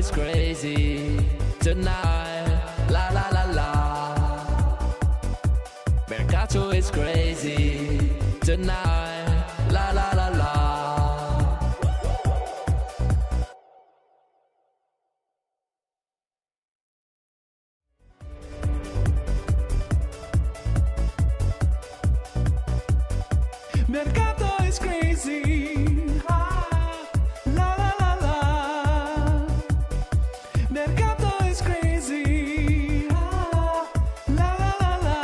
is crazy tonight. La la la la. Mercato is crazy tonight. La la la la. Mercato is crazy. Ah, la la la la. Mercato is crazy. Ah, la la la la.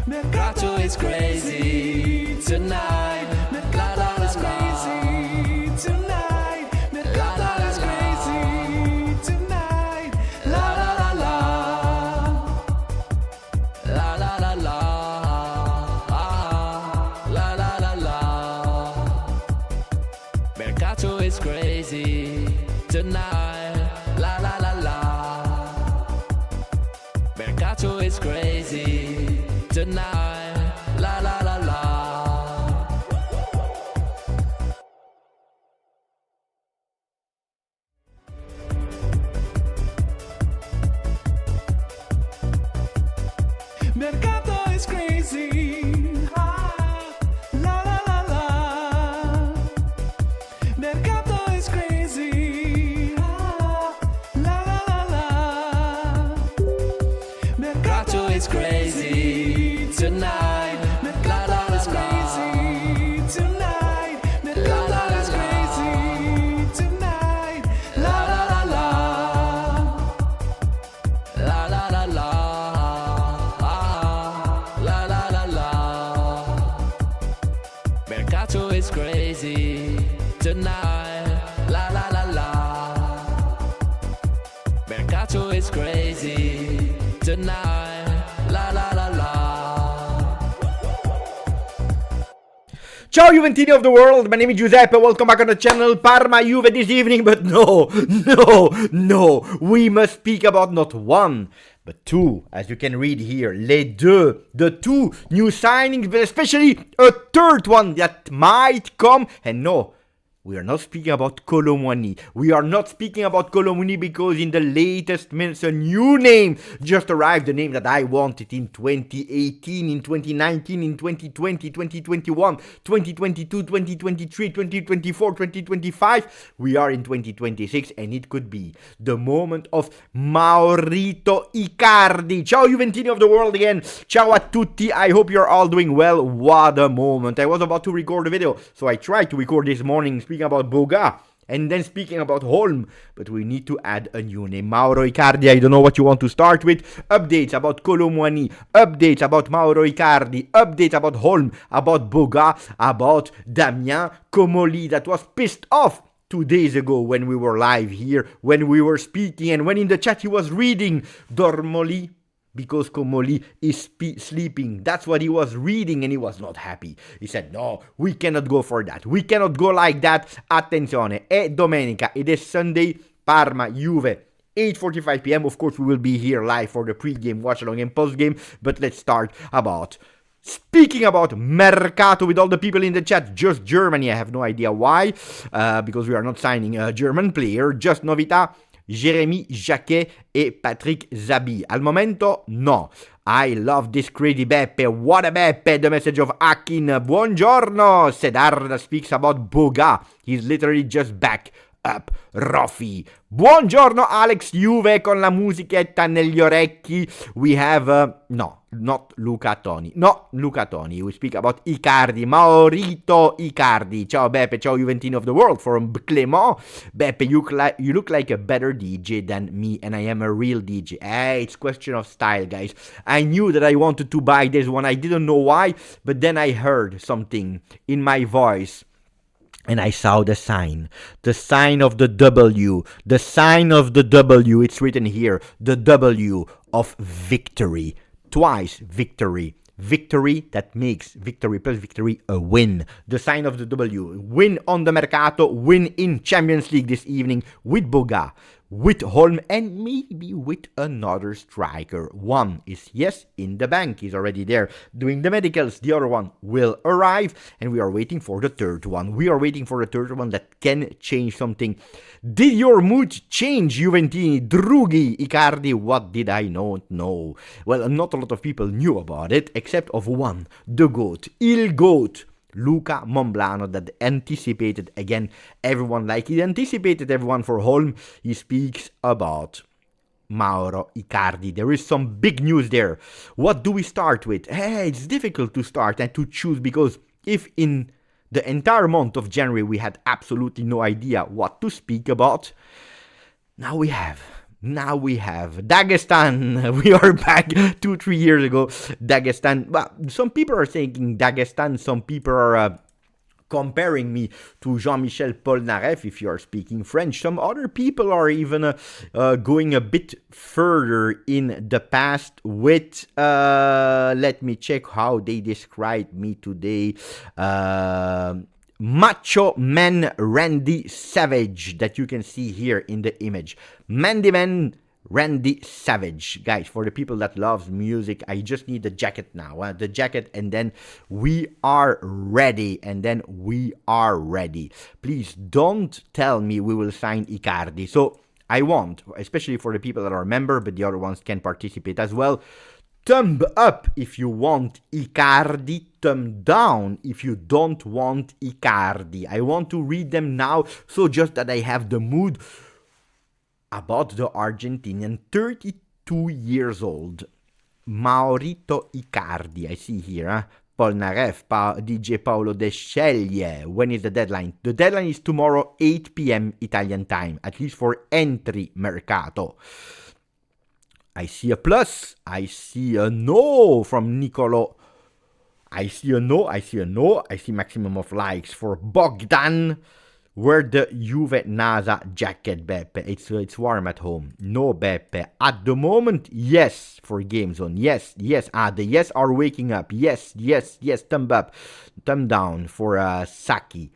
Mercato is crazy tonight. Mercato is crazy tonight. Mercato is crazy tonight. La la la la. La la la la. La la la la. Mercato is crazy tonight. La la la la. Mercato is crazy tonight. La la la la. Mercato is crazy. Ah, la la la la. Mercato is crazy. Ah, la la la la. Mercato is crazy tonight. La la la la. Tonight. Mercato is crazy tonight. La la la la. La la la la. La la la la. Mercato is crazy tonight. La la la la. Mercato is crazy tonight. La la la la. Ciao Juventini of the world, my name is Giuseppe, welcome back on the channel. Parma Juve this evening, but no, we must speak about not one, but two, as you can read here, the two new signings, but especially a third one that might come, and no, we are not speaking about Kolo Muani. We are not speaking about Kolo Muani because in the latest minutes a new name just arrived, the name that I wanted in 2018, in 2019, in 2020, 2021, 2022, 2023, 2024, 2025. We are in 2026 and it could be the moment of Maurito Icardi. Ciao Juventini of the world again. Ciao a tutti. I hope you're all doing well. What a moment. I was about to record a video, so I tried to record this morning speaking about Boga and then speaking about Holm, but we need to add a new name. Mauro Icardi, I don't know what you want to start with. Updates about Kolo Muani, updates about Mauro Icardi, updates about Holm, about Boga, about Damien Comoli that was pissed off 2 days ago when we were live here, when we were speaking, and when in the chat he was reading Dormoli because Comoli is sleeping. That's what he was reading and he was not happy. He said, no, we cannot go for that. We cannot go like that. Attenzione, è domenica, it is Sunday, Parma, Juve, 8:45 p.m. Of course, we will be here live for the pre-game, watch-along and post-game, but let's start about speaking about Mercato with all the people in the chat. Just Germany, I have no idea why, because we are not signing a German player. Just Novità, Jeremie, Jacquet e Patrick Zabi. Al momento, no. I love this crazy Beppe. What a Beppe. The message of Akin. Buongiorno. Sedarda speaks about Boga. He's literally just back up. Roffi. Buongiorno Alex Juve con la musichetta negli orecchi. We have, no, not Luca Toni. No, Luca Toni. We speak about Icardi. Maurito Icardi. Ciao Beppe, ciao Juventini of the world from Clément. Beppe, you look like a better DJ than me and I am a real DJ. It's question of style, guys. I knew that I wanted to buy this one. I didn't know why, but then I heard something in my voice. And I saw the sign of the W, the sign of the W, it's written here, the W of victory, twice victory, victory that makes victory plus victory a win, the sign of the W, win on the Mercato, win in Champions League this evening with Boga, with Holm and maybe with another striker. One is, yes, in the bank. He's already there doing the medicals. The other one will arrive, and we are waiting for the third one. We are waiting for the third one that can change something. Did your mood change, Juventini, Drughi, Icardi? What did I not know? Well, not a lot of people knew about it, except of one, the GOAT, Il GOAT, Luca Momblano, that anticipated again everyone like he anticipated everyone for Holm. He speaks about Mauro Icardi. There is some big news there. What do we start with? Hey, it's difficult to start and to choose, because if in the entire month of January we had absolutely no idea what to speak about, now we have Dagestan. We are back 2-3 years ago. Dagestan. Well, some people are saying Dagestan. Some people are comparing me to Jean-Michel Polnareff, if you are speaking French. Some other people are even going a bit further in the past with, let me check how they described me today. Macho Man Randy Savage, that you can see here in the image. Mandy Man Randy Savage. Guys, for the people that loves music, I just need the jacket now. The jacket, and then we are ready. Please don't tell me we will sign Icardi. So I want, especially for the people that are member, but the other ones can participate as well. Thumb up if you want Icardi, thumb down if you don't want Icardi. I want to read them now, so just that I have the mood about the Argentinian, 32 years old, Maurito Icardi. I see here, Polnareff, DJ Paolo De Sceglie. When is the deadline? The deadline is tomorrow, 8 p.m. Italian time, at least for entry Mercato. I see a plus. I see a no from Nicolo. I see a no. I see maximum of likes for Bogdan. Wear the Juve NASA jacket, Beppe. It's warm at home. No, Beppe. At the moment, yes, for Game Zone. Yes. The yes are waking up. Yes. Thumb up. Thumb down for Saki.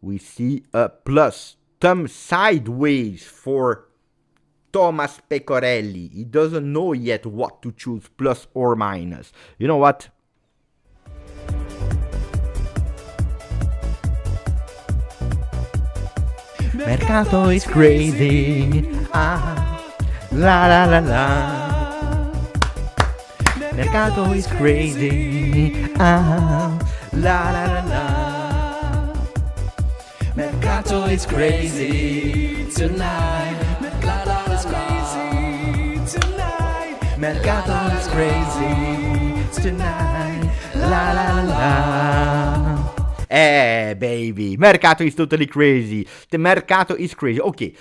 We see a plus. Thumb sideways for Thomas Pecorelli. He doesn't know yet what to choose, plus or minus. You know what? Mercato is crazy. La la la la. Mercato is crazy. La la la la. Mercato is crazy tonight. Mercato is crazy tonight. La la la. Baby, Mercato is totally crazy. The Mercato is crazy. Okay,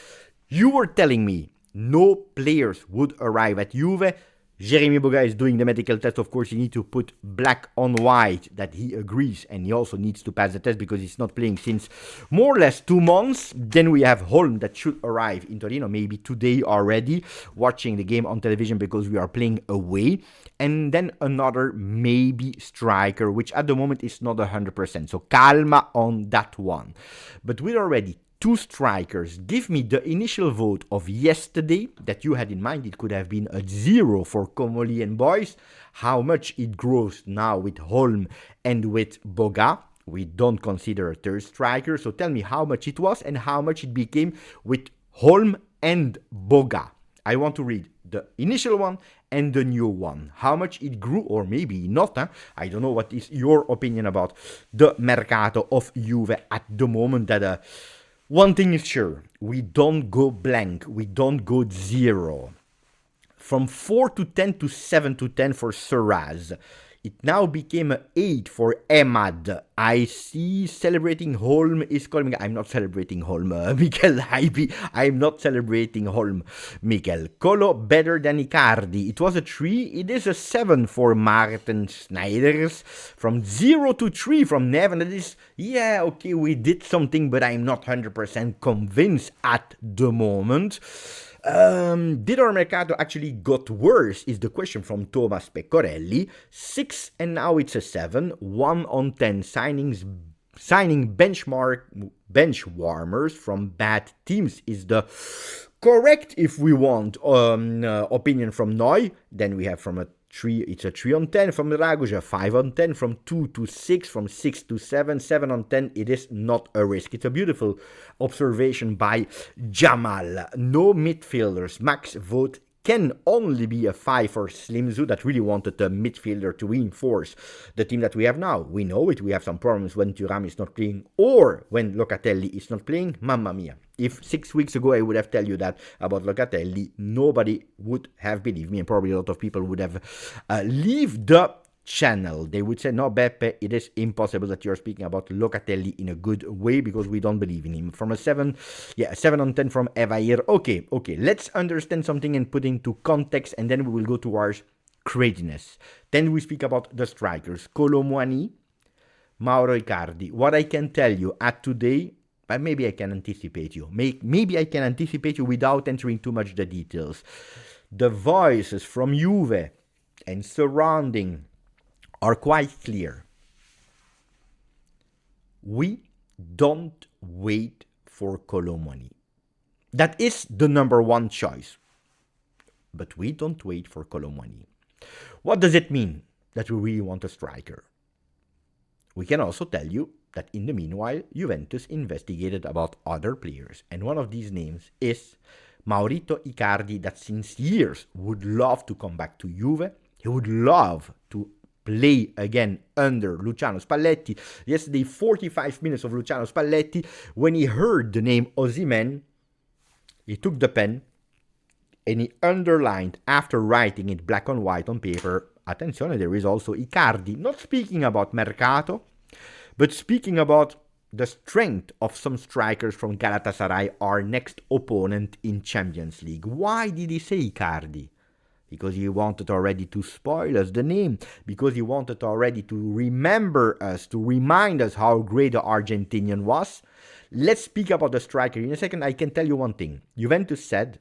you were telling me no players would arrive at Juve. Jeremie Boga is doing the medical test. Of course, you need to put black on white that he agrees, and he also needs to pass the test because he's not playing since more or less 2 months. Then we have Holm that should arrive in Torino, maybe today already, watching the game on television because we are playing away. And then another maybe striker, which at the moment is not 100%. So calma on that one. But we're already 2 strikers. Give me the initial vote of yesterday that you had in mind. It could have been a 0 for Comoli and Boys. How much it grows now with Holm and with Boga. We don't consider a third striker. So tell me how much it was and how much it became with Holm and Boga. I want to read the initial one and the new one. How much it grew, or maybe not. I don't know. What is your opinion about the Mercato of Juve at the moment? That one thing is sure, we don't go blank, we don't go 0. From 4 to 10 to 7 to 10 for Serraz. It now became an 8 for Emad. I see celebrating Holm is calling. I'm not celebrating Holm, Mikel. I'm not celebrating Holm, Mikel. Kolo better than Icardi. It was a 3. It is a 7 for Martin Snijders. From 0 to 3 from Neven. That is, yeah, okay, we did something, but I'm not 100% convinced at the moment. Did our Mercato actually got worse is the question from Thomas Pecorelli. 6 and now it's a 7. 1 on 10 signing bench warmers from bad teams is the correct if we want opinion from Noy. Then we have from a 3, it's a 3 on 10 from Draguš, a 5 on 10 from 2 to 6, from 6 to 7, 7 on 10. It is not a risk. It's a beautiful observation by Jamal. No midfielders. Max vote can only be a 5 for Slimzu, that really wanted a midfielder to reinforce the team that we have now. We know it. We have some problems when Thuram is not playing or when Locatelli is not playing. Mamma mia. If 6 weeks ago I would have tell you that about Locatelli, nobody would have believed me, and probably a lot of people would have leave the channel. They would say, no, Beppe, it is impossible that you're speaking about Locatelli in a good way because we don't believe in him. From a 7, yeah, 7 on 10 from Evair. Okay, let's understand something and put into context, and then we will go towards craziness. Then we speak about the strikers. Kolo, Muani, Mauro Icardi. What I can tell you at today, but maybe I can anticipate you. Maybe I can anticipate you without entering too much the details. The voices from Juve and surrounding are quite clear. We don't wait for Kolo Muani. That is the number one choice. But we don't wait for Kolo Muani. What does it mean that we really want a striker? We can also tell you that in the meanwhile, Juventus investigated about other players. And one of these names is Maurito Icardi, that since years would love to come back to Juve. He would love to play again under Luciano Spalletti. Yesterday, 45 minutes of Luciano Spalletti. When he heard the name Osimhen, he took the pen and he underlined, after writing it black on white on paper, attenzione, there is also Icardi. Not speaking about Mercato, but speaking about the strength of some strikers from Galatasaray, our next opponent in Champions League. Why did he say Icardi? Because he wanted already to spoil us the name. Because he wanted already to remember us, to remind us how great the Argentinian was. Let's speak about the striker. In a second, I can tell you one thing. Juventus said,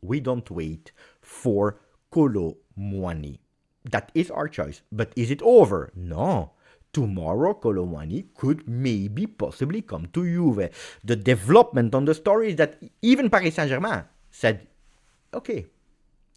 we don't wait for Kolo Muani. That is our choice. But is it over? No. Tomorrow, Kolo Muani could maybe possibly come to Juve. The development on the story is that even Paris Saint-Germain said, okay,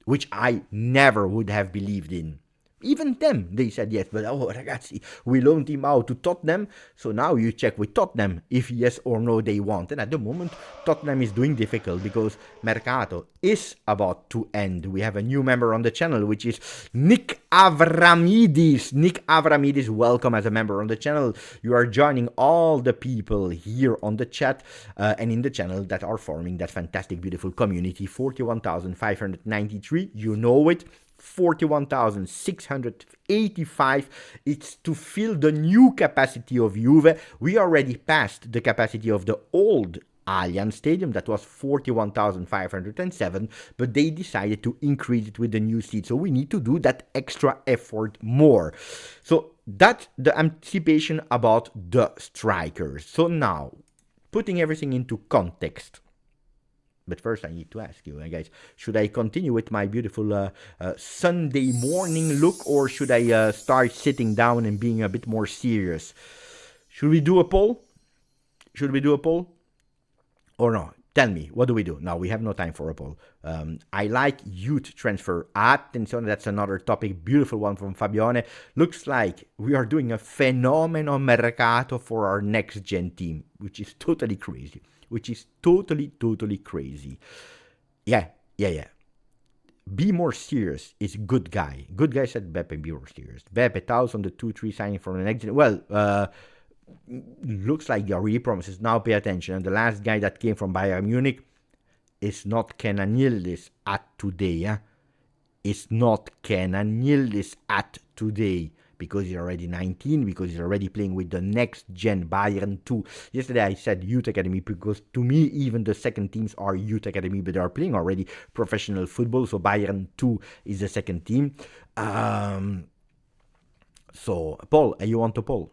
which I never would have believed in. Even them, they said yes, but oh ragazzi, we loaned him out to Tottenham, so now you check with Tottenham if yes or no they want. And at the moment, Tottenham is doing difficult because Mercato is about to end. We have a new member on the channel, which is Nick Avramidis. Nick Avramidis, welcome as a member on the channel. You are joining all the people here on the chat and in the channel that are forming that fantastic, beautiful community. 41,593, you know it. 41,685. It's to fill the new capacity of Juve. We already passed the capacity of the old Allianz Stadium, that was 41,507, but they decided to increase it with the new seat. So we need to do that extra effort more. So that's the anticipation about the strikers. So now, putting everything into context. But first I need to ask you, guys, should I continue with my beautiful Sunday morning look, or should I start sitting down and being a bit more serious? Should we do a poll? Should we do a poll? Or no? Tell me, what do we do? Now, we have no time for a poll. I like youth transfer. Attenzione, that's another topic. Beautiful one from Fabione. Looks like we are doing a fenomeno mercato for our next gen team, which is totally crazy. Totally crazy. Yeah. Be more serious is good guy. Good guy said Beppe, be more serious. Beppe, Taus on the 2-3 signing from the next gen. Well, looks like your re-promises. Now pay attention. And the last guy that came from Bayern Munich is not Kenan Yildiz at today. It's not Kenan Yildiz at today. Because he's already 19, because he's already playing with the next gen Bayern 2. Yesterday I said youth academy because to me even the second teams are youth academy, but they are playing already professional football. So Bayern 2 is the second team. So Paul, you want to poll?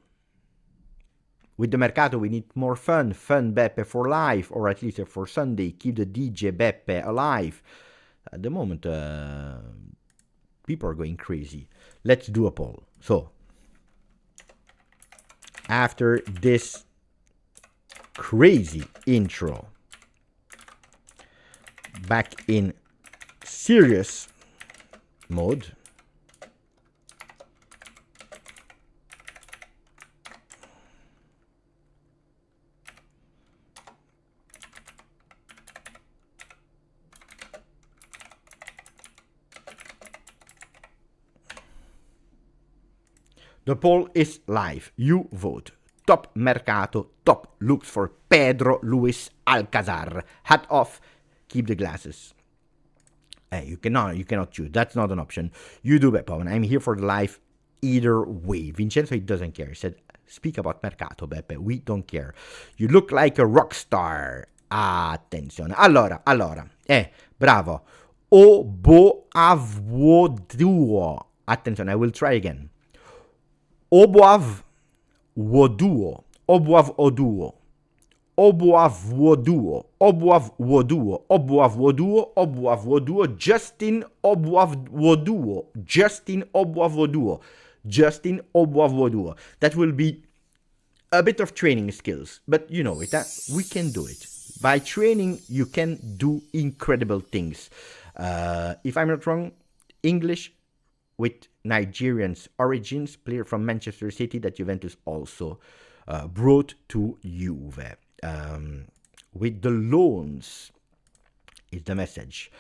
With the Mercato we need more fun. Fun Beppe for life, or at least for Sunday. Keep the DJ Beppe alive. At the moment people are going crazy. Let's do a poll. So, after this crazy intro, back in serious mode. The poll is live. You vote. Top Mercato, top looks for Pedro Luis Alcazar. Hat off, keep the glasses. You cannot choose. That's not an option. You do Beppe, and I'm here for the live either way. Vincenzo, he doesn't care. He said, speak about Mercato, Beppe. We don't care. You look like a rock star. Attenzione. Allora. Bravo. Oboavwoduo. Attenzione, I will try again. Oboavwoduo. Oboavwoduo. Oboavwoduo. Oboavwoduo. Oboavwoduo. Oboavwoduo. Justin Oboavwoduo. Justin Oboavwoduo. Justin Oboavwoduo. That will be a bit of training skills, but you know it. We can do it. By training, you can do incredible things. If I'm not wrong, English with Nigerian's origins, player from Manchester City that Juventus also brought to Juve. With the loans, is the message.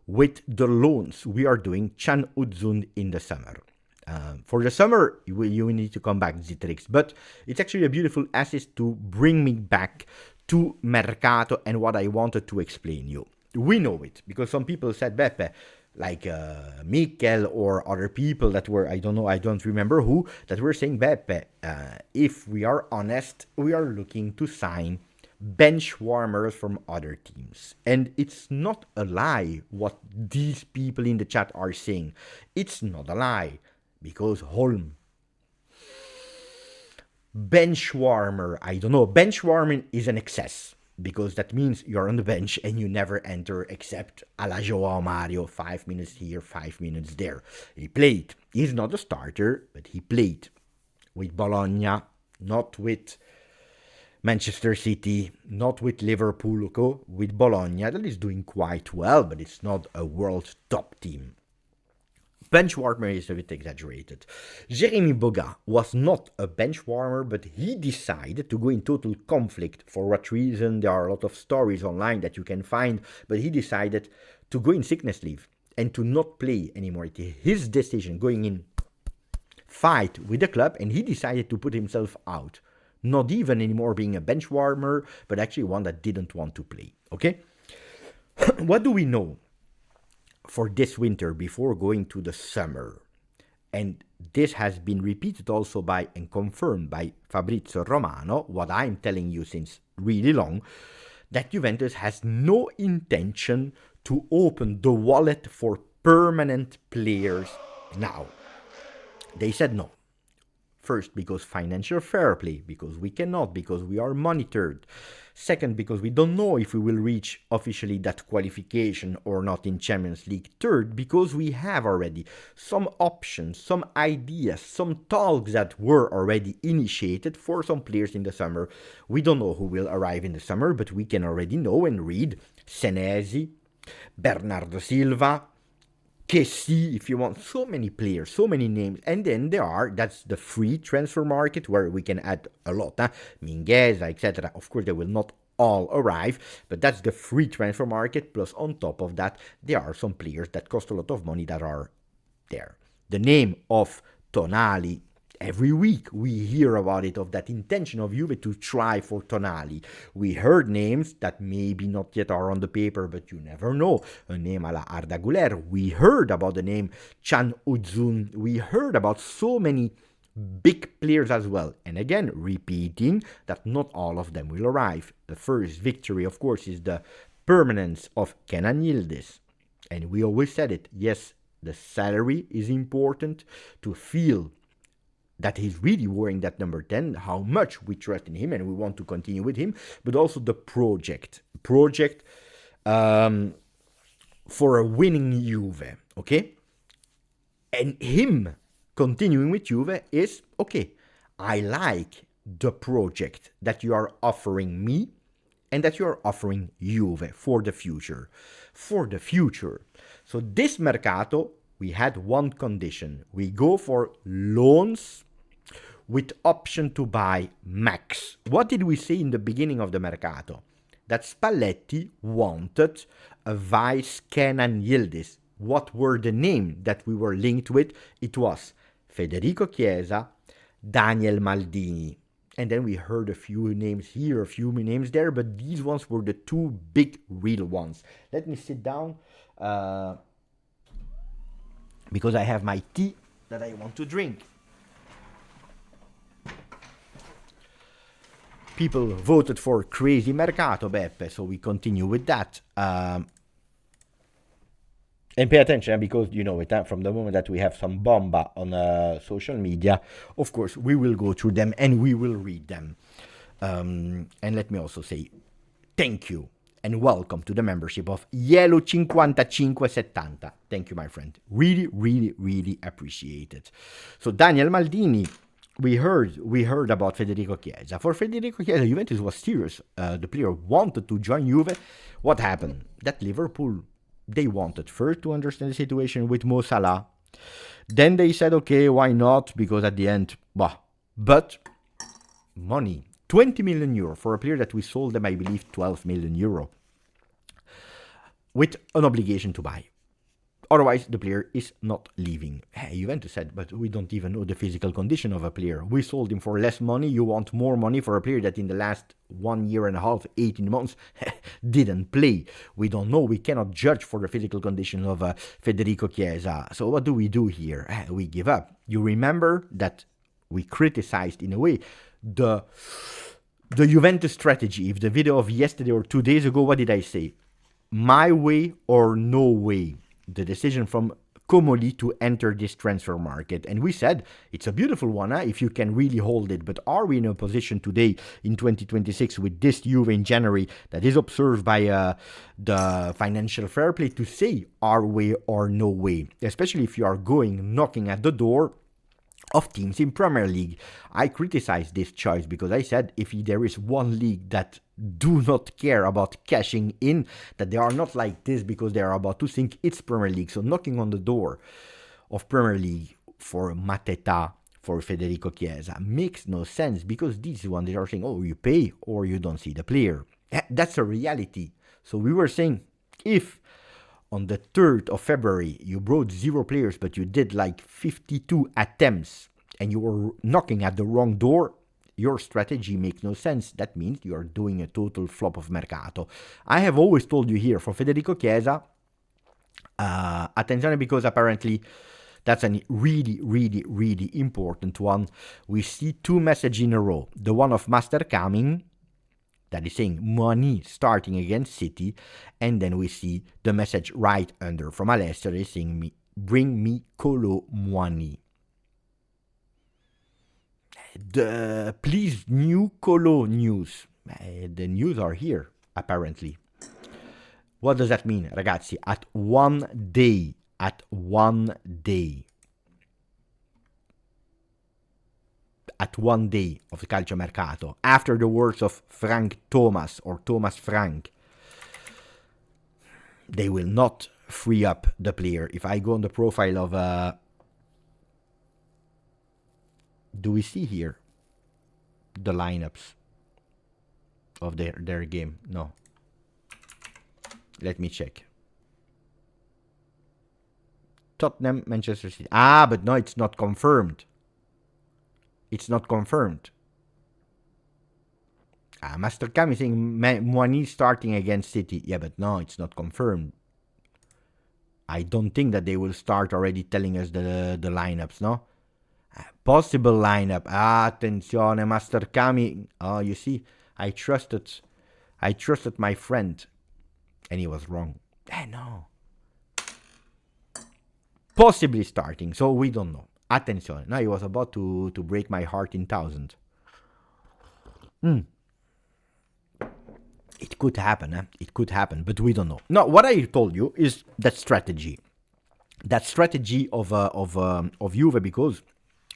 With the loans, we are doing Chan Udzun in the summer. For the summer, you need to come back, Zitrix. But it's actually a beautiful assist to bring me back to Mercato and what I wanted to explain you. We know it, because some people said, Beppe, like Mikel or other people that were, I don't remember who, that were saying, Beppe, if we are honest, we are looking to sign bench warmers from other teams. And it's not a lie what these people in the chat are saying. It's not a lie, because Holm, bench warmer, I don't know, bench warming is an excess. Because that means you're on the bench and you never enter except a la Joao Mario, 5 minutes here, 5 minutes there. He played. He's not a starter, but he played with Bologna, not with Manchester City, not with Liverpool, with Bologna. That is doing quite well, but it's not a world top team. Bench warmer is a bit exaggerated. Jeremie Boga was not a bench warmer, but he decided to go in total conflict. For what reason? There are a lot of stories online that you can find, but he decided to go in sickness leave and to not play anymore. It is his decision, going in fight with the club, and he decided to put himself out. Not even anymore being a bench warmer, but actually one that didn't want to play. Okay? What do we know for this winter before going to the summer? And this has been repeated also by and confirmed by Fabrizio Romano, what I'm telling you since really long, that Juventus has no intention to open the wallet for permanent players now. They said no. First, because financial fair play, because we cannot, because we are monitored. Second, because we don't know if we will reach officially that qualification or not in Champions League. Third, because we have already some options, some ideas, some talks that were already initiated for some players in the summer. We don't know who will arrive in the summer, but we can already know and read Senesi, Bernardo Silva, Kessi, if you want, so many players, so many names. And then that's the free transfer market where we can add a lot, Mingueza, etc. Of course, they will not all arrive, but that's the free transfer market. Plus, on top of that, there are some players that cost a lot of money that are there. The name of Tonali, every week we hear about it, of that intention of Juve to try for Tonali. We heard names that maybe not yet are on the paper, but you never know. A name a la Arda Güler. We heard about the name Chan Udzun. We heard about so many big players as well. And again, repeating that not all of them will arrive. The first victory, of course, is the permanence of Kenan Yildiz. And we always said it. Yes, the salary is important to feel that he's really wearing that number 10, how much we trust in him and we want to continue with him, but also the project for a winning Juve, okay? And him continuing with Juve is, okay, I like the project that you are offering me and that you're offering Juve for the future. For the future. So this Mercato, we had one condition. We go for loans with option to buy max. What did we say in the beginning of the Mercato? That Spalletti wanted a vice Kenan Yildiz. What were the names that we were linked with? It was Federico Chiesa, Daniel Maldini. And then we heard a few names here, a few names there, but these ones were the two big real ones. Let me sit down because I have my tea that I want to drink. People voted for crazy Mercato, Beppe, so we continue with that. And pay attention, because you know it, from the moment that we have some bomba on social media, of course, we will go through them and we will read them. And let me also say thank you and welcome to the membership of Yellow 5570. Thank you, my friend. Really, really, really appreciate it. So Daniel Maldini, we heard about Federico Chiesa. For Federico Chiesa, Juventus was serious. The player wanted to join Juve. What happened? That Liverpool, they wanted first to understand the situation with Mo Salah. Then they said, okay, why not? Because at the end, but money. 20 million euro for a player that we sold them, I believe, 12 million euro. With an obligation to buy. Otherwise, the player is not leaving. Juventus said, but we don't even know the physical condition of a player. We sold him for less money. You want more money for a player that in the last 1 year and a half, 18 months, didn't play. We don't know. We cannot judge for the physical condition of Federico Chiesa. So what do we do here? We give up. You remember that we criticized, in a way, the Juventus strategy. If the video of yesterday or 2 days ago, what did I say? My way or no way. The decision from Comoli to enter this transfer market. And we said, it's a beautiful one, if you can really hold it. But are we in a position today, in 2026, with this Juve in January, that is observed by the financial fair play, to say our way or no way? Especially if you are knocking at the door of teams in Premier League. I criticized this choice because I said, if there is one league that do not care about cashing in, that they are not like this because they are about to sink, it's Premier League. So knocking on the door of Premier League for Mateta, for Federico Chiesa, makes no sense, because these ones, they are saying, oh, you pay or you don't see the player. That's a reality. So we were saying, if on the 3rd of February, you brought 0 players, but you did like 52 attempts and you were knocking at the wrong door, your strategy makes no sense. That means you are doing a total flop of Mercato. I have always told you here, for Federico Chiesa, attenzione, because apparently that's a really, really, really important one. We see 2 messages in a row. The one of Master coming, that is saying Muani starting against City, and then we see the message right under from Alessio is saying, bring me Kolo Muani. Please, new Kolo news. The news are here, apparently. What does that mean, ragazzi? At one day of the Calcio Mercato, after the words of Frank Thomas or Thomas Frank, they will not free up the player. If I go on the profile of do we see here the lineups of their game? No. Let me check. Tottenham, Manchester City. But no, it's not confirmed. It's not confirmed. Master Cam is saying Muani starting against City. Yeah, but no, it's not confirmed. I don't think that they will start already telling us the lineups, no? Possible lineup. Attenzione, Master Kami. Oh, you see, I trusted my friend, and he was wrong. No. Possibly starting, so we don't know. Attenzione. Now he was about to break my heart in 1,000. It could happen, It could happen, but we don't know. No, what I told you is that strategy. That strategy of Juve, because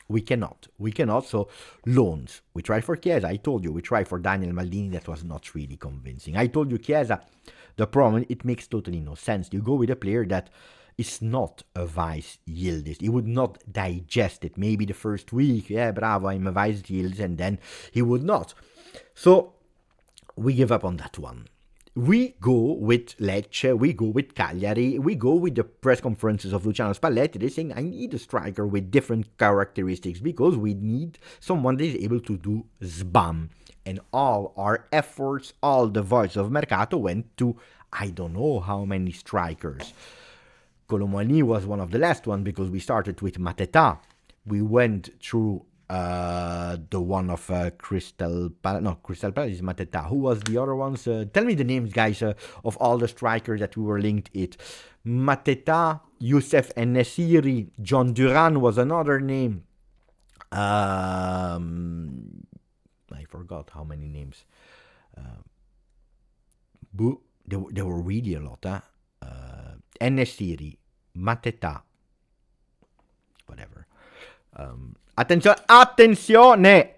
We cannot. So loans. We tried for Chiesa. I told you. We tried for Daniel Maldini. That was not really convincing. I told you Chiesa. The problem, it makes totally no sense. You go with a player that is not a Vice Yildiz. He would not digest it. Maybe the first week, yeah, bravo, I'm a Vice Yildiz, and then he would not. So we give up on that one. We go with Lecce, we go with Cagliari, we go with the press conferences of Luciano Spalletti. They're saying, I need a striker with different characteristics because we need someone that is able to do SBAM. And all our efforts, all the voice of Mercato went to I don't know how many strikers. Kolo Muani was one of the last ones because we started with Mateta. We went through the one of Crystal Palace. No, Crystal Palace is Mateta. Who was the other ones? Tell me the names, guys, of all the strikers that we were linked it. Mateta, Youssef Enesiri, John Duran was another name. I forgot how many names. There were really a lot. Enesiri, Mateta, whatever. Attenzione!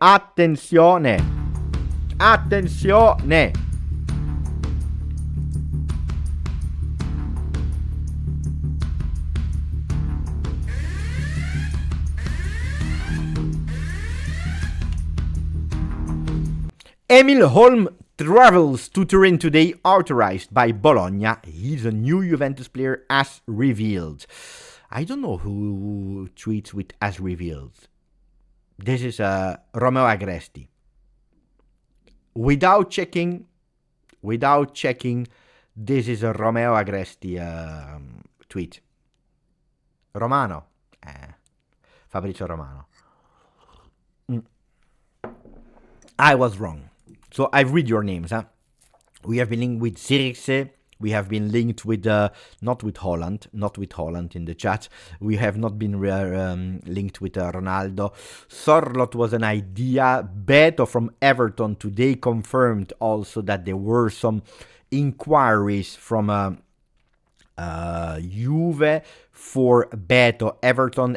Emil Holm travels to Turin today, authorized by Bologna. He's a new Juventus player, as revealed. I don't know who tweets with as revealed. This is Romeo Agresti. Without checking, this is a Romeo Agresti tweet. Romano. Fabrizio Romano. I was wrong. So I read your names. We have been linked with Zirkzee. We have been linked with, not with Holland in the chat. We have not been linked with Ronaldo. Sorlot was an idea. Beto from Everton today confirmed also that there were some inquiries from Juve for Beto. Everton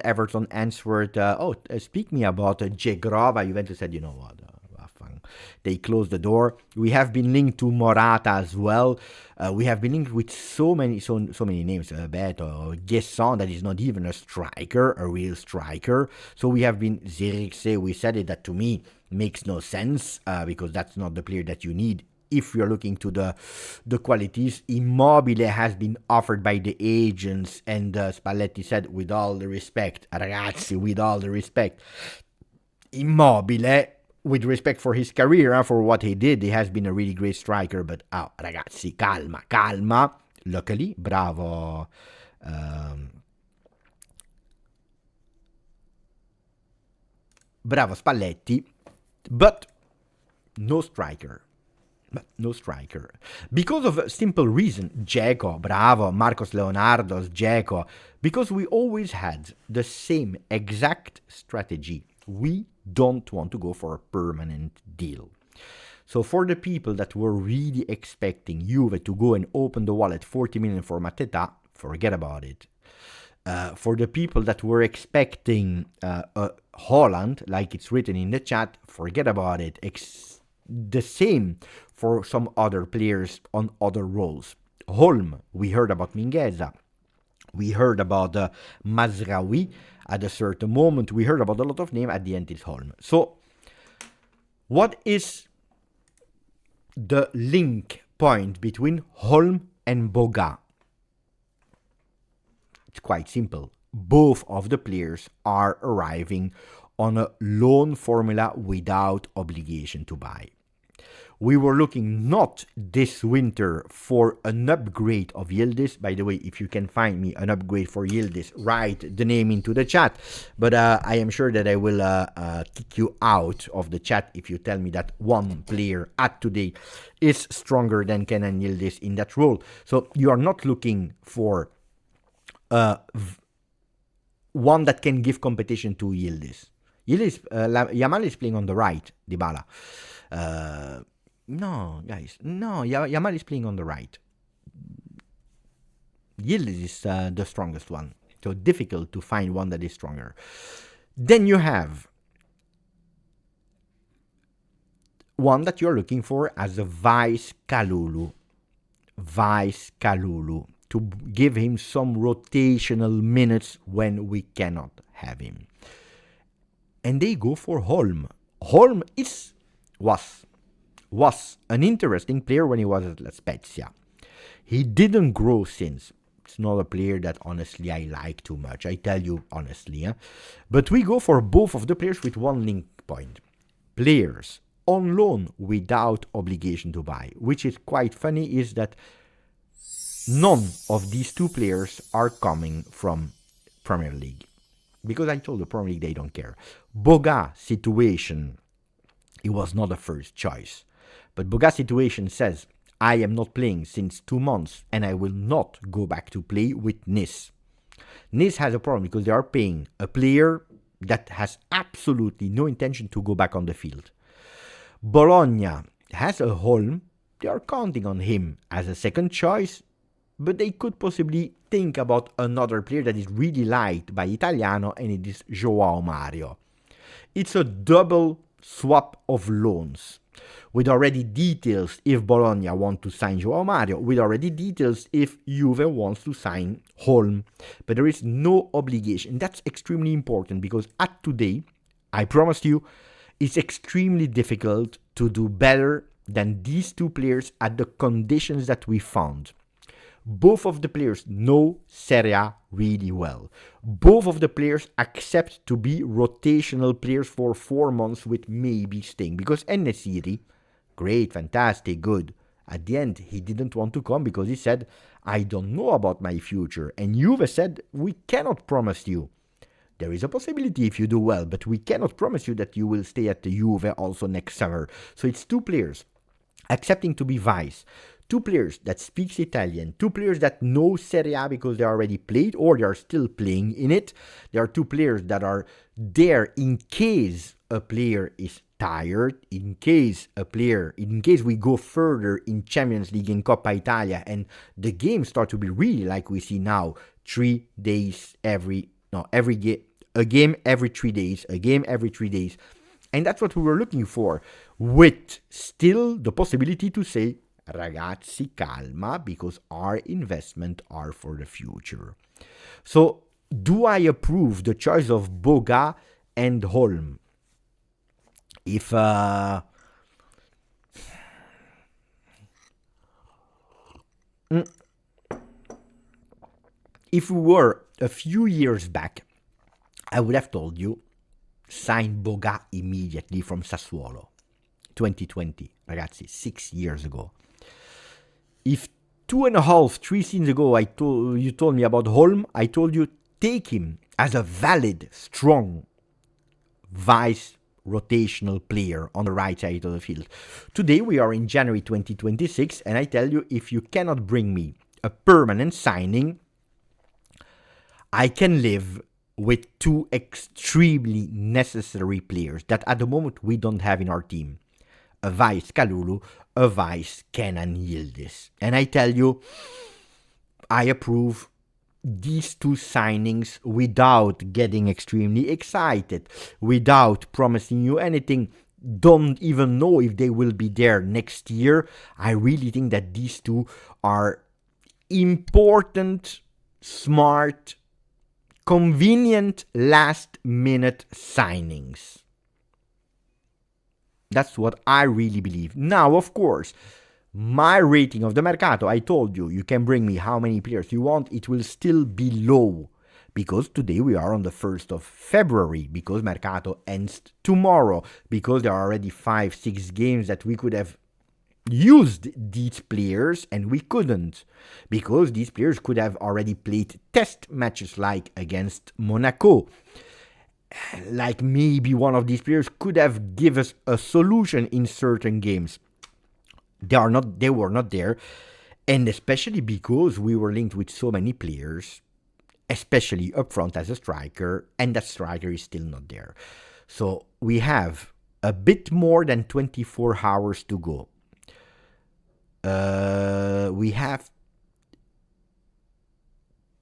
answered, speak me about Jegrova. Juventus said, you know what? They closed the door. We have been linked to Morata as well. We have been linked with so many names. Beto, Guesson, that is not even a striker, a real striker. So we have been Zirkzee. We said it, that to me makes no sense because that's not the player that you need if you're looking to the qualities. Immobile has been offered by the agents, and Spalletti said, with all the respect, ragazzi, with all the respect, Immobile, with respect for his career, for what he did, he has been a really great striker, but ragazzi, calma. Luckily, bravo. Bravo Spalletti, but no striker. Because of a simple reason. Dzeko, bravo. Marcos Leonardo's Dzeko. Because we always had the same exact strategy. We don't want to go for a permanent deal. So for the people that were really expecting Juve to go and open the wallet 40 million for Mateta, forget about it. For the people that were expecting Holland, like it's written in the chat, forget about it. The same for some other players on other roles. Holm, we heard about Mingueza. We heard about Mazraoui. At a certain moment, we heard about a lot of names. At the end, it's Holm. So, what is the link point between Holm and Boga? It's quite simple. Both of the players are arriving on a loan formula without obligation to buy. We were looking not this winter for an upgrade of Yildiz. By the way, if you can find me an upgrade for Yildiz, write the name into the chat. But I am sure that I will kick you out of the chat if you tell me that one player at today is stronger than Kenan Yildiz in that role. So you are not looking for one that can give competition to Yildiz. Yamal is playing on the right, Dybala. No, guys. No, Yamal is playing on the right. Yildiz is the strongest one. So difficult to find one that is stronger. Then you have one that you're looking for as a vice Kalulu, to give him some rotational minutes when we cannot have him. And they go for Holm. Holm was an interesting player when he was at La Spezia. He didn't grow since. It's not a player that honestly I like too much, I tell you honestly. But we go for both of the players with one link point. Players on loan without obligation to buy. Which is quite funny is that none of these two players are coming from Premier League. Because I told the Premier League they don't care. Boga situation, it was not a first choice. But Boga's situation says, I am not playing since 2 months and I will not go back to play with Nice. Nice has a problem because they are paying a player that has absolutely no intention to go back on the field. Bologna has a Holm. They are counting on him as a second choice, but they could possibly think about another player that is really liked by Italiano, and it is Joao Mario. It's a double swap of loans, with already details if Bologna want to sign Joao Mario, with already details if Juve wants to sign Holm. But there is no obligation. That's extremely important because at today, I promise you, it's extremely difficult to do better than these two players at the conditions that we found. Both of the players know Serie A really well. Both of the players accept to be rotational players for 4 months with maybe staying. Because En-Nesyri, great, fantastic, good. At the end, he didn't want to come because he said, I don't know about my future. And Juve said, we cannot promise you. There is a possibility if you do well, but we cannot promise you that you will stay at the Juve also next summer. So it's two players accepting to be vice. Two players that speaks Italian, two players that know Serie A because they already played or they are still playing in it. There are two players that are there in case a player is tired, in case we go further in Champions League and Coppa Italia and the games start to be really like we see now, 3 days a game every 3 days, And that's what we were looking for, with still the possibility to say, ragazzi, calma, because our investment are for the future. So, do I approve the choice of Boga and Holm? If we were a few years back, I would have told you, sign Boga immediately from Sassuolo. 2020, ragazzi, 6 years ago. If 2.5, 3 seasons ago you told me about Holm, I told you take him as a valid, strong, vice rotational player on the right side of the field. Today we are in January 2026 and I tell you, if you cannot bring me a permanent signing, I can live with two extremely necessary players that at the moment we don't have in our team. A vice Kalulu, a vice Kenan Yildiz. And I tell you, I approve these two signings without getting extremely excited, without promising you anything. Don't even know if they will be there next year. I really think that these two are important, smart, convenient last-minute signings. That's what I really believe. Now, of course, my rating of the Mercato, I told you, you can bring me how many players you want. It will still be low because today we are on the 1st of February, because Mercato ends tomorrow, because there are already 5-6 games that we could have used these players and we couldn't, because these players could have already played test matches like against Monaco. Like maybe one of these players could have given us a solution in certain games. They were not there, and especially because we were linked with so many players, especially up front as a striker, and that striker is still not there. So we have a bit more than 24 hours to go. We have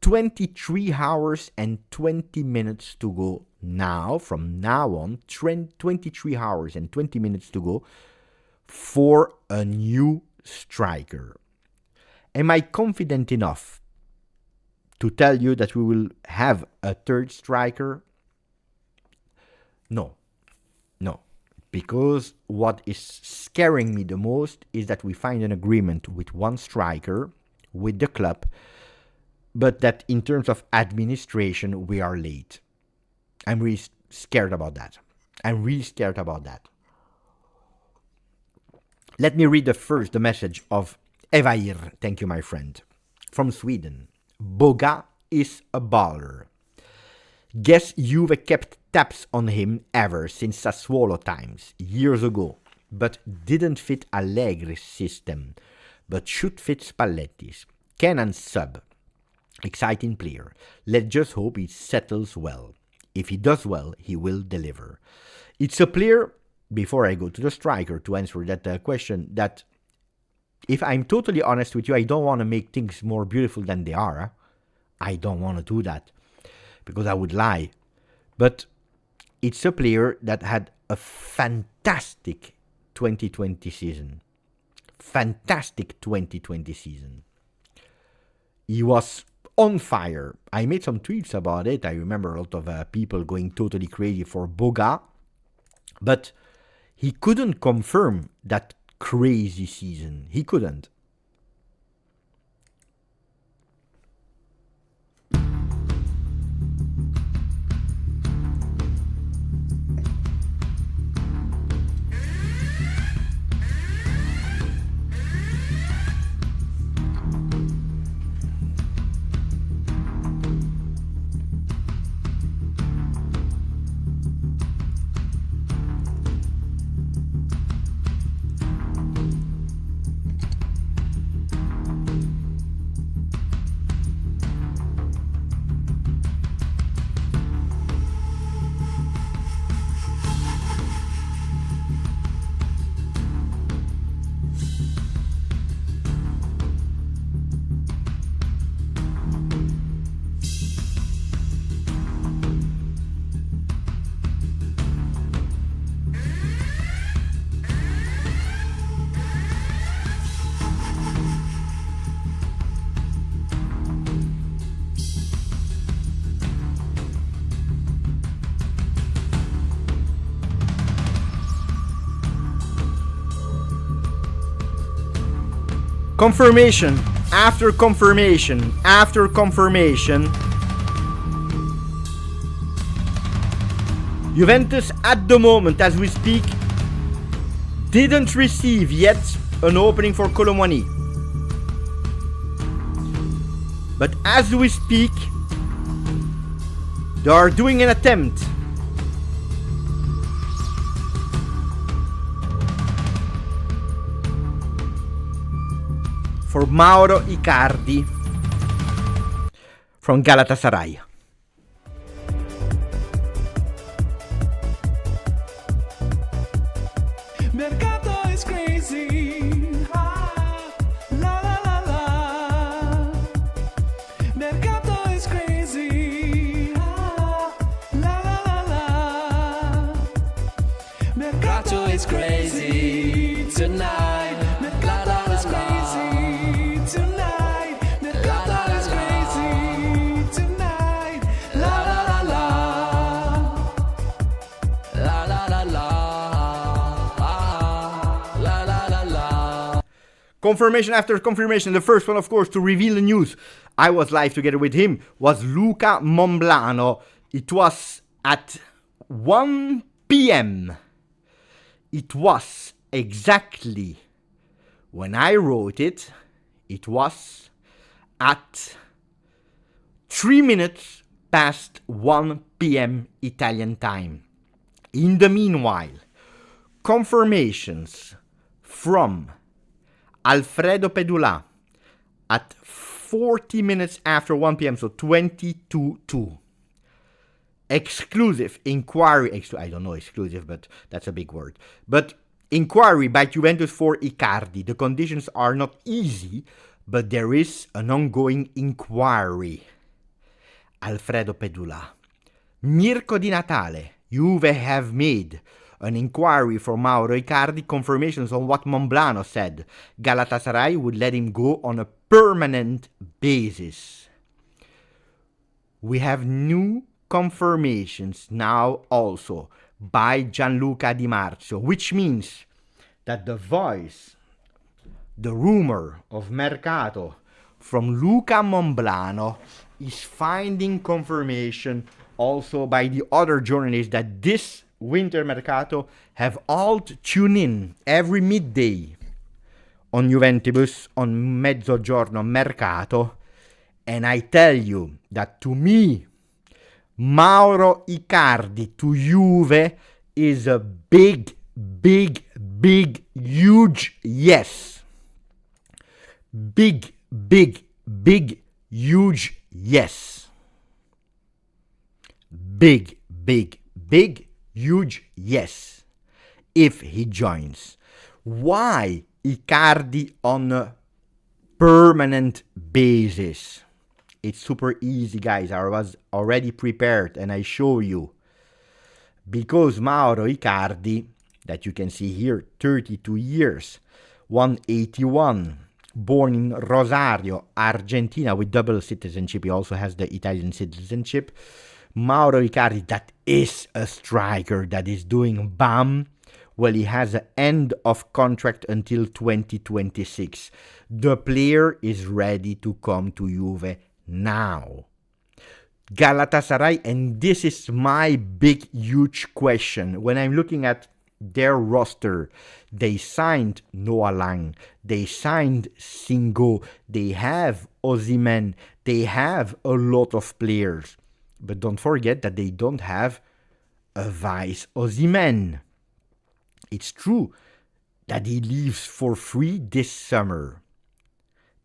23 hours and 20 minutes to go now, from now on, 23 hours and 20 minutes to go for a new striker. Am I confident enough to tell you that we will have a third striker? No. Because what is scaring me the most is that we find an agreement with one striker, with the club, but that in terms of administration, we are late. I'm really scared about that. Let me read the message of Evair, thank you my friend, from Sweden. Boga is a baller. Guess Juve kept tabs on him ever since Sassuolo times, years ago, but didn't fit Allegri's system, but should fit Spalletti's. Can sub. Exciting player. Let's just hope he settles well. If he does well, he will deliver. It's a player, before I go to the striker to answer that question, that if I'm totally honest with you, I don't want to make things more beautiful than they are. I don't want to do that because I would lie. But it's a player that had a fantastic 2020 season. He was on fire. I made some tweets about it. I remember a lot of people going totally crazy for Boga. But he couldn't confirm that crazy season. He couldn't. Confirmation after confirmation after confirmation. Juventus at the moment as we speak didn't receive yet an opening for Kolo Muani. But as we speak, they are doing an attempt. For Mauro Icardi from Galatasaray. Mercato is crazy. Ah, la la la la. Mercato is crazy. Ah, la la la la. Mercato is crazy tonight. Mercato is crazy tonight. Mercato is crazy tonight. La la la la. La la la la. Confirmation after confirmation. The first one, of course, to reveal the news. I was live together with him. Was Luca Momblano. It was at 1 p.m. It was exactly when I wrote it. It was at 3 minutes past 1 p.m. Italian time. In the meanwhile, confirmations from Alfredo Pedula at 40 minutes after 1 p.m., so 22:02. Exclusive inquiry, I don't know exclusive, but that's a big word. But inquiry by Juventus for Icardi. The conditions are not easy, but there is an ongoing inquiry. Alfredo Pedula. Mirko Di Natale, Juve have made an inquiry for Mauro Icardi, confirmations on what Monblano said. Galatasaray would let him go on a permanent basis. We have new confirmations now also by Gianluca Di Marzio, which means that the voice, the rumor of Mercato from Luca Monblano is finding confirmation also by the other journalists that this winter Mercato have all to tune in every midday on Juventus, on Mezzogiorno Mercato. And I tell you that to me, Mauro Icardi to Juve is a big, huge yes. Big, huge yes. Big, huge yes. If he joins. Why Icardi on a permanent basis? It's super easy, guys. I was already prepared and I show you. Because Mauro Icardi, that you can see here, 32 years, 181, born in Rosario, Argentina, with double citizenship. He also has the Italian citizenship. Mauro Icardi, that is a striker that is doing bam. Well, he has an end of contract until 2026. The player is ready to come to Juve now. Galatasaray, and this is my big, huge question. When I'm looking at their roster, they signed Noah Lang, they signed Singo, they have Osimhen, they have a lot of players. But don't forget that they don't have a vice Osimhen. It's true that he leaves for free this summer.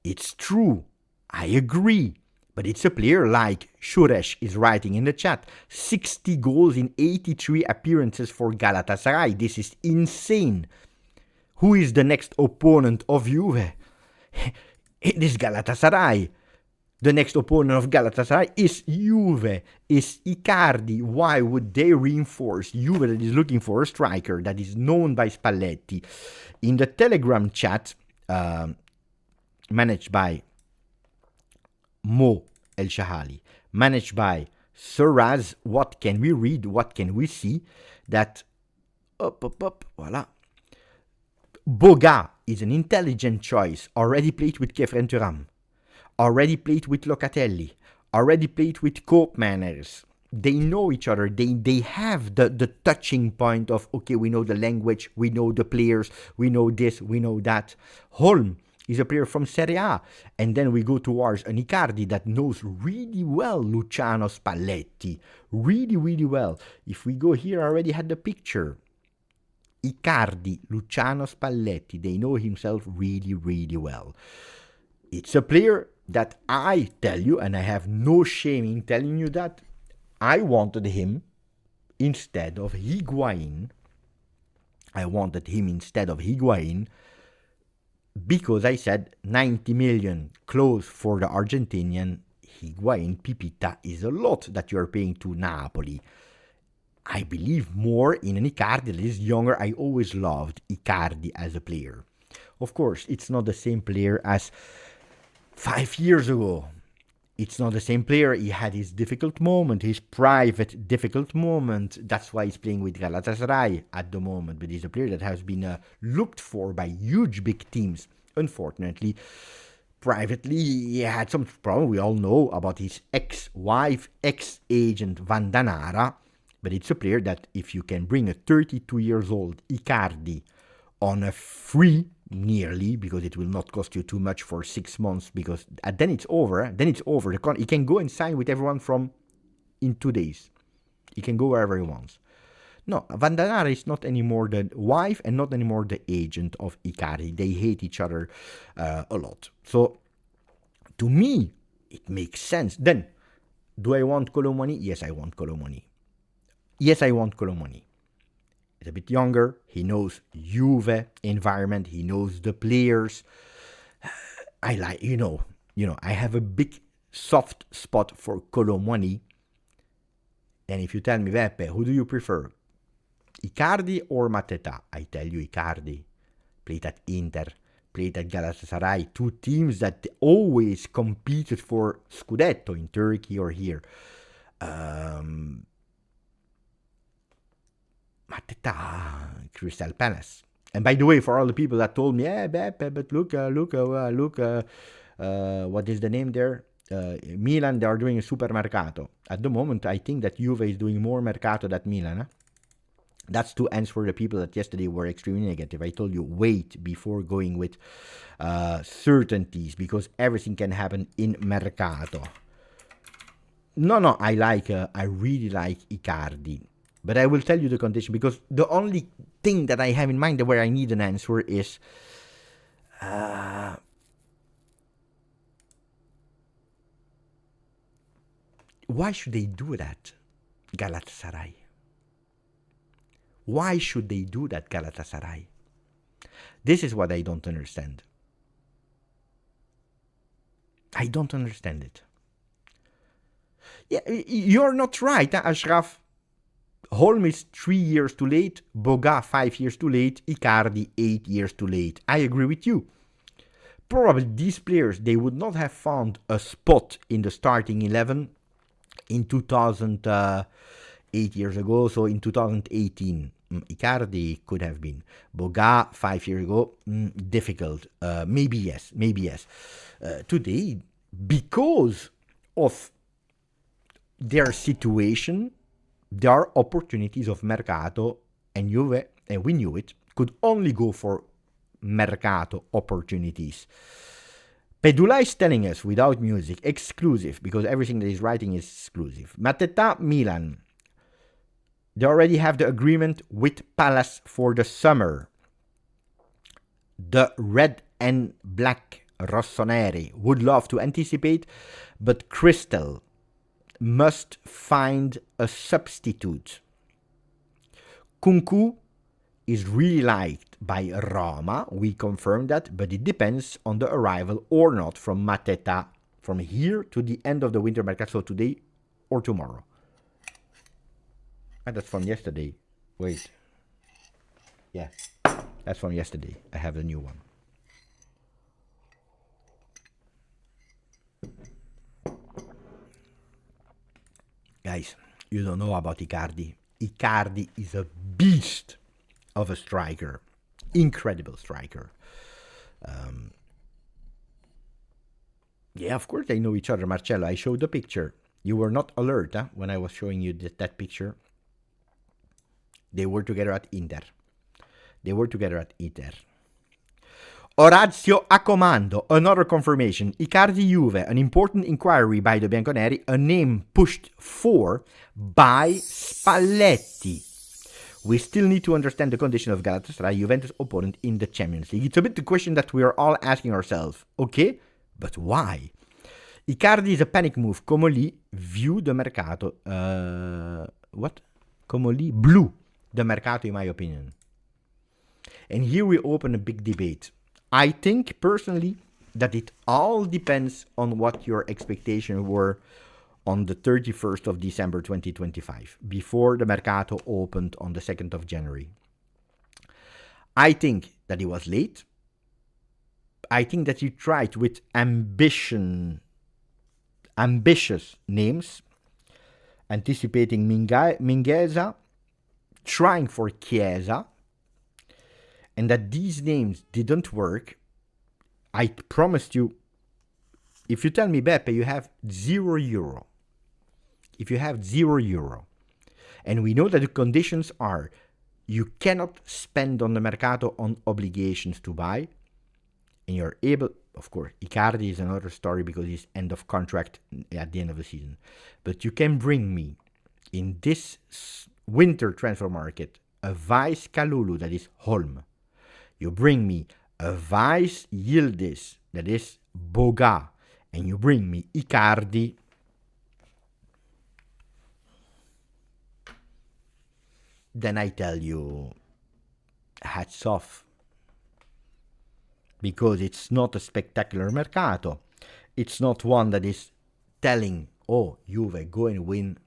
It's true, I agree. But it's a player like Suresh is writing in the chat. 60 goals in 83 appearances for Galatasaray. This is insane. Who is the next opponent of Juve? It is Galatasaray. The next opponent of Galatasaray is Juve, is Icardi. Why would they reinforce Juve that is looking for a striker that is known by Spalletti? In the Telegram chat, managed by Mo El Shahali, managed by Suraz, what can we read, what can we see? That, voila. Boga is an intelligent choice, already played with Kefren Turam, already played with Locatelli, already played with Koopmanners. They know each other, they have the touching point of, okay, we know the language, we know the players, we know this, we know that. Holm is a player from Serie A. And then we go towards an Icardi that knows really well Luciano Spalletti. Really well. If we go here, I already had the picture. Icardi, Luciano Spalletti, they know himself really well. It's a player that I tell you, and I have no shame in telling you that, I wanted him instead of Higuain. Because I said 90 million close for the Argentinian. Higuain, Pipita is a lot that you're paying to Napoli. I believe more in an Icardi that is younger. I always loved Icardi as a player. Of course, it's not the same player as 5 years ago. It's not the same player. He had his difficult moment, his private difficult moment. That's why he's playing with Galatasaray at the moment. But he's a player that has been looked for by huge big teams. Unfortunately, privately, he had some problem. We all know about his ex-wife, ex-agent Vandanara. But it's a player that if you can bring a 32 years old Icardi on a free, nearly, because it will not cost you too much for 6 months, because then it's over. He can go and sign with everyone from in 2 days. He can go wherever he wants. No, Vandanara is not anymore the wife and not anymore the agent of Icardi. They hate each other a lot. So, to me, it makes sense. Then, do I want Kolo Muani? Yes, I want Kolo Muani. He's a bit younger. He knows Juve environment. He knows the players. I like, I have a big soft spot for Kolo Muani. And if you tell me, Beppe, who do you prefer? Icardi or Mateta? I tell you Icardi. Played at Inter, played at Galatasaray, two teams that always competed for Scudetto in Turkey or here. Mateta, Crystal Palace. And by the way, for all the people that told me, Beppe, but look, what is the name there? Milan, they are doing a super mercato. At the moment, I think that Juve is doing more mercato than Milan. Huh? That's to answer the people that yesterday were extremely negative. I told you, wait before going with certainties, because everything can happen in mercato. No, I really like Icardi. But I will tell you the condition, because the only thing that I have in mind where I need an answer is why should they do that, Galatasaray? Why should they do that, Galatasaray? This is what I don't understand. I don't understand it. Yeah, you're not right, huh, Ashraf. Holm is 3 years too late, Boga 5 years too late, Icardi 8 years too late. I agree with you. Probably these players, they would not have found a spot in the starting 11 in 2008 years ago, so in 2018. Icardi could have been. Boga 5 years ago, difficult. Maybe yes. Today, because of their situation, there are opportunities of Mercato, and Juve, and we knew it, could only go for Mercato opportunities. Pedula is telling us, without music, exclusive, because everything that he's writing is exclusive. Mateta, Milan. They already have the agreement with Palace for the summer. The red and black Rossoneri would love to anticipate, but Crystal must find a substitute. Kunku is really liked by Roma, we confirmed that, but it depends on the arrival or not from Mateta from here to the end of the winter mercato, so today or tomorrow. And that's from yesterday. Wait. Yeah, that's from yesterday. I have the new one. Guys, you don't know about Icardi. Icardi is a beast of a striker. Incredible striker. Yeah, of course they know each other, Marcello. I showed the picture. You were not alert when I was showing you that picture. They were together at Inter. Orazio Accomando, another confirmation. Icardi Juve, an important inquiry by the Bianconeri, a name pushed for by Spalletti. We still need to understand the condition of Galatasaray, Juventus opponent in the Champions League. It's a bit the question that we are all asking ourselves. Okay, but why? Icardi is a panic move. Comoli view the mercato. Comoli blew the mercato, in my opinion. And here we open a big debate. I think, personally, that it all depends on what your expectations were on the 31st of December 2025, before the Mercato opened on the 2nd of January. I think that it was late. I think that you tried with ambitious names, anticipating Mingueza, trying for Chiesa, and that these names didn't work. I promised you, if you tell me, Beppe, you have €0, if you have €0, and we know that the conditions are, you cannot spend on the Mercato on obligations to buy, and you're able, of course, Icardi is another story because he's end of contract at the end of the season, but you can bring me, in this winter transfer market, a Vice Kalulu, that is Holm. You bring me a Vice Yildiz, that is Boga, and you bring me Icardi. Then I tell you, hats off. Because it's not a spectacular mercato. It's not one that is telling, oh, Juve, go and win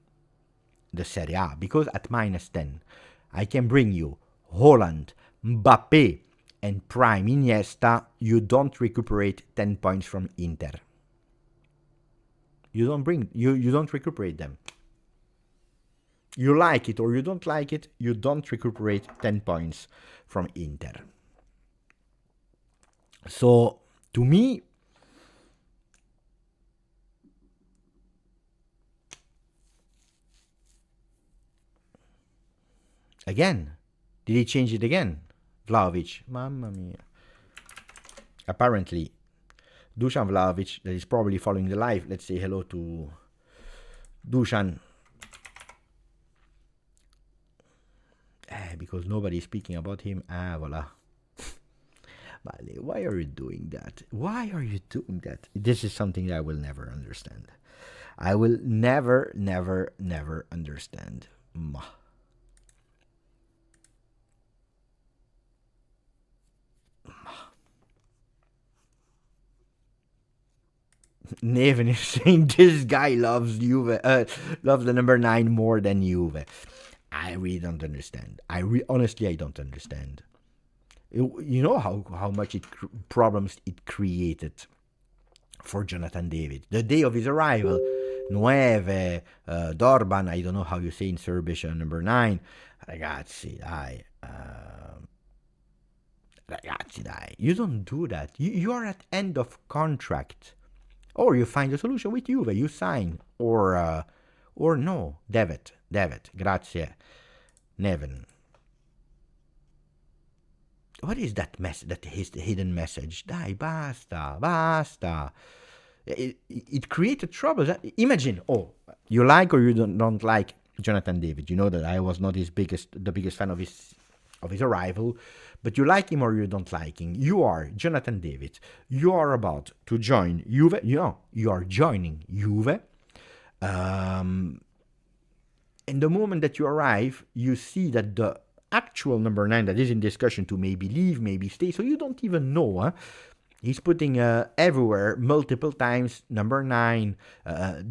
the Serie A, because at minus 10, I can bring you Holland, Mbappe, and prime Iniesta. You don't recuperate 10 points from Inter. You don't recuperate them. You like it or you don't like it, you don't recuperate 10 points from Inter. So, to me, again, did he change it again? Vlahovic, mamma mia. Apparently, Dusan Vlahovic, that is probably following the live. Let's say hello to Dusan. Because nobody is speaking about him. Voila. Why are you doing that? Why are you doing that? This is something that I will never understand. I will never understand. Neven is saying this guy loves Juve, loves the number 9 more than Juve. I really don't understand. Honestly, I don't understand. You know how much problems it created for Jonathan David. The day of his arrival, Nueve, Dorban, I don't know how you say in Serbish, number 9. Ragazzi, dai. You don't do that. You are at end of contract. Or you find a solution with Juve, you sign. Or no. David, grazie. Neven. What is that hidden message? Dai, basta. It created trouble. Imagine, you like or you don't like Jonathan David. You know that I was not the biggest fan of his arrival, but you like him or you don't like him. You are Jonathan David. You are about to join Juve. You are joining Juve. And the moment that you arrive, you see that the actual number 9 that is in discussion to maybe leave, maybe stay, so you don't even know. He's putting everywhere, multiple times, number 9,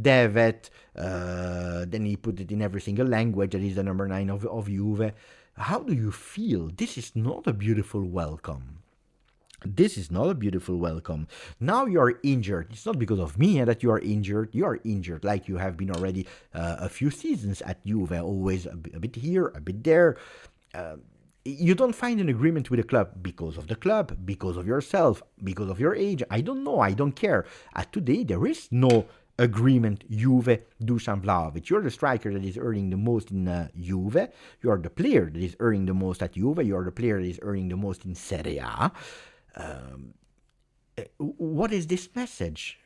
David, then he put it in every single language that is the number 9 of Juve. How do you feel? This is not a beautiful welcome. Now you are injured. It's not because of me that you are injured. You are injured like you have been already a few seasons at Juve, always a bit here, a bit there. You don't find an agreement with the club, because of yourself, because of your age. I don't know. I don't care. Today, there is no agreement. Juve, Dusan Vlahovic. You're the striker that is earning the most in Juve. You are the player that is earning the most at Juve. You are the player that is earning the most in Serie A. What is this message?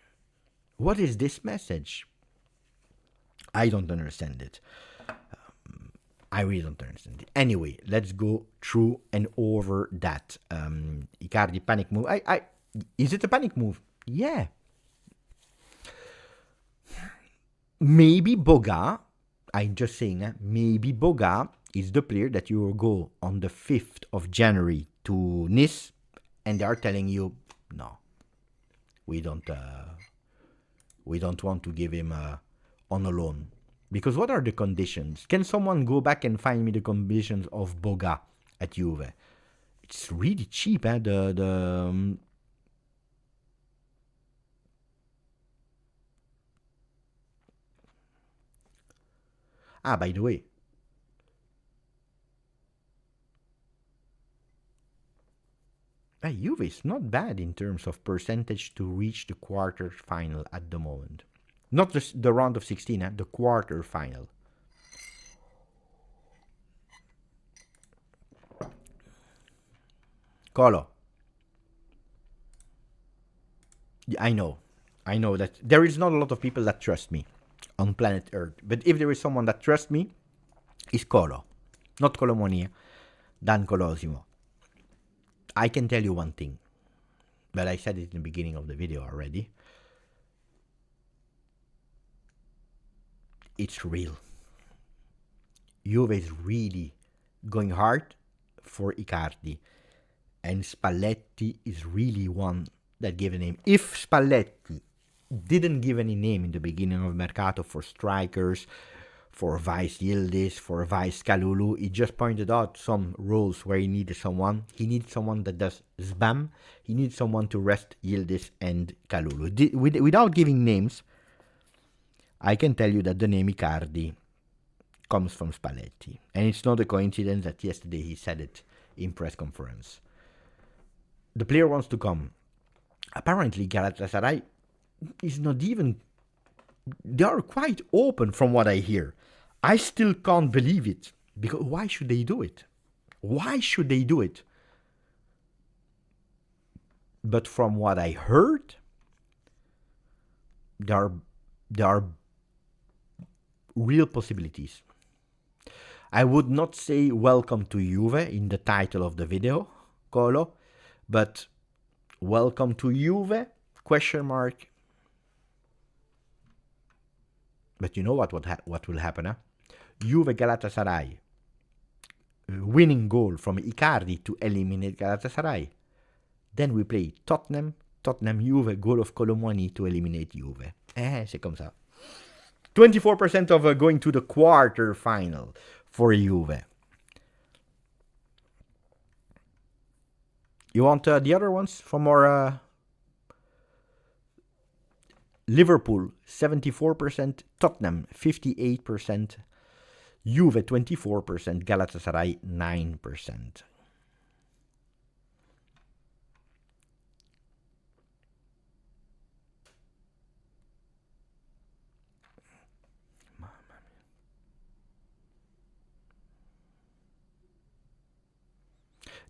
I don't understand it. I really don't understand it. Anyway, let's go through and over that. Icardi panic move. Is it a panic move? Yeah. Maybe Boga, I'm just saying, maybe Boga is the player that you will go on the 5th of January to Nice, and they are telling you, no, we don't want to give him on a loan. Because what are the conditions? Can someone go back and find me the conditions of Boga at Juve? It's really cheap, by the way. Juve is not bad in terms of percentage to reach the quarter-final at the moment. Not the round of 16, the quarter-final. Kolo. I know that there is not a lot of people that trust me on planet Earth. But if there is someone that trusts me, it's Kolo. Not Muani, Dan Colosimo. I can tell you one thing, but I said it in the beginning of the video already. It's real. Juve is really going hard for Icardi, and Spalletti is really one that gave a name. If Spalletti didn't give any name in the beginning of Mercato for strikers, for Vice Yildiz, for Vice Kalulu. He just pointed out some roles where he needed someone. He needs someone that does spam. He needs someone to rest Yildiz and Kalulu. Without giving names, I can tell you that the name Icardi comes from Spalletti. And it's not a coincidence that yesterday he said it in press conference. The player wants to come. Apparently Galatasaray is not even... They are quite open from what I hear. I still can't believe it. Because why should they do it? Why should they do it? But from what I heard, there are real possibilities. I would not say welcome to Juve in the title of the video, Kolo, but welcome to Juve, question mark. But you know what will happen, huh? Juve Galatasaray, winning goal from Icardi to eliminate Galatasaray. Then we play Tottenham Juve, goal of Kolo Muani to eliminate Juve. C'est comme ça. 24% of going to the quarter final for Juve. You want the other ones from our Liverpool 74%, Tottenham 58%, Juve 24%, Galatasaray 9%.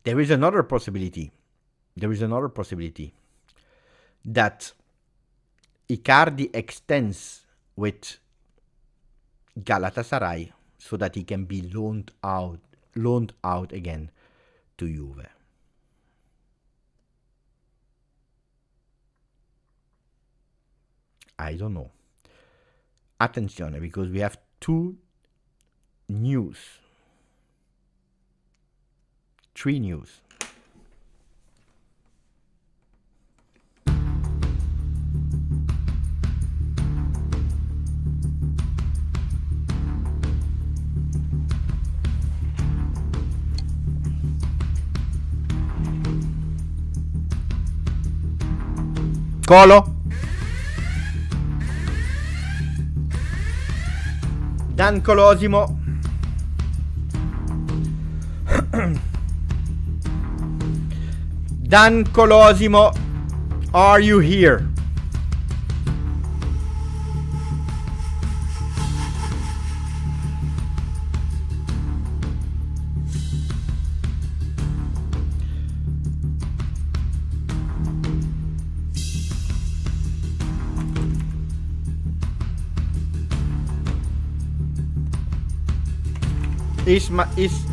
There is another possibility that Icardi extends with Galatasaray so that he can be loaned out again to Juve. I don't know. Attenzione, because we have three news. Kolo, Dan Colosimo, Dan Colosimo, are you here? Is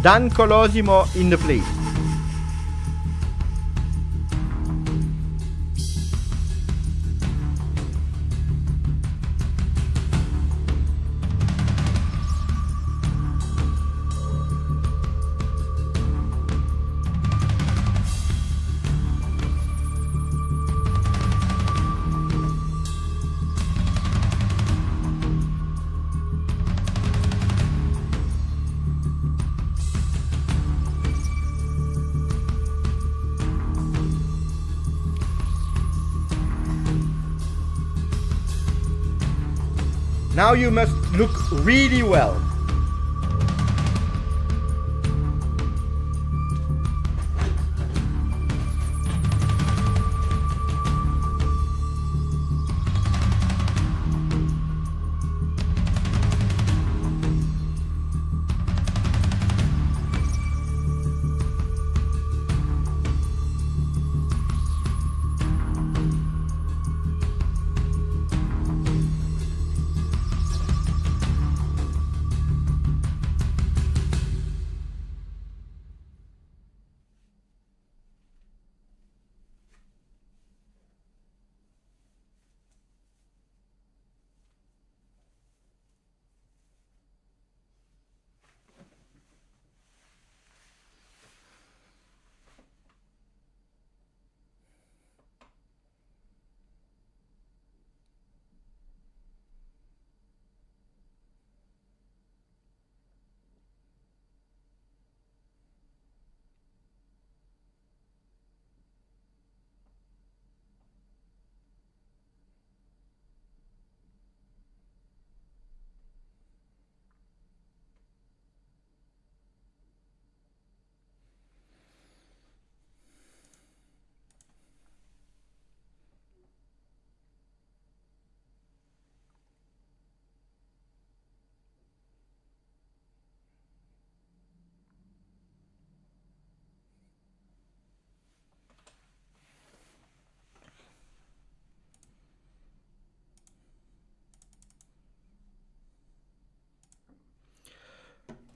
Dan Colosimo in the place? Now you must look really well.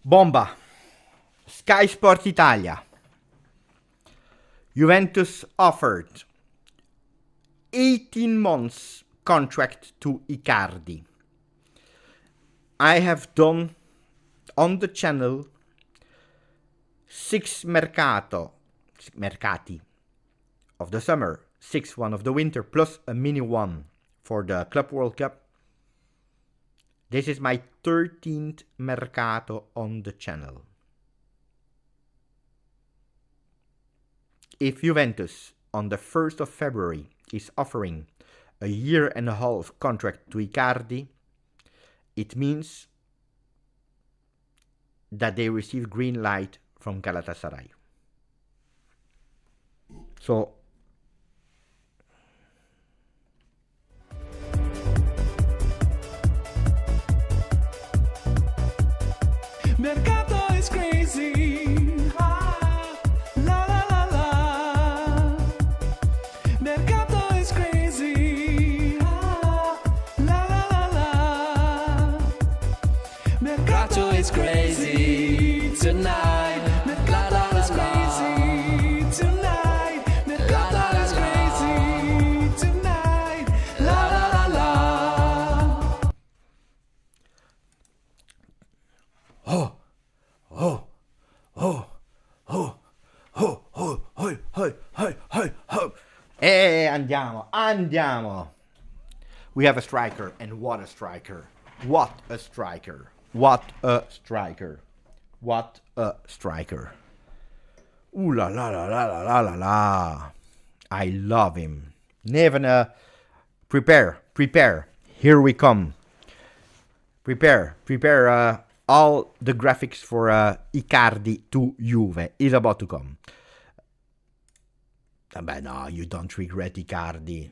Bomba. Sky Sport Italia. Juventus offered 18 months contract to Icardi. I have done on the channel 6 mercati of the summer, 6 one of the winter, plus a mini one for the Club World Cup. This is my 13th mercato on the channel. If Juventus on the 1st of February is offering a year and a half contract to Icardi, it means that they receive green light from Galatasaray. So Mercato is crazy. Ah, la la la la. Mercato is crazy. Ah, la la la la. Mercato is crazy tonight. Mercato is crazy tonight. Mercato is crazy tonight. La la la la. Andiamo. We have a striker, and what a striker. What a striker. What a striker. What a striker. Ooh la la la la la la la. I love him. Nevena, prepare. Here we come. Prepare. All the graphics for Icardi to Juve is about to come. But no, you don't regret Icardi.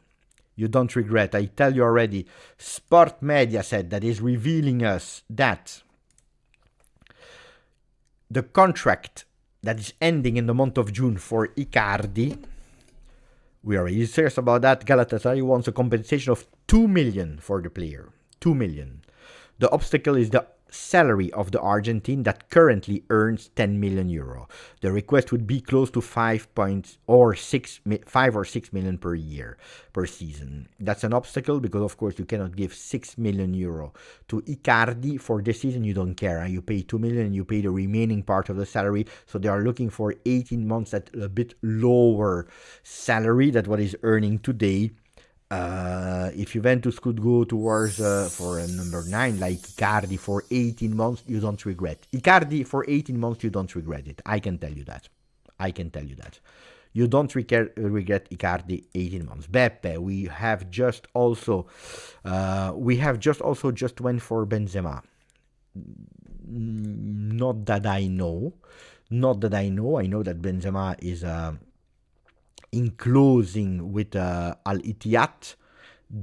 You don't regret. I tell you already. Sport Media said that is revealing us that the contract that is ending in the month of June for Icardi, we are really serious about that. Galatasaray wants a compensation of 2 million for the player. 2 million. The obstacle is the salary of the Argentine that currently earns 10 million euro. The request would be close to 5 or 6 million per year, per season. That's an obstacle because, of course, you cannot give 6 million euro to Icardi for this season. You don't care. You pay 2 million and you pay the remaining part of the salary. So they are looking for 18 months at a bit lower salary than what he's earning today. If Juventus could go towards for a number 9 like Icardi for 18 months, you don't regret. Icardi for 18 months, you don't regret it. I can tell you that. You don't regret Icardi 18 months. Beppe, we have just also went for Benzema. Not that I know. I know that Benzema is in closing with Al Ittihad,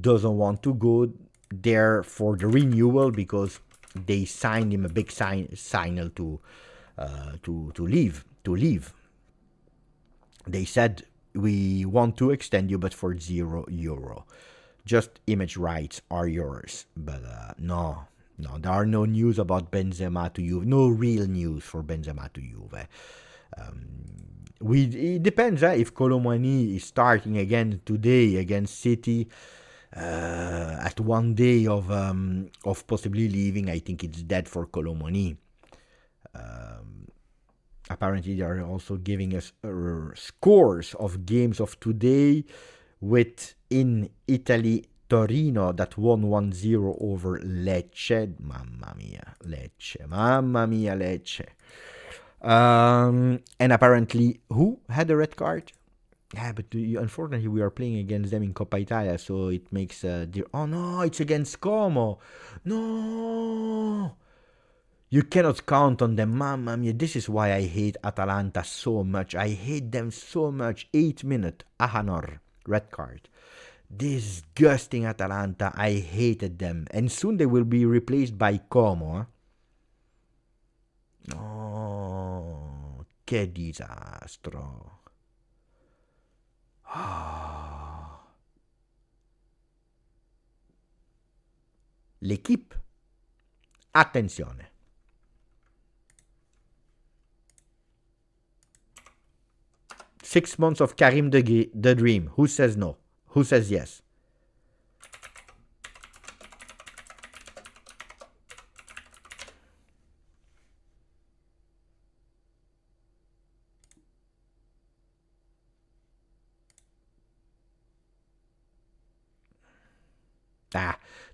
doesn't want to go there for the renewal because they signed him a big signal to leave. They said, we want to extend you, but for €0. Just image rights are yours. But no, there are no news about Benzema to Juve. No real news for Benzema to Juve. It depends if Kolo Muani is starting again today against City. At 1 day of possibly leaving, I think it's dead for Kolo Muani. Apparently, they are also giving us scores of games of today, with in Italy Torino that won 1-0 over Lecce. Mamma mia, Lecce. And apparently, who had a red card? Yeah, but unfortunately, we are playing against them in Coppa Italia, so it makes oh no, it's against Como. No, you cannot count on them. Mamma mia, this is why I hate Atalanta so much. I hate them so much. 8-minute Ahanor red card. Disgusting Atalanta. I hated them, and soon they will be replaced by Como. Oh, che disastro. L'équipe, attenzione. 6 months of Karim the Dream. Who says no? Who says yes?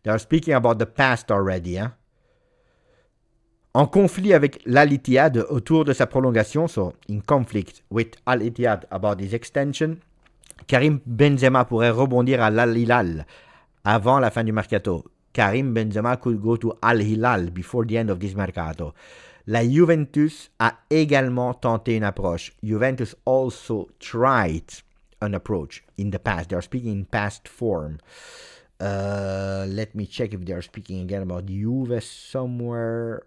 They are speaking about the past already. Hein? En conflit avec l'Al-Ittihad autour de sa prolongation, so in conflict with Al-Ittihad about his extension, Karim Benzema pourrait rebondir à Al-Hilal avant la fin du Mercato. Karim Benzema could go to Al-Hilal before the end of this Mercato. La Juventus a également tenté une approche. Juventus also tried an approach in the past. They are speaking in past form. Let me check if they are speaking again about Juve somewhere.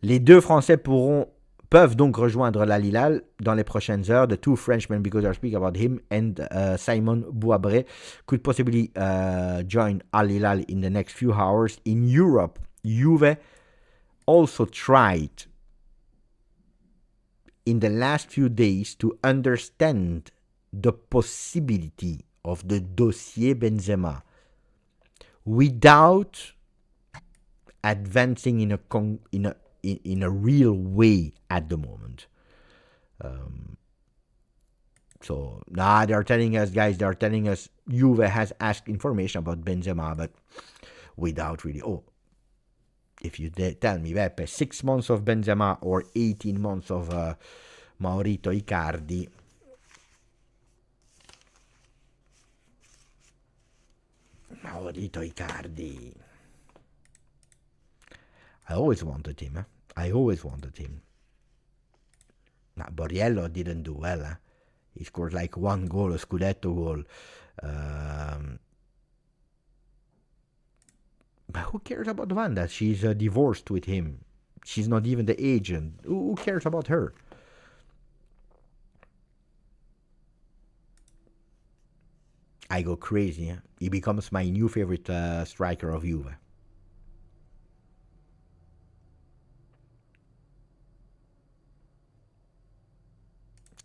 Les deux Français peuvent donc rejoindre l'Al-Hilal dans les prochaines heures. The two Frenchmen, because they're speaking about him, and Simon Bouabré could possibly join Al-Hilal in the next few hours. In Europe, Juve also tried in the last few days to understand the possibility of the dossier Benzema without advancing in a real way at the moment. So now they're telling us, guys, Juve has asked information about Benzema, but without really. Oh, if you tell me, Beppe, 6 months of Benzema or 18 months of Maurito Icardi. Maurito Icardi. I always wanted him. I always wanted him. Now, Borriello didn't do well. He scored like 1 goal, a Scudetto goal. But who cares about Wanda? She's divorced with him. She's not even the agent. Who cares about her? I go crazy. He becomes my new favorite striker of Juve.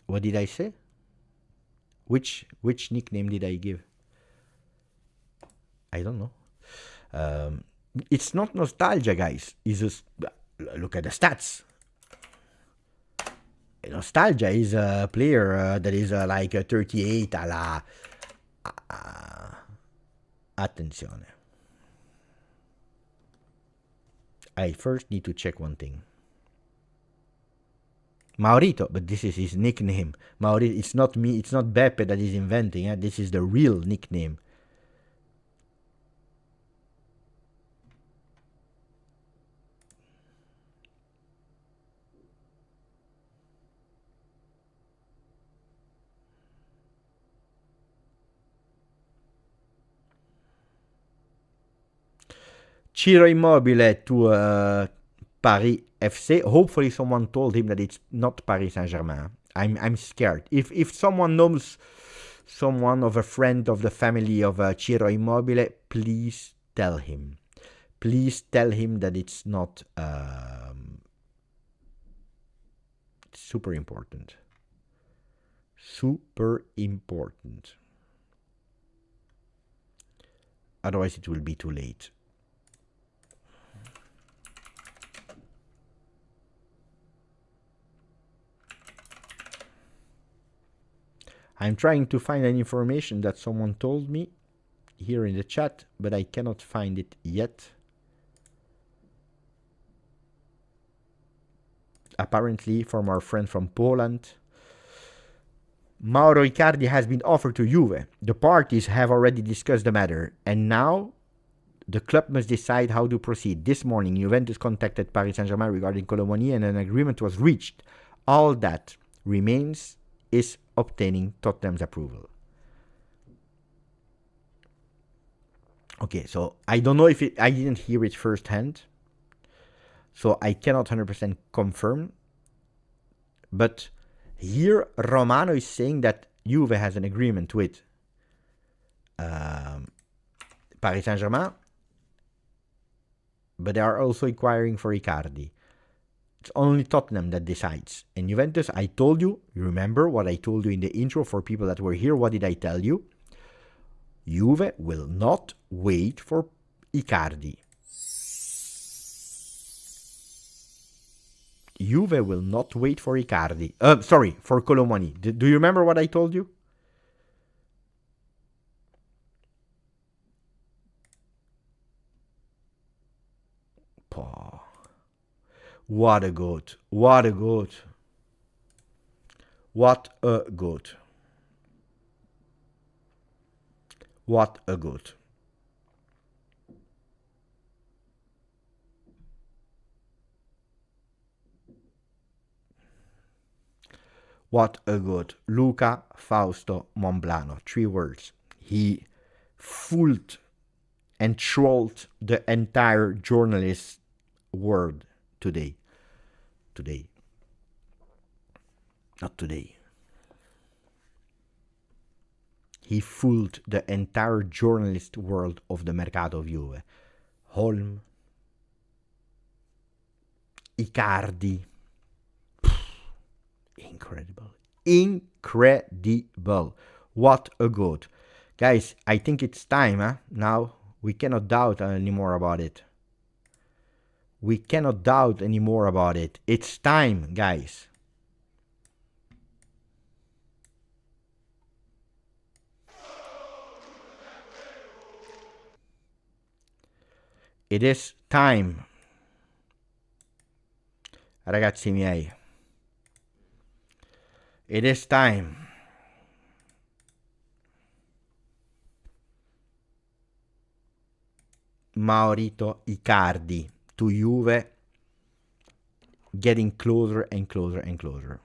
What did I say? Which nickname did I give? I don't know. It's not nostalgia, guys. It's just look at the stats. Nostalgia is a player that is like a 38 a la. Attenzione. I first need to check one thing. Maurito, but this is his nickname. Maurito, it's not me, it's not Beppe that is inventing. This is the real nickname. Ciro Immobile to Paris FC. Hopefully someone told him that it's not Paris Saint-Germain. I'm scared. If someone knows someone of a friend of the family of Ciro Immobile, please tell him. Please tell him that it's not super important. Super important. Otherwise it will be too late. I'm trying to find an information that someone told me here in the chat, but I cannot find it yet. Apparently from our friend from Poland. Mauro Icardi has been offered to Juve. The parties have already discussed the matter, and now the club must decide how to proceed. This morning, Juventus contacted Paris Saint-Germain regarding Kolo and an agreement was reached. All that remains is obtaining Tottenham's approval. Okay, so I don't know if I didn't hear it firsthand, so I cannot 100% confirm. But here, Romano is saying that Juve has an agreement with Paris Saint-Germain, but they are also inquiring for Icardi. It's only Tottenham that decides. And Juventus, I told you, you remember what I told you in the intro for people that were here? What did I tell you? Juve will not wait for Icardi. Juve will not wait for Icardi. Sorry, for Kolo Muani. Do you remember what I told you? What a goat. What a goat. What a goat. What a goat. What a goat. Luca Fausto Monblano. 3 words. He fooled and trolled the entire journalist world today. Not today. He fooled the entire journalist world of the Mercato of Juve. Holm, Icardi. Incredible. Incredible. What a goat. Guys, I think it's time, huh? Now we cannot doubt anymore about it. We cannot doubt anymore about it. It's time, guys. It is time. Ragazzi miei. It is time. Maurito Icardi to Juve, getting closer and closer and closer.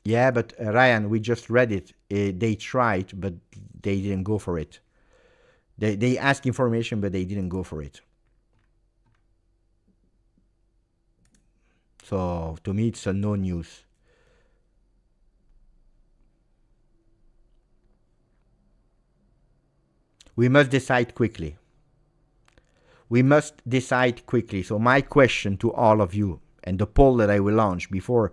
Yeah, but Ryan, we just read it. They tried, but they didn't go for it. They asked information, but they didn't go for it. So to me, it's a no news. We must decide quickly. We must decide quickly. So my question to all of you, and the poll that I will launch before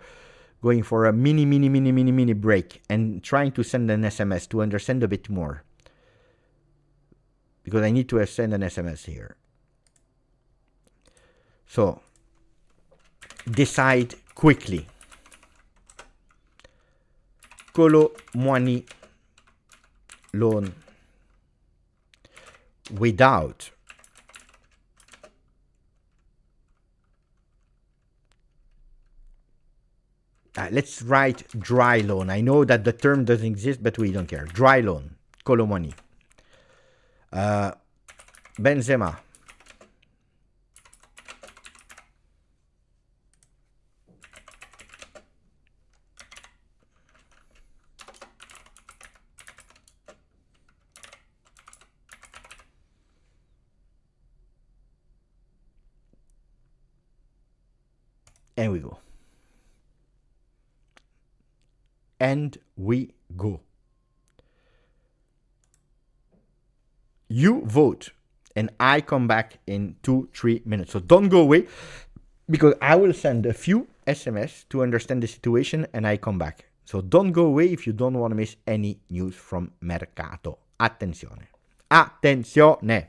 going for a mini break and trying to send an SMS to understand a bit more. Because I need to send an SMS here. So, decide quickly. Kolo Muani loan without let's write dry loan. I know that the term doesn't exist, but we don't care. Dry loan. Kolo Muani. Benzema. And we go. And we go. You vote, and I come back in 2-3 minutes. So don't go away, because I will send a few SMS to understand the situation, and I come back. So don't go away if you don't want to miss any news from Mercato. Attenzione. Attenzione.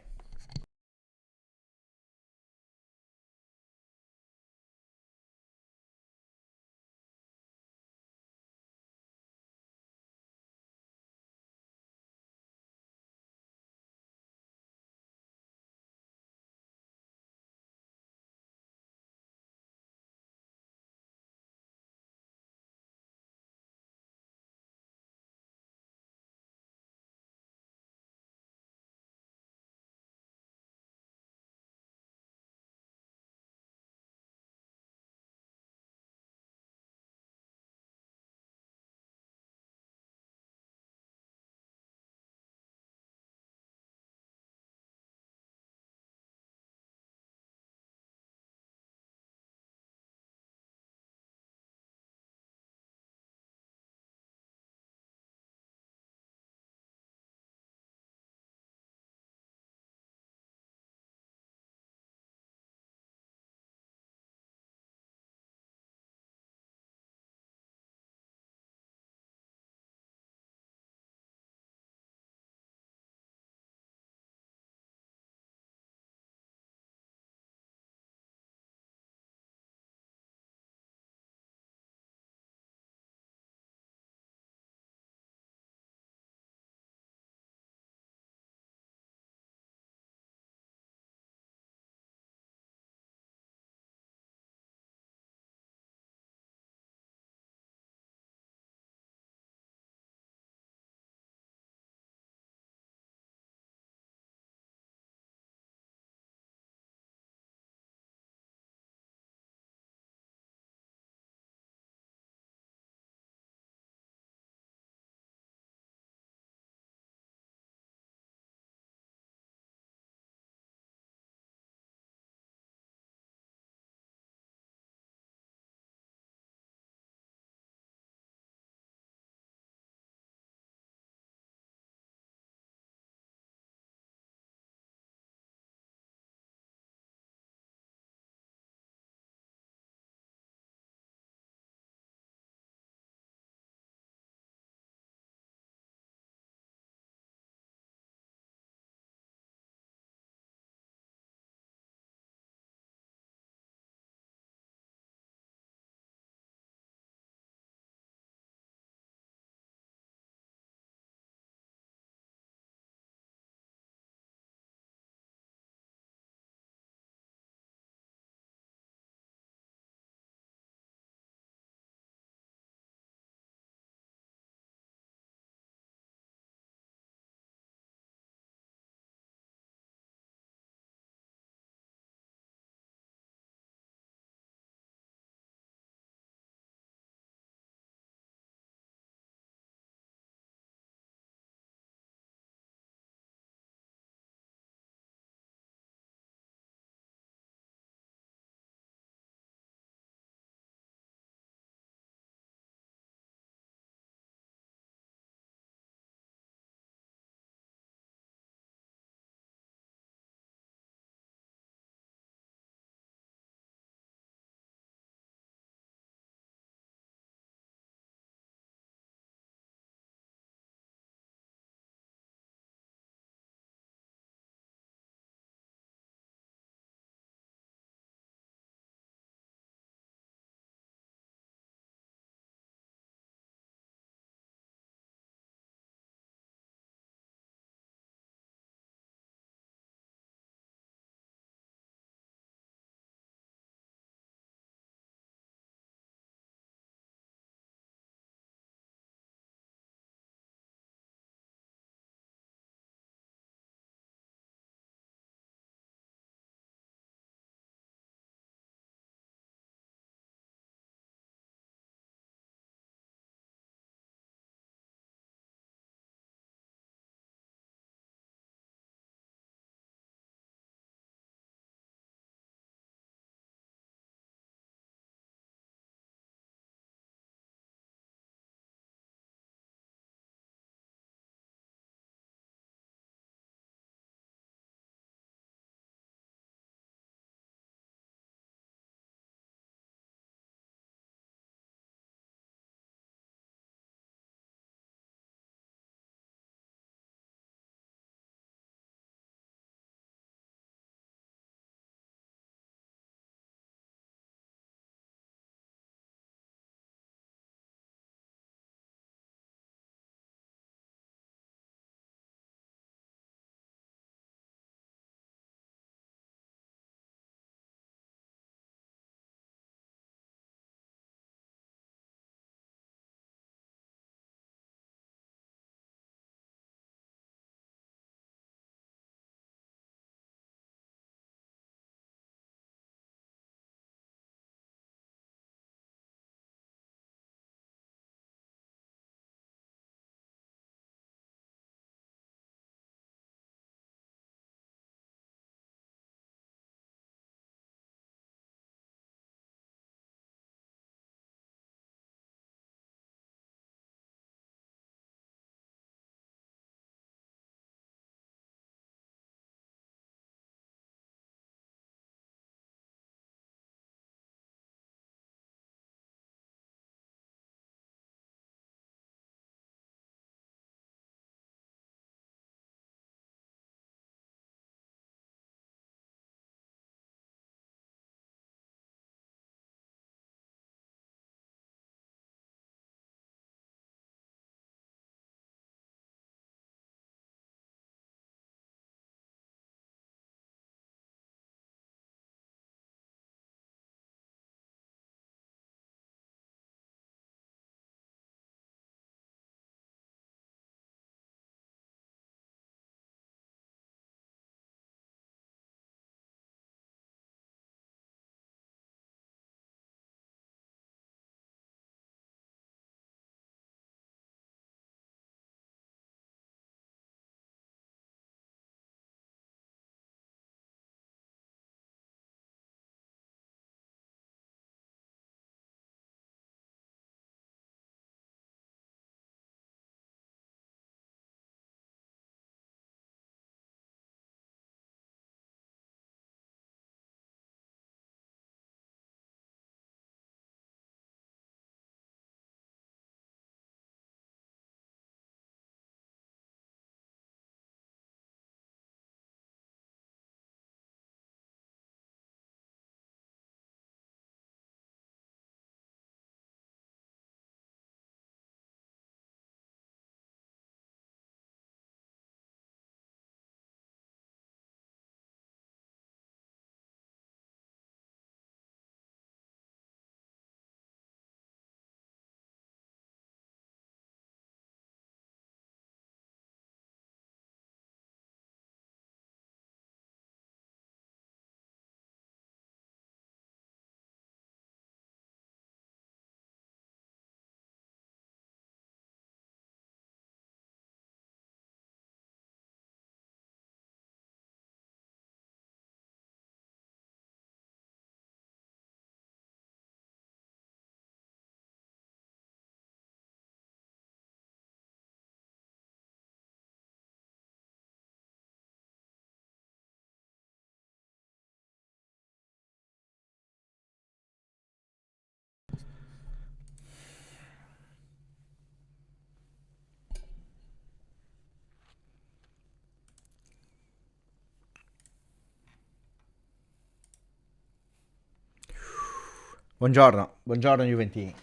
Buongiorno, buongiorno Juventini.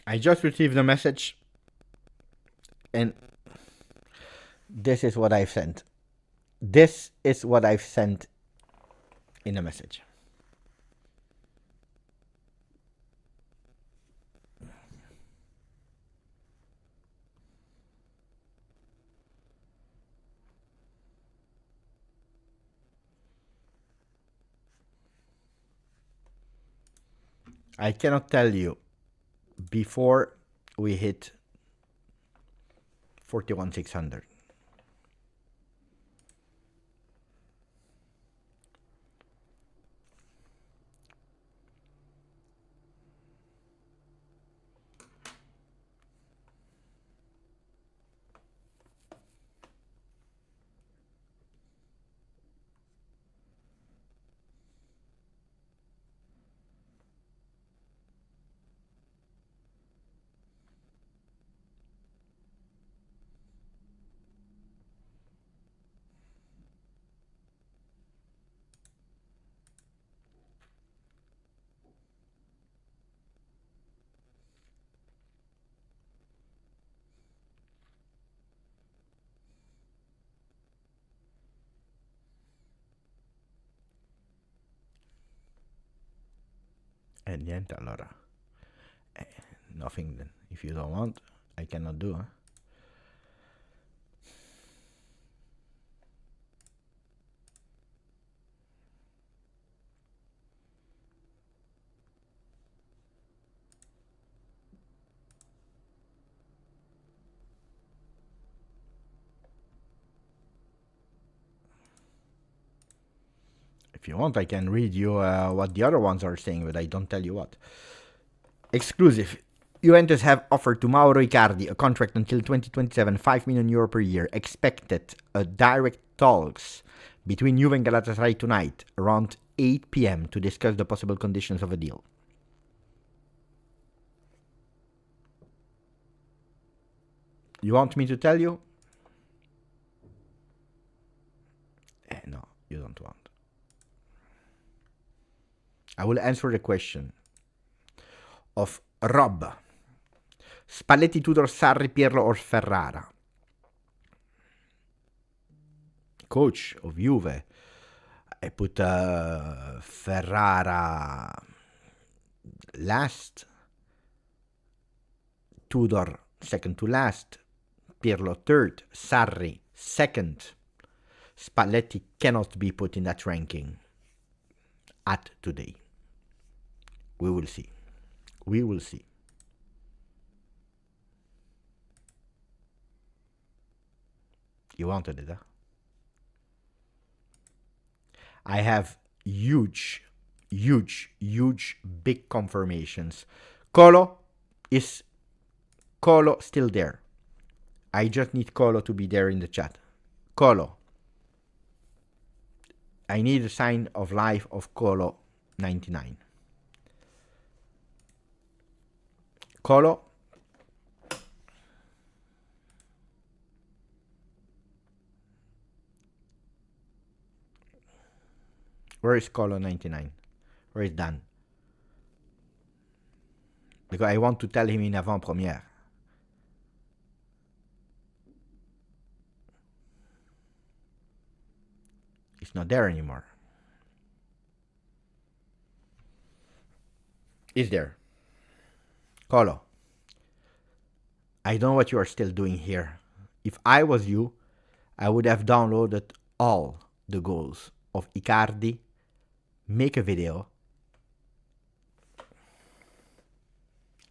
I just received a message and this is what I've sent. This is what I've sent in a message. I cannot tell you before we hit 41,600. E niente, allora. Nothing then. If you don't want, I cannot do. If you want, I can read you what the other ones are saying, but I don't tell you what. Exclusive. Juventus have offered to Mauro Icardi a contract until 2027, 5 million euro per year. Expected direct talks between Juve and Galatasaray tonight around 8 p.m. to discuss the possible conditions of a deal. You want me to tell you? No, you don't want. I will answer the question of Rob. Spalletti, Tudor, Sarri, Pirlo or Ferrara? Coach of Juve. I put Ferrara last. Tudor second to last. Pirlo third. Sarri second. Spalletti cannot be put in that ranking at today. We will see. We will see. You wanted it, huh? I have huge, big confirmations. Kolo still there. I just need Kolo to be there in the chat. Kolo. I need a sign of life of Kolo 99. Kolo. Where is Kolo 99? Where is Dan? Because I want to tell him in avant-première. It's not there anymore. Is there? Kolo, I don't know what you are still doing here. If I was you, I would have downloaded all the goals of Icardi, make a video,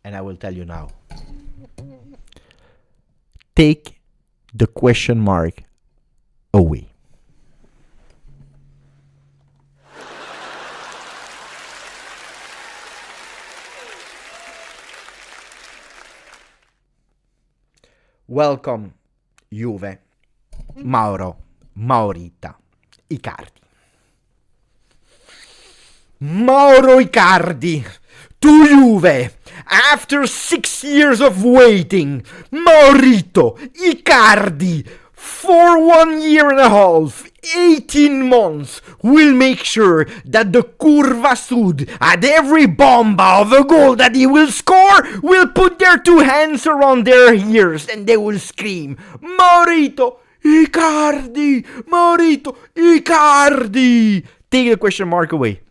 and I will tell you now. Take the question mark away. Welcome, Juve, Mauro, Maurita, Icardi. Mauro Icardi to Juve. After 6 years of waiting, Maurito Icardi for 1 year and a half, 18 months, will make sure that the Curva Sud, at every bomba of a goal that he will score, will put their two hands around their ears and they will scream, Maurito Icardi! Maurito Icardi! Take the question mark away.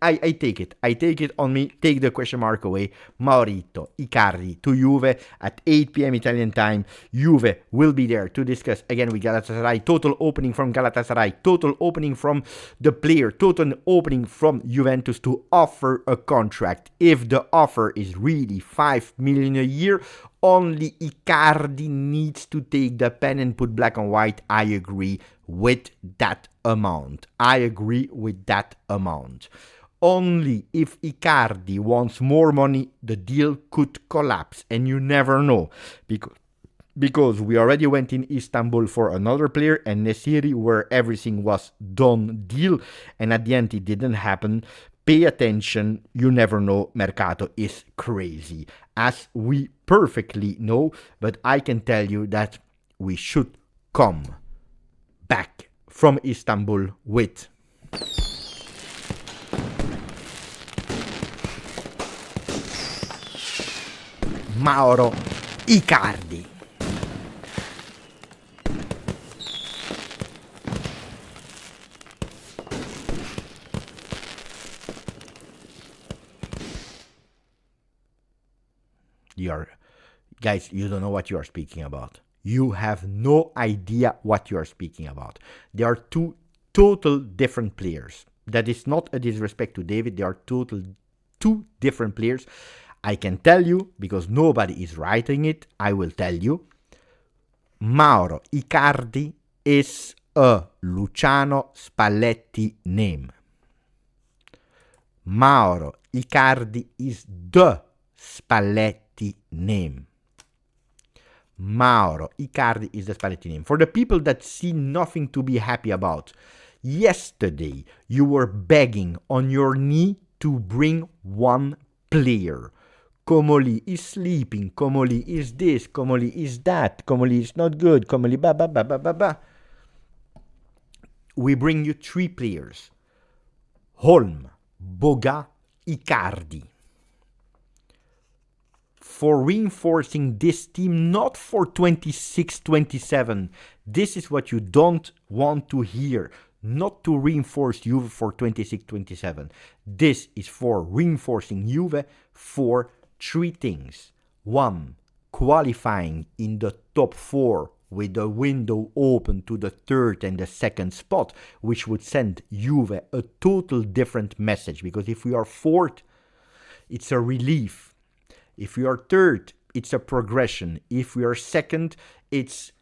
I take it. I take it on me. Take the question mark away. Maurito Icardi to Juve at 8 p.m. Italian time. Juve will be there to discuss again with Galatasaray. Total opening from Galatasaray. Total opening from the player. Total opening from Juventus to offer a contract. If the offer is really 5 million a year, only Icardi needs to take the pen and put black and white. I agree with that amount. I agree with that amount. Only if Icardi wants more money, the deal could collapse, and you never know. Because we already went in Istanbul for another player, and Nesiri, where everything was done deal, and at the end it didn't happen. Pay attention, you never know. Mercato is crazy, as we perfectly know, but I can tell you that we should come back from Istanbul with Mauro Icardi. Guys, you don't know what you are speaking about. You have no idea what you are speaking about. They are two total different players. That is not a disrespect to David. They are two different players. I can tell you, because nobody is writing it, I will tell you. Mauro Icardi is a Luciano Spalletti name. Mauro Icardi is the Spalletti name. Mauro Icardi is the Spalletti name. For the people that see nothing to be happy about, yesterday you were begging on your knee to bring one player. Comoli is sleeping, Comoli is this, Comoli is that, Comoli is not good, Comoli ba ba ba ba ba ba. We bring you 3 players. Holm, Boga, Icardi. For reinforcing this team, not for 26-27. This is what you don't want to hear. Not to reinforce Juve for 26-27. This is for reinforcing Juve for 3 things. 1, qualifying in the top 4 with the window open to the 3rd and the 2nd spot, which would send Juve a total different message. Because if we are 4th, it's a relief. If we are 3rd, it's a progression. If we are 2nd, it's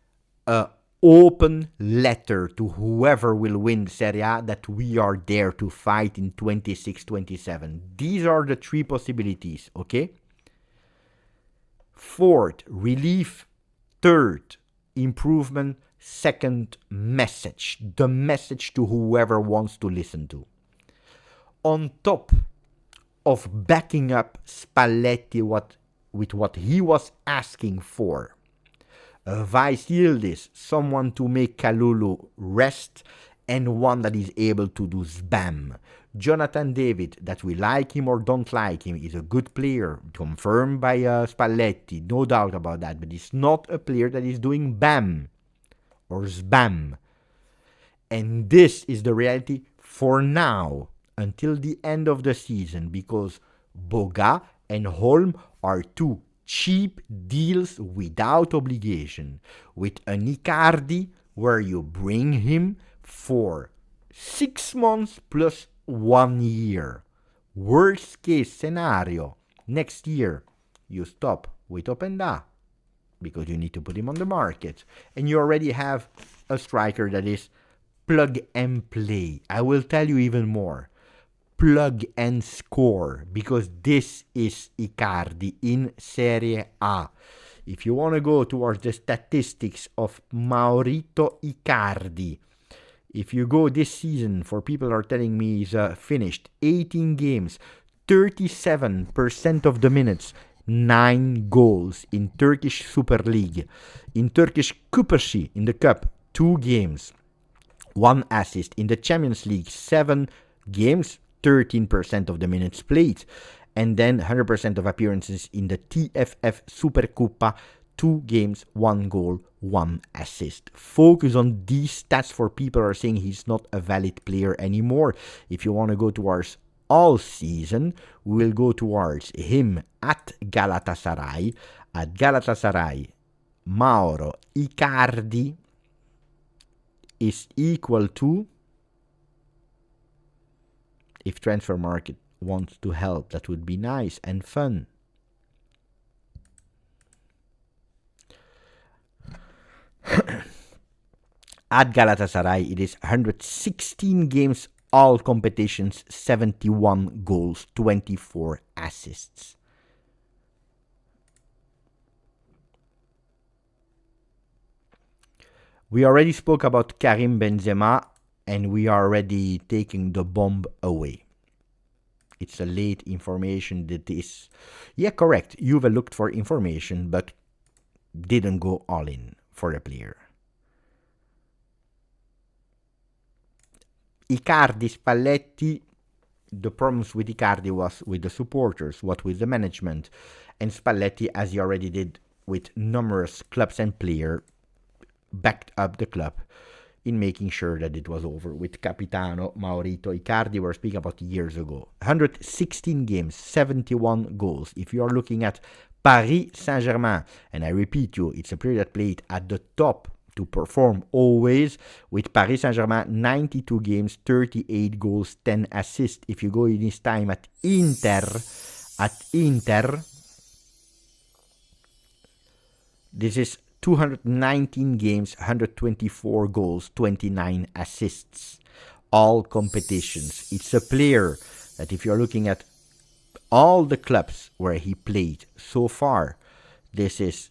an open letter to whoever will win Serie A that we are there to fight in 26-27. These are the 3 possibilities, okay? 4th, relief. 3rd, improvement. 2nd, message. The message to whoever wants to listen to. On top of backing up Spalletti with what he was asking for. Vice Yildiz, someone to make Kalulu rest, and one that is able to do spam. Jonathan David, that we like him or don't like him, is a good player, confirmed by Spalletti, no doubt about that, but he's not a player that is doing bam or spam. And this is the reality for now, until the end of the season, because Boga and Holm are two cheap deals without obligation, with an Icardi where you bring him for 6 months plus 1 year. Worst case scenario, next year you stop with Openda because you need to put him on the market, and you already have a striker that is plug and play. I will tell you even more. Plug and score, because this is Icardi in Serie A. If you want to go towards the statistics of Maurito Icardi, if you go this season, for people are telling me he's finished 18 games, 37% of the minutes, 9 goals in Turkish Super League, in Turkish Kupası in the Cup, 2 games, 1 assist, in the Champions League, 7 games, 13% of the minutes played, and then 100% of appearances in the TFF Supercoppa, 2 games, 1 goal, 1 assist. Focus on these stats for people who are saying he's not a valid player anymore. If you want to go towards all season, we will go towards him at Galatasaray. At Galatasaray, Mauro Icardi is equal to, if transfer market wants to help, that would be nice and fun. At Galatasaray, it is 116 games, all competitions, 71 goals, 24 assists. We already spoke about Karim Benzema, and we are already taking the bomb away. It's a late information that is... Yeah, correct. Juve looked for information, but didn't go all in for the player. Icardi, Spalletti, the problems with Icardi was with the supporters, what with the management. And Spalletti, as he already did with numerous clubs and players, backed up the club in making sure that it was over. With Capitano Maurito Icardi, we're speaking about years ago. 116 games, 71 goals. If you are looking at Paris Saint-Germain, and I repeat you, it's a player that played at the top to perform always. With Paris Saint-Germain, 92 games, 38 goals, 10 assists. If you go in his time at Inter, this is 219 games, 124 goals, 29 assists. All competitions. It's a player that, if you're looking at all the clubs where he played so far, this is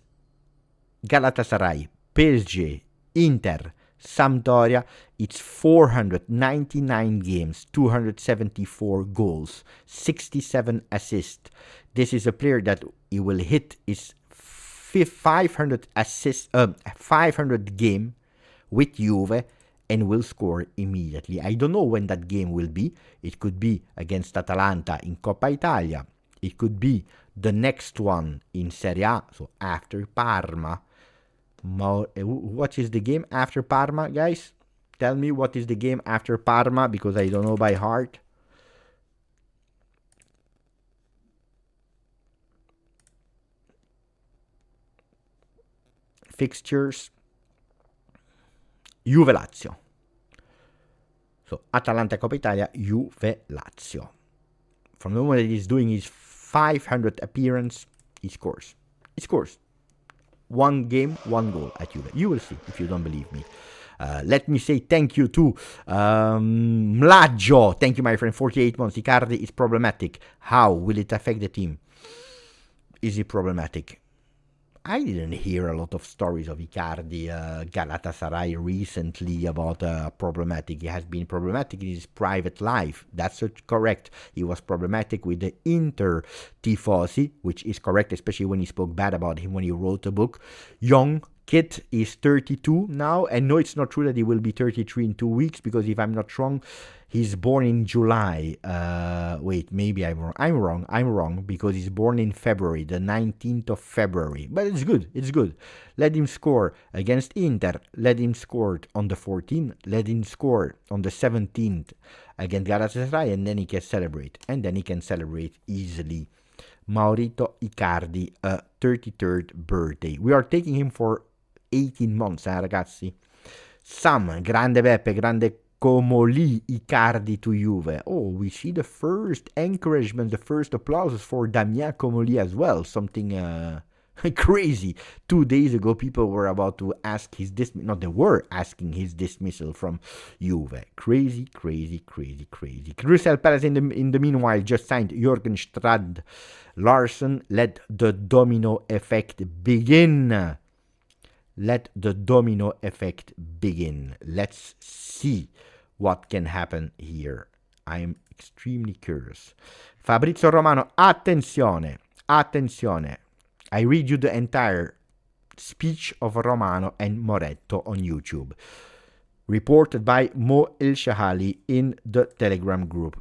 Galatasaray, PSG, Inter, Sampdoria, it's 499 games, 274 goals, 67 assists. This is a player that he will hit his 500 assists, 500 game with Juve, and will score immediately. I don't know when that game will be. It could be against Atalanta in Coppa Italia. It could be the next one in Serie A, so after Parma. What is the game after Parma, guys? Tell me what is the game after Parma, because I don't know by heart. Fixtures. Juve Lazio. So Atalanta Coppa Italia, Juve Lazio. From the moment that he's doing his 500 appearance, he scores. He scores. 1 game, 1 goal at Juve. You will see if you don't believe me. Let me say thank you to Mlaggio. Thank you, my friend. 48 months. Icardi is problematic. How will it affect the team? Is he problematic? I didn't hear a lot of stories of Icardi, Galatasaray recently about problematic. He has been problematic in his private life. That's correct. He was problematic with the Inter tifosi, which is correct, especially when he spoke bad about him when he wrote a book. Young, Kit is 32 now, and no, it's not true that he will be 33 in 2 weeks, because if I'm not wrong, he's born in July. Wait, maybe I'm wrong. I'm wrong, because he's born in February, the 19th of February. But it's good. It's good. Let him score against Inter. Let him score on the 14th. Let him score on the 17th against Galatasaray, and then he can celebrate. And then he can celebrate easily. Maurito Icardi, 33rd birthday. We are taking him for 18 months, ragazzi. Sam, grande Beppe, grande Comoli, Icardi to Juve. Oh, we see the first encouragement, the first applauses for Damien Comoli as well. Something crazy. 2 days ago, people were about to ask his dismissal. No, they were asking his dismissal from Juve. Crazy, crazy, crazy, crazy. Crystal Palace in the meanwhile just signed Jürgen Strand Larsen. Let the domino effect begin. Let the domino effect begin. Let's see what can happen here. I'm extremely curious. Fabrizio Romano, attenzione, attenzione. I read you the entire speech of Romano and Moretto on YouTube, reported by Mo El Shahali in the Telegram group.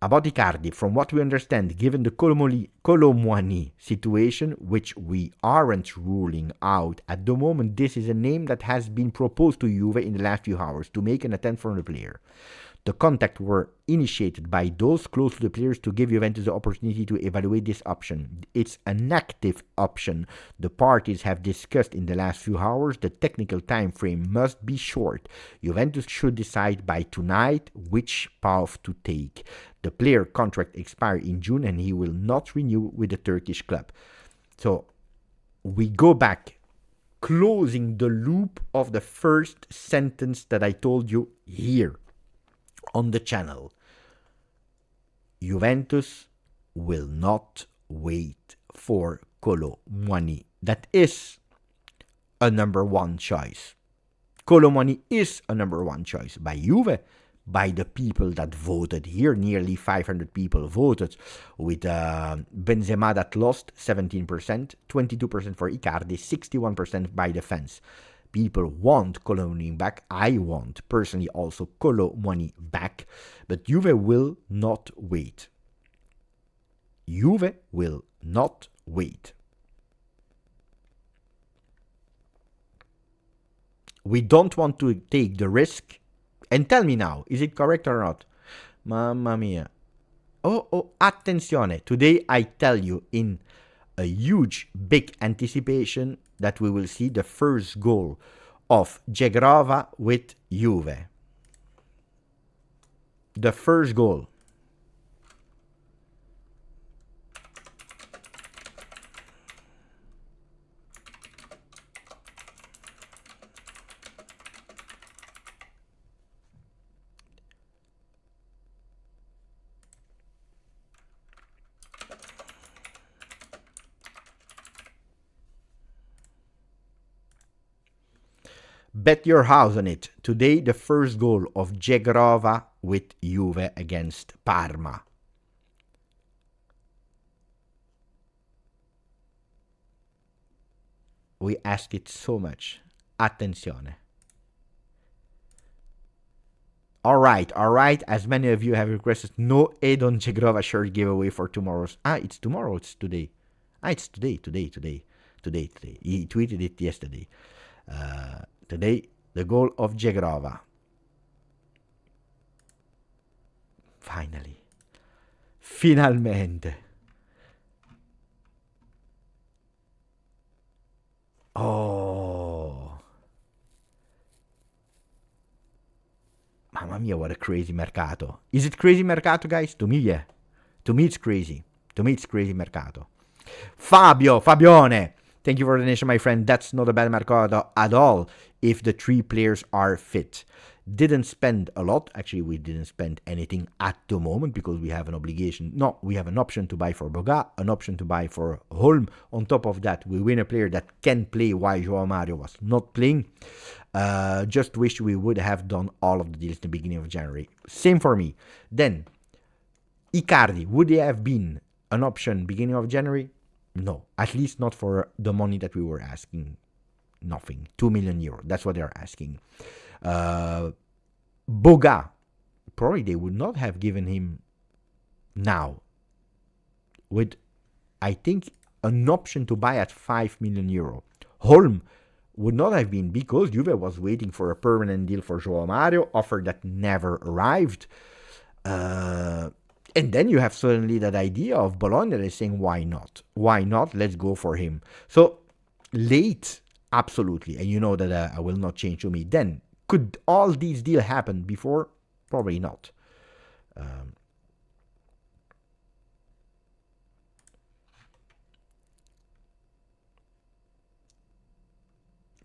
About Icardi, from what we understand, given the Kolo Muani situation, which we aren't ruling out at the moment, this is a name that has been proposed to Juve in the last few hours to make an attempt for the player. The contacts were initiated by those close to the players to give Juventus the opportunity to evaluate this option. It's an active option. The parties have discussed in the last few hours. The technical time frame must be short. Juventus should decide by tonight which path to take. The player contract expires in June and he will not renew with the Turkish club. So we go back, closing the loop of the first sentence that I told you here on the channel. Juventus will not wait for Kolo Muani. That is a number one choice. Kolo Muani is a number one choice by Juve, by the people that voted here. Nearly 500 people voted, with Benzema that lost 17%, 22% for Icardi, 61% by the fans. People want Kolo Muani back. I want, personally, also Kolo Muani back. But Juve will not wait. Juve will not wait. We don't want to take the risk. And tell me now, is it correct or not? Mamma mia. Oh, attenzione. Today I tell you in a huge, big anticipation that we will see the first goal of Jegrova with Juve. The first goal. Bet your house on it. Today, the first goal of Jegrova with Juve against Parma. We ask it so much. Attenzione. All right. As many of you have requested, no Edon Jegrova shirt giveaway for tomorrow's. It's tomorrow. It's today. It's today. He tweeted it yesterday. Today, the goal of Jegrova. Finalmente. Oh. Mamma mia, what a crazy Mercato. Is it crazy Mercato, guys? To me, yeah. To me, it's crazy. Mercato. Fabione. Thank you for the donation, my friend. That's not a bad Mercato at all if the three players are fit. Didn't spend a lot. Actually, we didn't spend anything at the moment because we have an obligation. No, we have an option to buy for Boga, an option to buy for Holm. On top of that, we win a player that can play while Joao Mario was not playing. Just wish we would have done all of the deals in the beginning of January. Same for me. Then, Icardi, would they have been an option beginning of January? No, at least not for the money that we were asking. nothing. 2 million euro. That's what they're asking. Boga, probably they would not have given him now. With, I think, an option to buy at 5 million euro. Holm would not have been, because Juve was waiting for a permanent deal for Joao Mario, offer that never arrived. And then you have suddenly that idea of Bologna that is saying, why not? Why not? Let's go for him. So, late, absolutely. And you know that I will not change to me. Then, could all these deals happen before? Probably not.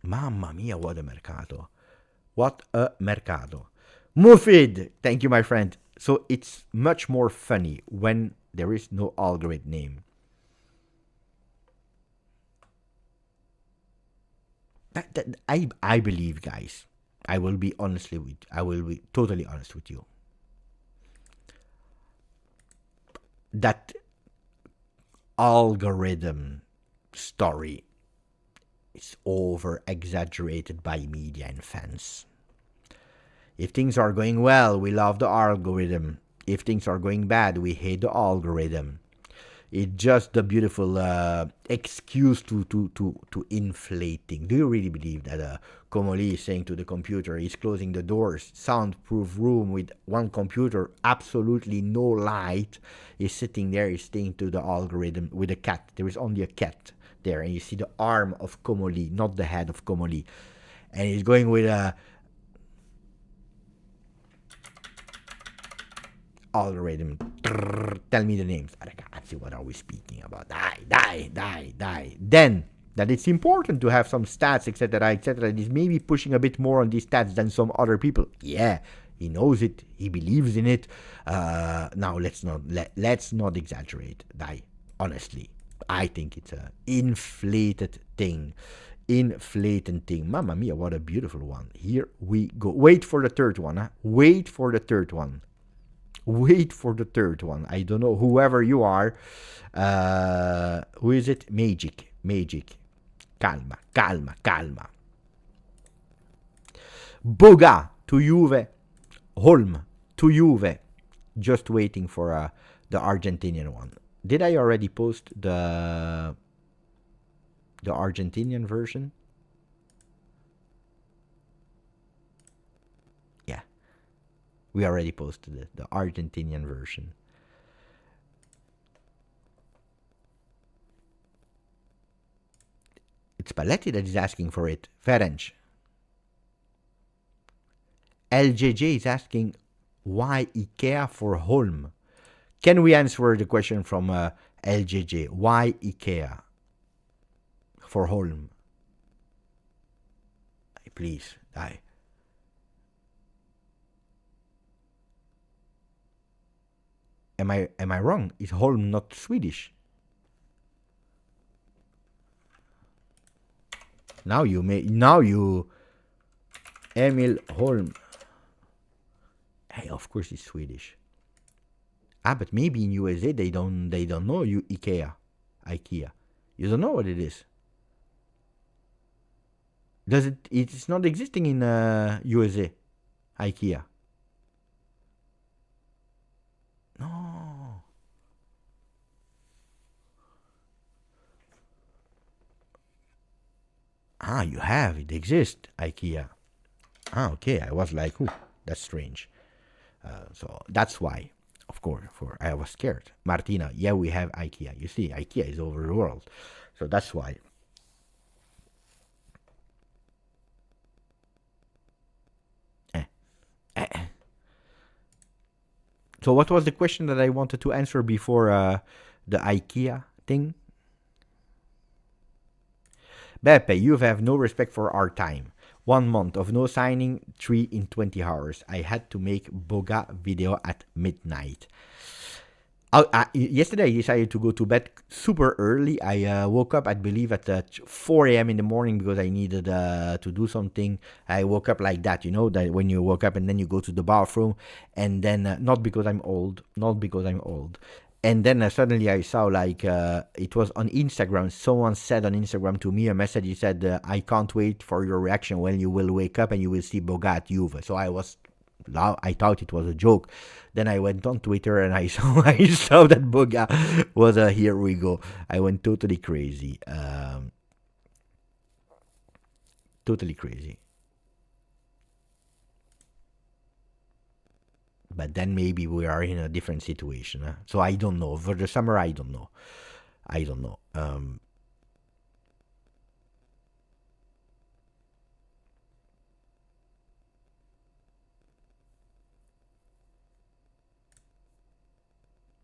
Mamma mia, what a mercato. What a mercato. Mufid, thank you, my friend. So it's much more funny when there is no algorithm name. I believe, guys, I will be totally honest with you, that algorithm story is over exaggerated by media and fans. If things are going well, we love the algorithm. If things are going bad, we hate the algorithm. It's just the beautiful excuse to inflating. Do you really believe that Komoli is saying to the computer, he's closing the doors, soundproof room with one computer, absolutely no light, he's sitting there, he's saying to the algorithm with a cat. There is only a cat there, and you see the arm of Komoli, not the head of Komoli. And he's going with a algorithm. Tell me the names. Ragazzi, what are we speaking about? Die. Then, that it's important to have some stats, etc., etc. He's maybe pushing a bit more on these stats than some other people. Yeah, he knows it. He believes in it. Now, let's not exaggerate. Die. Honestly, I think it's an inflated thing. Mamma mia, what a beautiful one. Here we go. Wait for the third one. Huh? Wait for the third one. I don't know, whoever you are. Who is it? Magic. Calma. Boga to Juve. Holm to Juve. Just waiting for the Argentinian one. Did I already post the Argentinian version? Yeah. We already posted it, the Argentinian version. It's Paletti that is asking for it. Ferenc. LJJ is asking, why IKEA for Holm? Can we answer the question from LJJ? Why IKEA for Holm? Please, die. Am I wrong? Is Holm not Swedish? Now Emil Holm. Hey, of course he's Swedish. But maybe in USA they don't know you IKEA. You don't know what it is. Does it? It's not existing in USA. IKEA. No. You have it. Exists, IKEA. Okay. I was like, that's strange. So that's why, of course, I was scared. Martina, yeah, we have IKEA. You see, IKEA is over the world. So that's why. So what was the question that I wanted to answer before the IKEA thing? Beppe, you have no respect for our time. 1 month of no signing, 3 in 20 hours. I had to make Boga video at midnight. Yesterday I decided to go to bed super early. I woke up, I believe, at 4 a.m. in the morning because I needed to do something. I woke up like that, that when you woke up and then you go to the bathroom, and then not because I'm old, And then suddenly I saw like it was on Instagram. Someone said on Instagram to me a message. He said, "I can't wait for your reaction when you will wake up and you will see Boga at Juve." So I thought it was a joke. Then I went on Twitter and I saw that Boga was a here we go. I went totally crazy. Totally crazy. But then maybe we are in a different situation. Huh? So I don't know. For the summer, I don't know.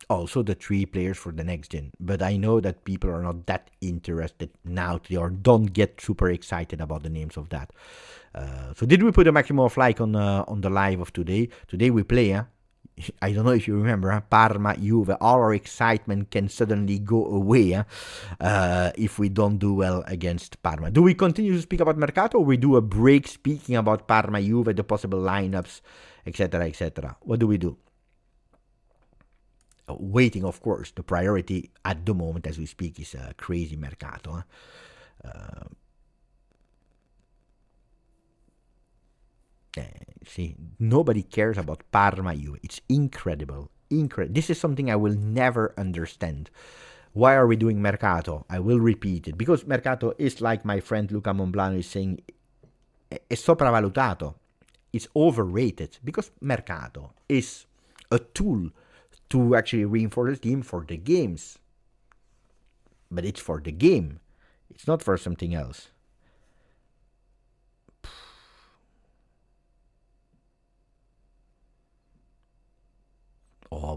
Also the 3 players for the next gen. But I know that people are not that interested now or don't get super excited about the names of that. So did we put a maximum of like on the live of today? Today we play, huh? I don't know if you remember, huh? Parma, Juve, all our excitement can suddenly go away if we don't do well against Parma. Do we continue to speak about Mercato, or we do a break speaking about Parma, Juve, the possible lineups, etc., etc.? What do we do? Waiting, of course. The priority at the moment as we speak is a crazy Mercato. See, nobody cares about Parma Juve. It's incredible. This is something I will never understand. Why are we doing Mercato? I will repeat it. Because Mercato is, like my friend Luca Monblano is saying, è sopravvalutato. It's overrated. Because Mercato is a tool to actually reinforce the team for the games. But it's for the game. It's not for something else.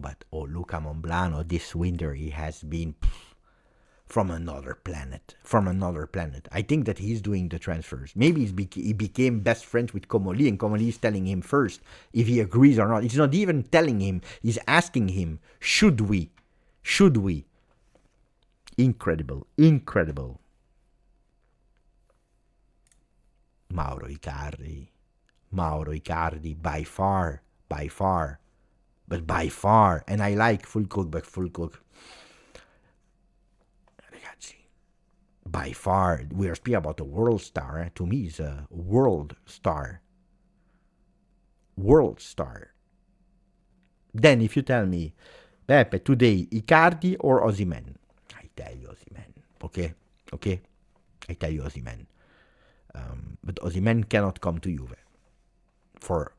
But Luca Monblano, this winter he has been from another planet. I think that he's doing the transfers. Maybe he became best friends with Comoli, and Comoli is telling him first if he agrees or not. It's not even telling him. He's asking him, should we? Incredible. Mauro Icardi, by far. But by far, and I like Fulcook, but Fulcook, ragazzi, by far, we are speaking about a world star. To me, is a world star. Then, if you tell me, Pepe, today, Icardi or Osimhen, I tell you Osimhen, okay? I tell you Osimhen. But Osimhen cannot come to Juve for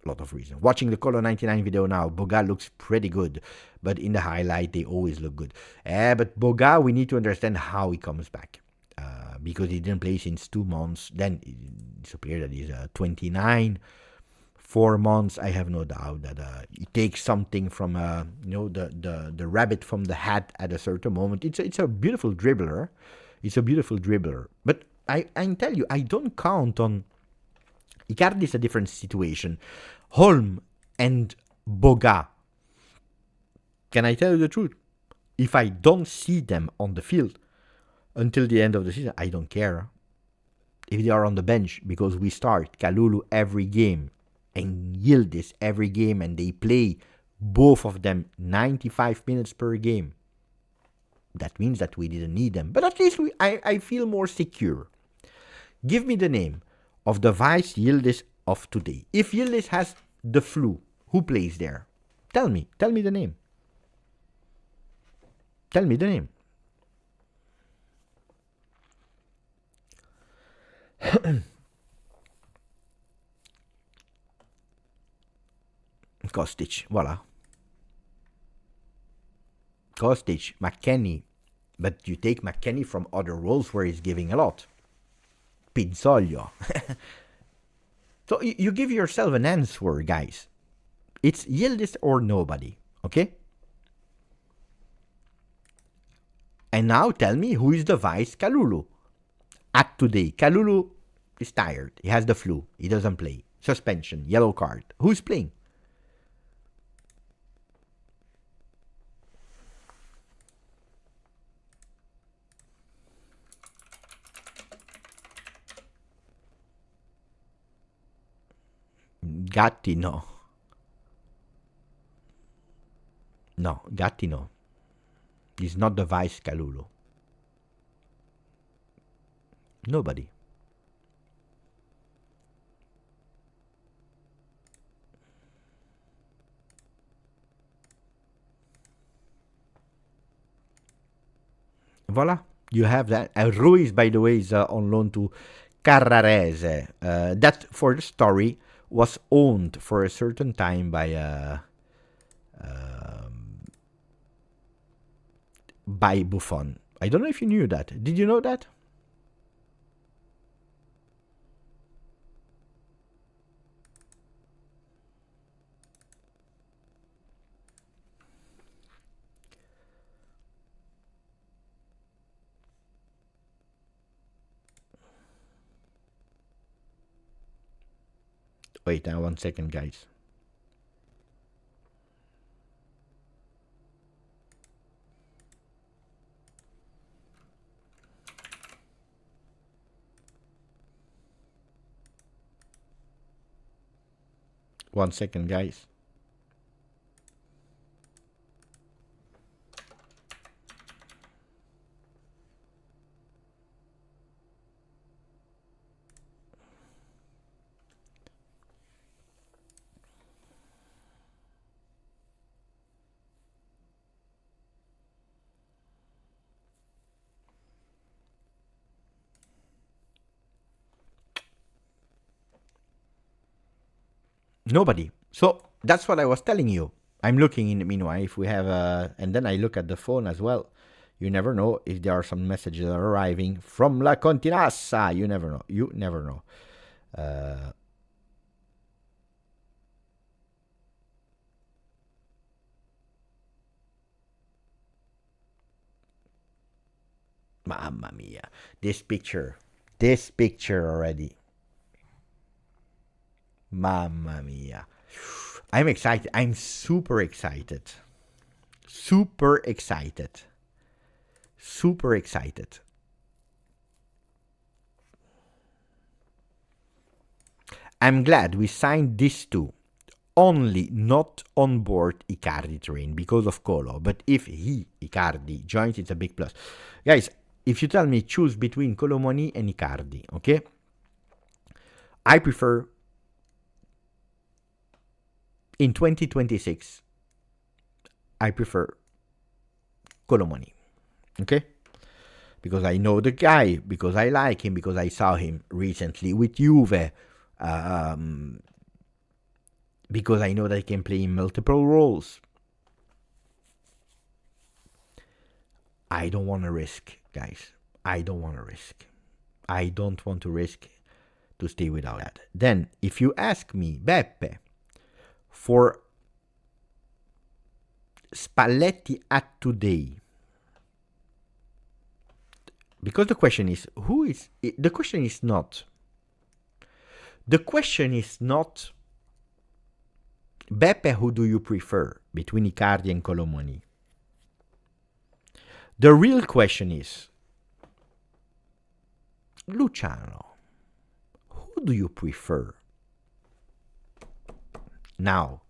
lot of reasons. Watching the Kolo 99 video now, Boga looks pretty good, but in the highlight they always look good. But Boga, we need to understand how he comes back, because he didn't play since 2 months. Then it's a player that is 29. 4 months, I have no doubt that he takes something from the rabbit from the hat at a certain moment. It's a beautiful dribbler. But I tell you, I don't count on Icardi. Is a different situation. Holm and Boga, can I tell you the truth? If I don't see them on the field until the end of the season, I don't care. If they are on the bench, because we start Kalulu every game and Yildiz every game, and they play both of them 95 minutes per game, that means that we didn't need them. But at least I feel more secure. Give me the name of the vice Yildiz of today. If Yildiz has the flu, who plays there? Tell me the name. Kostic, voila. Kostic, McKennie. But you take McKennie from other roles where he's giving a lot. Pizzolio. So you give yourself an answer, guys. It's Yildiz or nobody, okay? And now tell me who is the vice Kalulu at today. Kalulu is tired. He has the flu. He doesn't play. Suspension, yellow card. Who's playing? Gatti, no. No, Gatti no. He's not the vice Kalulu. Nobody. Voila, you have that. Ruiz, by the way, is on loan to Carrarese. That, for the story, was owned for a certain time by Buffon. I don't know if you knew that. Did you know that? Wait, 1 second, guys. One second, guys. Nobody. So that's what I was telling you. I'm looking in the meanwhile if we have and then I look at the phone as well. You never know if there are some messages that are arriving from La Continassa. You never know. You never know. Mamma mia. This picture already. Mamma mia. I'm excited. I'm super excited. Super excited. Super excited. I'm glad we signed these two. Only not on board Icardi train because of Kolo. But if he, Icardi, joins, it's a big plus. Guys, if you tell me choose between Kolo Muani and Icardi, okay? I prefer in 2026, I prefer Kolo Muani, okay? Because I know the guy, because I like him, because I saw him recently with Juve, because I know that he can play in multiple roles. I don't want to risk, guys. I don't want to risk. I don't want to risk to stay without that. Then, if you ask me, Beppe, for Spalletti at today, because the question is, the question is not Beppe, who do you prefer between Icardi and Kolo Muani? The real question is, Luciano, who do you prefer now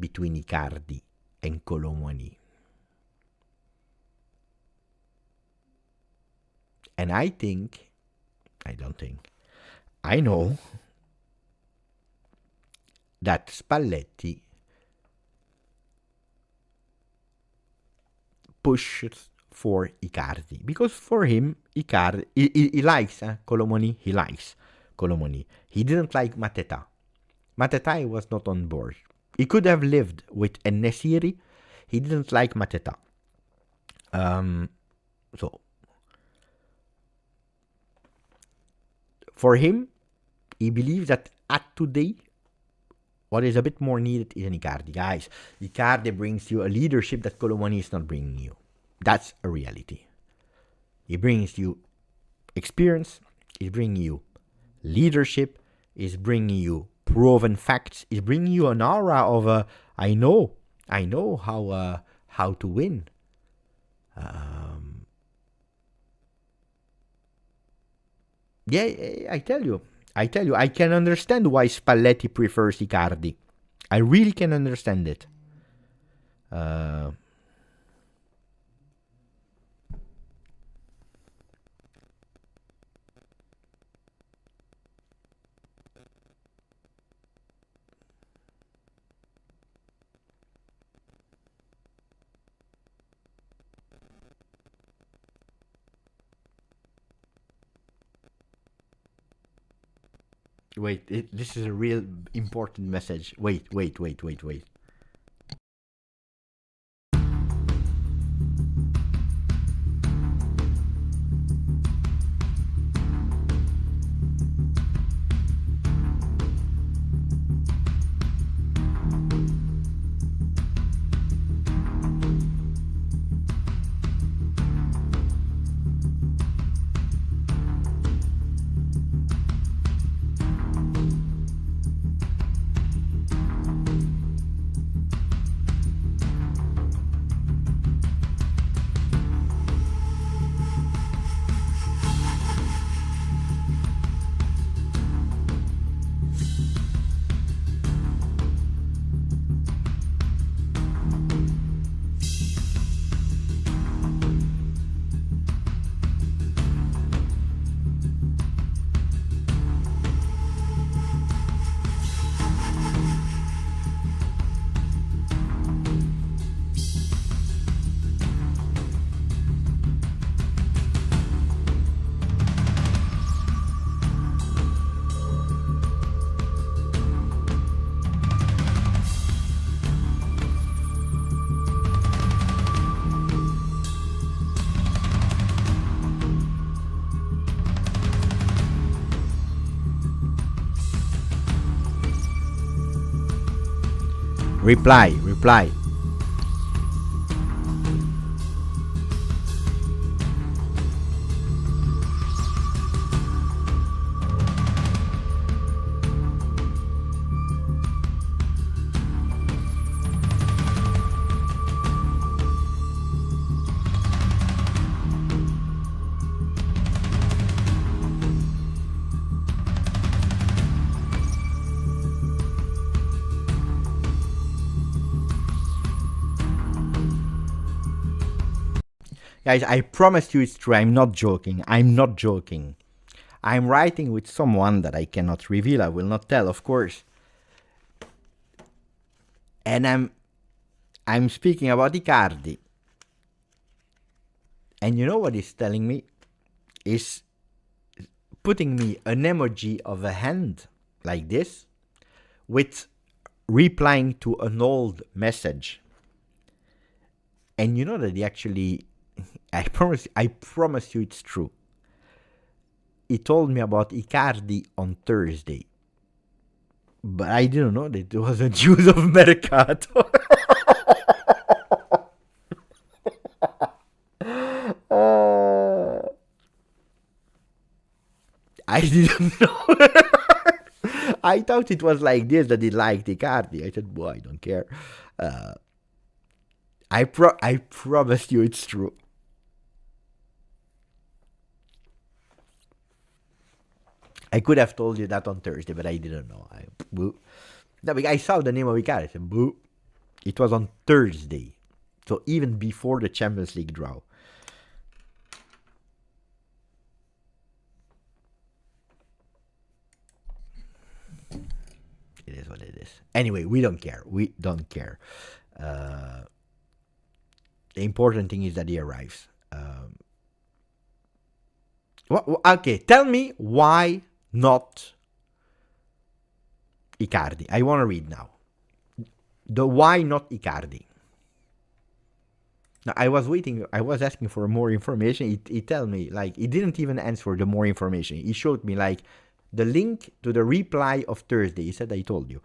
between Icardi and Kolo Muani? And I know that Spalletti pushes for Icardi because for him, Icardi, he likes Kolo Muani. He likes Kolo Muani. He didn't like Mateta. Mateta was not on board. He could have lived with Enesiri. He didn't like Mateta. So for him, he believes that at today, what is a bit more needed is an Icardi. Guys, Icardi brings you a leadership that Kolo Muani is not bringing you. That's a reality. He brings you experience. He's bringing you leadership. He's bringing you proven facts. He's bringing you an aura of I know how to win. Yeah, I tell you, I can understand why Spalletti prefers Icardi. I really can understand it. Uh, Wait, this is a real important message. Wait. Reply. Guys, I promise you it's true. I'm not joking. I'm writing with someone that I cannot reveal. I will not tell, of course. And I'm speaking about Icardi. And you know what he's telling me? Is putting me an emoji of a hand like this with replying to an old message. And you know that he actually, I promise you it's true. He told me about Icardi on Thursday. But I didn't know that it was a Jews of Mercato. I didn't know. I thought it was like this, that he liked Icardi. I said, boy, I don't care. I promise you it's true. I could have told you that on Thursday, but I didn't know. I saw the name of Icardi. I said, boo. It was on Thursday. So even before the Champions League draw. It is what it is. Anyway, we don't care. The important thing is that he arrives. Okay, tell me why not Icardi. I want to read now. The why not Icardi. Now, I was asking for more information. He told me, like, he didn't even answer the more information. He showed me, like, the link to the reply of Thursday. He said, I told you.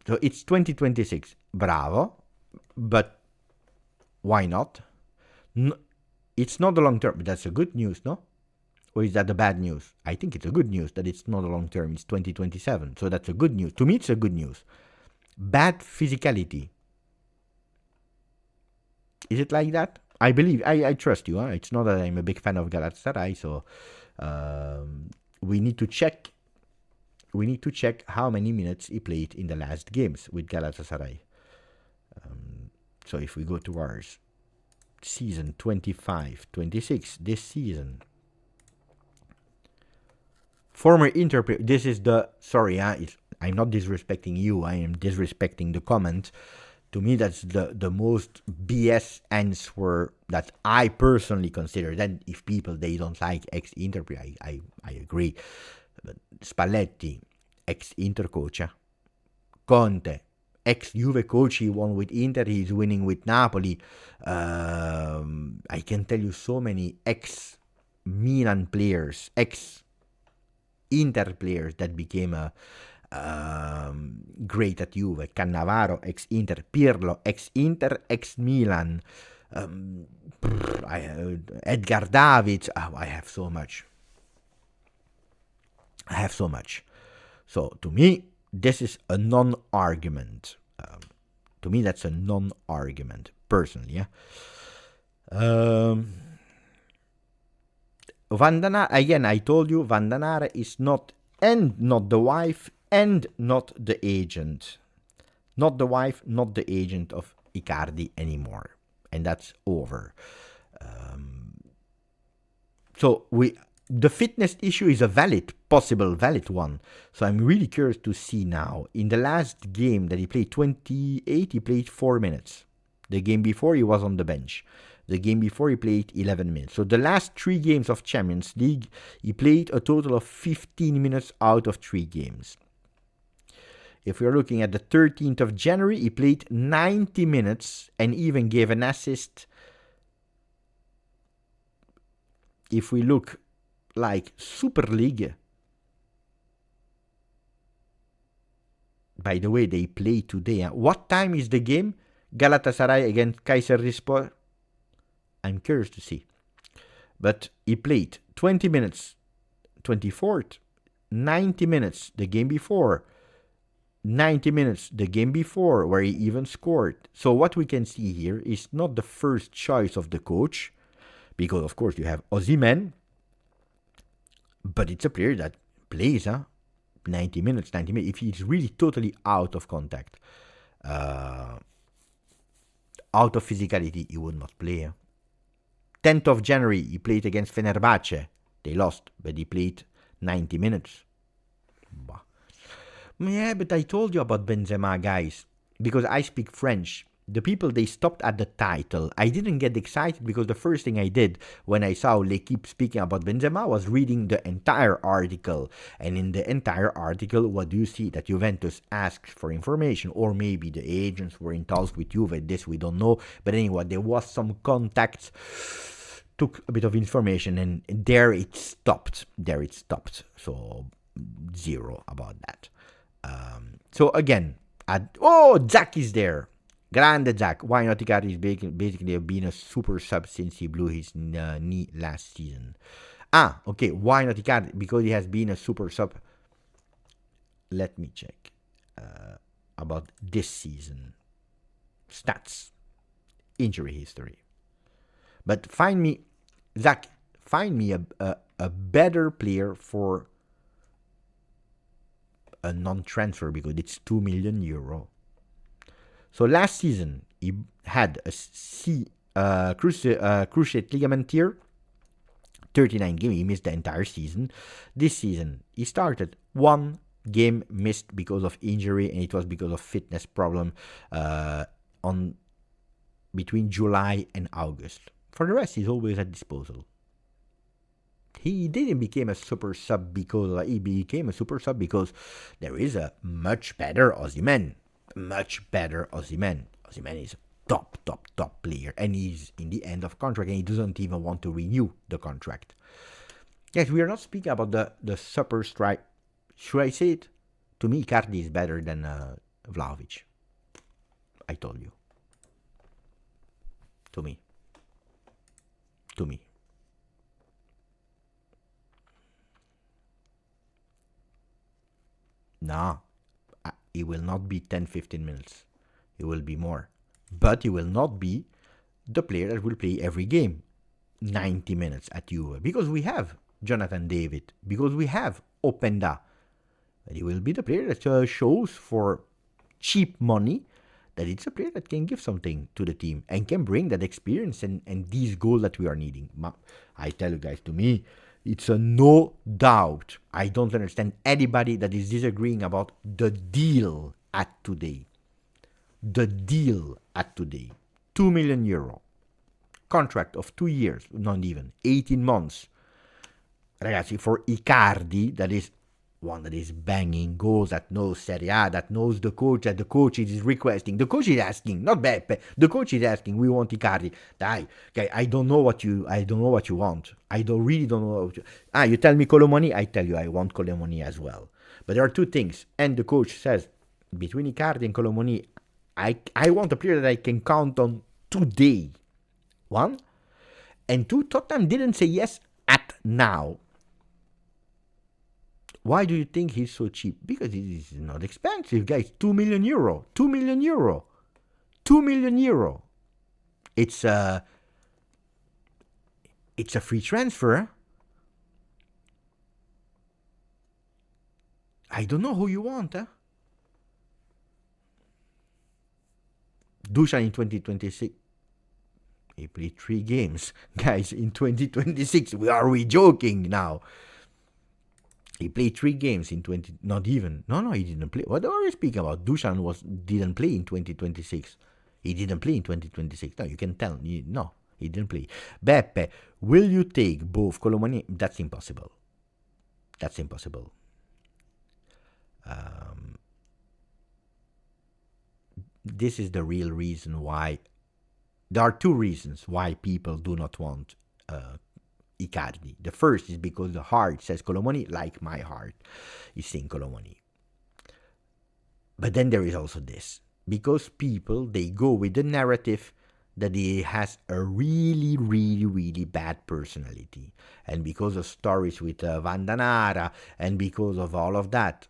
So it's 2026. Bravo. But why not? No, it's not the long term. But that's a good news, no? Or is that the bad news? I think it's a good news that it's not a long term. It's 2027. So that's a good news. To me, it's a good news. Bad physicality. Is it like that? I believe, I trust you. Huh? It's not that I'm a big fan of Galatasaray, so we need to check we need to check how many minutes he played in the last games with Galatasaray. So if we go to ours, season 25-26, this season. Former Inter player, this is the, sorry, I'm not disrespecting you, I am disrespecting the comment. To me, that's the most BS answer that I personally consider. Then if people, they don't like ex-Inter player, I agree. But Spalletti, ex-Inter coach. Conte, ex-Juve coach, he won with Inter, he's winning with Napoli. I can tell you so many ex-Milan players, ex-Inter players that became great at Juve. Cannavaro, ex-Inter. Pirlo, ex-Inter, ex-Milan. Edgar Davids. Oh, I have so much. So to me, this is a non-argument. To me, that's a non-argument, personally. Yeah? Again, I told you, Vandanara is not the wife and not the agent. Not the wife, not the agent of Icardi anymore. And that's over. So the fitness issue is a possible valid one. So I'm really curious to see now. In the last game that he played, 28, he played 4 minutes. The game before, he was on the bench. The game before, he played 11 minutes. So the last 3 games of Champions League, he played a total of 15 minutes out of 3 games. If we're looking at the 13th of January, he played 90 minutes and even gave an assist. If we look like Super League, by the way, they play today. What time is the game? Galatasaray against Kayserispor. I'm curious to see. But he played 20 minutes, 24th, 90 minutes the game before, 90 minutes the game before, where he even scored. So what we can see here is not the first choice of the coach, because of course you have Osimhen, but it's a player that plays 90 minutes. If he's really totally out of contact, out of physicality, he would not play. 10th of January, he played against Fenerbahce. They lost, but he played 90 minutes. Bah. Yeah, but I told you about Benzema, guys, because I speak French. The people, they stopped at the title. I didn't get excited because the first thing I did when I saw L'Equipe speaking about Benzema was reading the entire article. And in the entire article, what do you see? That Juventus asks for information, or maybe the agents were in talks with Juve. This we don't know. But anyway, there was some contacts, took a bit of information, and there it stopped. So 0 about that. So again, Zach is there. Grande Zach. Why not? Icardi is basically been a super sub since he blew his knee last season. Okay. Why not Icardi? Because he has been a super sub. Let me check about this season. Stats. Injury history. But find me, Zach, a better player for a non-transfer, because it's €2 million. So last season, he had a cruciate ligament tear, 39 games, he missed the entire season. This season, he started 1 game missed because of injury, and it was because of fitness problem between July and August. For the rest, he's always at disposal. He didn't become a super sub because he became a super sub because there is a much better Osimhen. Osimhen is a top player, and he's in the end of contract, and he doesn't even want to renew the contract. Yes, we are not speaking about the super strike. Should I say it? To me, Icardi is better than Vlahovic. I told you. To me. No, it will not be 10-15 minutes. It will be more. But he will not be the player that will play every game 90 minutes at Juve. Because we have Jonathan David. Because we have Openda. And he will be the player that shows for cheap money that it's a player that can give something to the team and can bring that experience and these goals that we are needing. I tell you guys, to me, it's a no doubt. I don't understand anybody that is disagreeing about the deal at today. The deal at today. 2 million euro. Contract of 2 years, not even, 18 months. Ragazzi, for Icardi, that is one that is banging goals, that knows Serie A, that knows the coach, that the coach is requesting. The coach is asking, not Beppe. The coach is asking, we want Icardi. I don't know what you want. Really don't know what you tell me Kolo Muani, I tell you I want Kolo Muani as well. But there are two things, and the coach says, between Icardi and Kolo Muani, I want a player that I can count on today. One. And two, Tottenham didn't say yes at now. Why do you think he's so cheap? Because he's not expensive, guys. 2 million euro. 2 million euro. 2 million euro. It's a free transfer. I don't know who you want, huh? Dusan in 2026. He played 3 games. Guys, in 2026. Are we joking now? He played 3 games in 20... Not even. No, he didn't play. What are you speaking about? Dusan didn't play in 2026. He didn't play in 2026. No, you can tell. No, he didn't play. Beppe, will you take both Kolo Muani? That's impossible. That's impossible. This is the real reason why... There are 2 reasons why people do not want Icardi. The first is because the heart says Kolo Muani, like my heart is saying Kolo Muani. But then there is also this. Because people, they go with the narrative that he has a really, really, really bad personality. And because of stories with Vandanara, and because of all of that.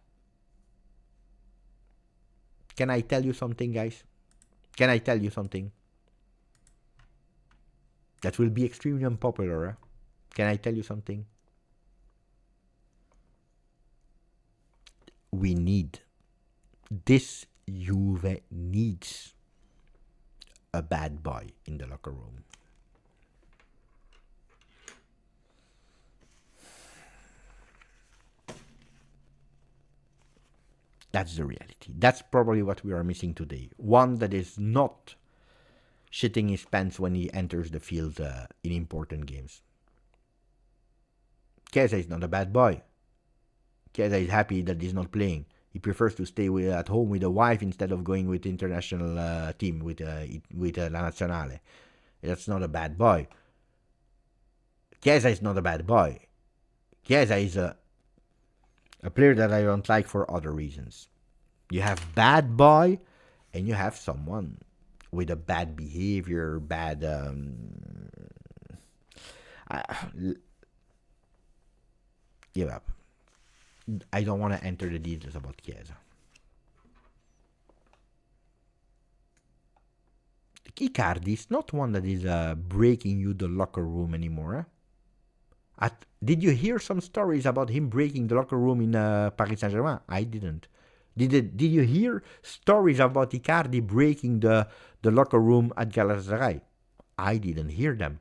Can I tell you something, guys? Can I tell you something? That will be extremely unpopular, huh? Can I tell you something? This Juve needs a bad boy in the locker room. That's the reality. That's probably what we are missing today. One that is not shitting his pants when he enters the field in important games. Chiesa is not a bad boy. Chiesa is happy that he's not playing. He prefers to stay at home with a wife instead of going with the international team, with La Nazionale. That's not a bad boy. Chiesa is not a bad boy. Chiesa is a player that I don't like for other reasons. You have bad boy, and you have someone with a bad behavior, bad... give up. I don't want to enter the details about Chiesa. Icardi is not one that is breaking you the locker room anymore. Did you hear some stories about him breaking the locker room in Paris Saint-Germain? I didn't. Did you hear stories about Icardi breaking the locker room at Galatasaray? I didn't hear them.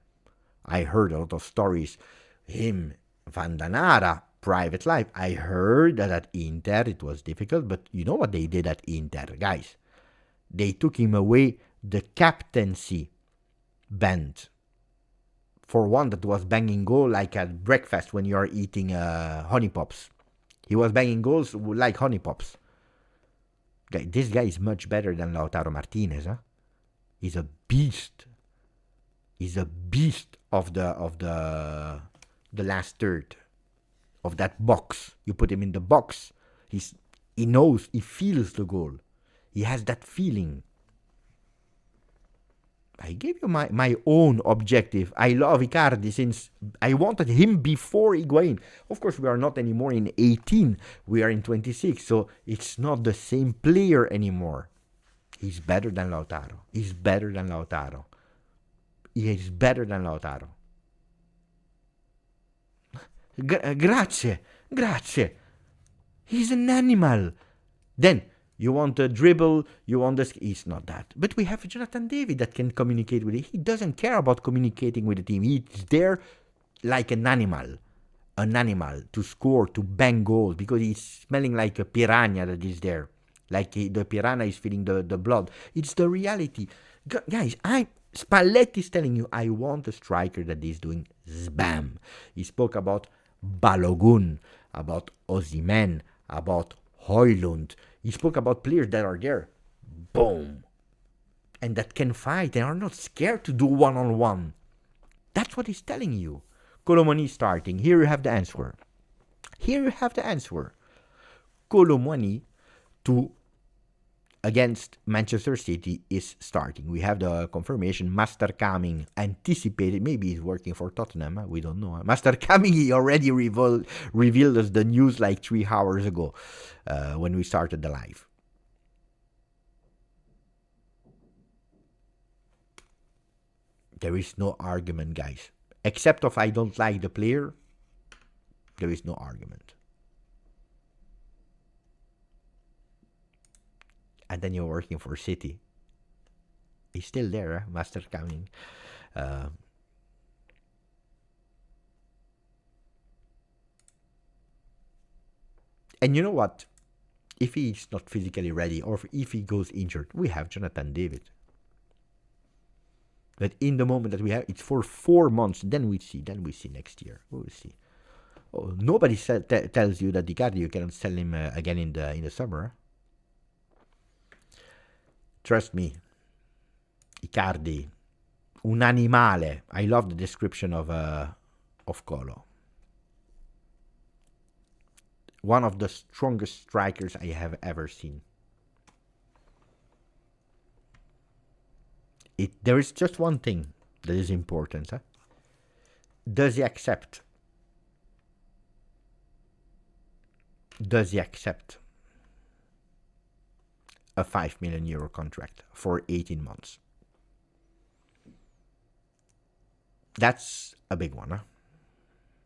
I heard a lot of stories. Him, Vandanara, private life. I heard that at Inter it was difficult, but you know what they did at Inter, guys? They took him away the captaincy band. For one that was banging goal like at breakfast when you are eating honey pops. He was banging goals like honey pops. This guy is much better than Lautaro Martinez, huh? He's a beast. He's a beast of the last third of that box. You put him in the box. He knows, he feels the goal. He has that feeling. I gave you my own objective. I love Icardi since I wanted him before Higuain. Of course, we are not anymore in 18. We are in 26. So it's not the same player anymore. He's better than Lautaro. He's better than Lautaro. He is better than Lautaro. Grazie. He's an animal. Then you want a dribble, you want this. He's not that. But we have Jonathan David that can communicate with it. He doesn't care about communicating with the team. He's there like an animal to score, to bang goals, because he's smelling like a piranha that is there. Like the piranha is feeling the blood. It's the reality. Guys, Spalletti is telling you, I want a striker that is doing zbam. He spoke about Balogun, about Osimhen, about Højlund. He spoke about players that are there, boom, and that can fight and are not scared to do one-on-one. That's what he's telling you. Kolo Muani starting. Here you have the answer. Kolo Muani against Manchester City is starting. We have the confirmation. Master Coming anticipated. Maybe he's working for Tottenham. We don't know. Master Coming, he already revealed us the news like 3 hours ago when we started the live. There is no argument, guys. Except if I don't like the player, there is no argument. And then you're working for City. He's still there, Master Coming. And you know what? If he's not physically ready, or if he goes injured, we have Jonathan David. But in the moment that we have, it's for 4 months. Then we see next year. We will see. Oh, nobody tells you that Icardi, you cannot sell him again in the summer. Trust me, Icardi, un animale. I love the description of Kolo. One of the strongest strikers I have ever seen. There is just one thing that is important. Huh? Does he accept? A €5 million contract for 18 months? That's a big one, huh?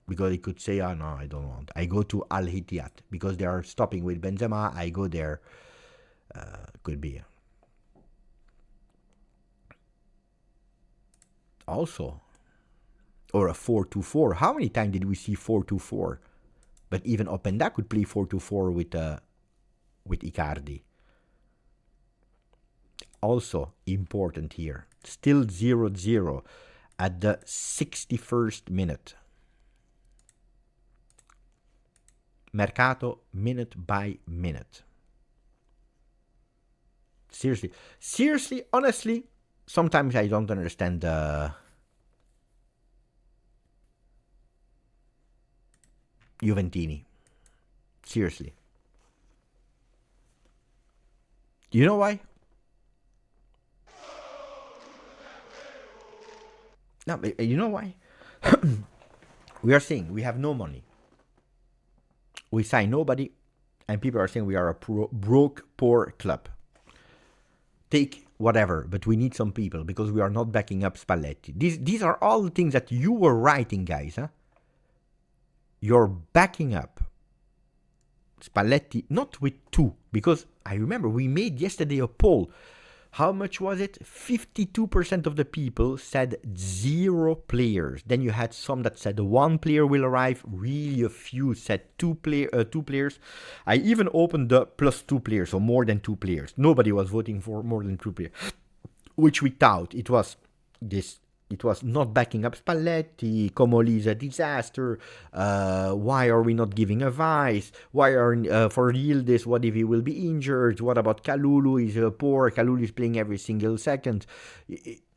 Because he could say, oh no, I don't want. I go to Al Ittihad because they are stopping with Benzema. I go there. Could be. Also, or a 4-2-4. How many times did we see 4-2-4? But even Openda could play 4-2-4 with Icardi. Also important here, still 0-0 at the 61st minute. Mercato, minute by minute. Seriously, honestly, sometimes I don't understand the Juventini. Seriously. You know why? No, but you know why? We are saying we have no money. We sign nobody, and people are saying we are a broke, poor club. Take whatever, but we need some people because we are not backing up Spalletti. These are all the things that you were writing, guys. Huh? You're backing up Spalletti, not with 2, because I remember we made yesterday a poll. How much was it? 52% of the people said 0 players. Then you had some that said 1 player will arrive. Really a few said 2 players. I even opened the +2 players, so more than 2 players. Nobody was voting for more than 2 players. Which we thought it was this. It was not backing up Spalletti. Comoli is a disaster. Why are we not giving a vice? Why are for Yildiz? What if he will be injured? What about Kalulu? Is poor. Kalulu is playing every single second.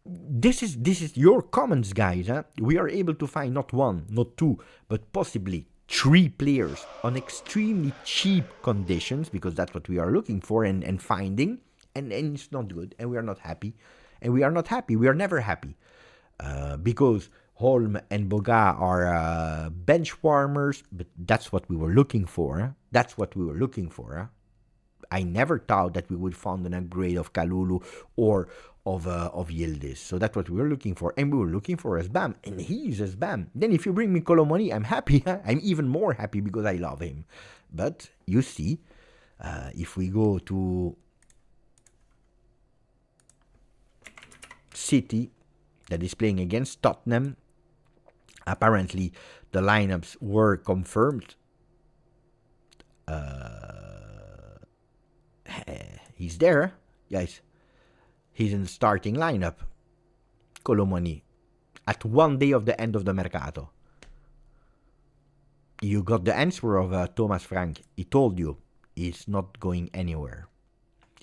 This is your comments, guys. Huh? We are able to find not 1, not 2, but possibly 3 players on extremely cheap conditions, because that's what we are looking for and finding. And it's not good. And we are not happy. And we are not happy. We are never happy. Because Holm and Boga are bench warmers, but that's what we were looking for. Huh? That's what we were looking for. Huh? I never thought that we would find an upgrade of Kalulu or of Yildiz. So that's what we were looking for. And we were looking for a Sbam. And he's a Sbam. Then if you bring me Kolo Muani, I'm happy. I'm even more happy because I love him. But you see, if we go to City, that is playing against Tottenham, apparently the lineups were confirmed. He's there, guys. He's in the starting lineup. Kolo Muani. At 1 day of the end of the Mercato. You got the answer of Thomas Frank. He told you he's not going anywhere.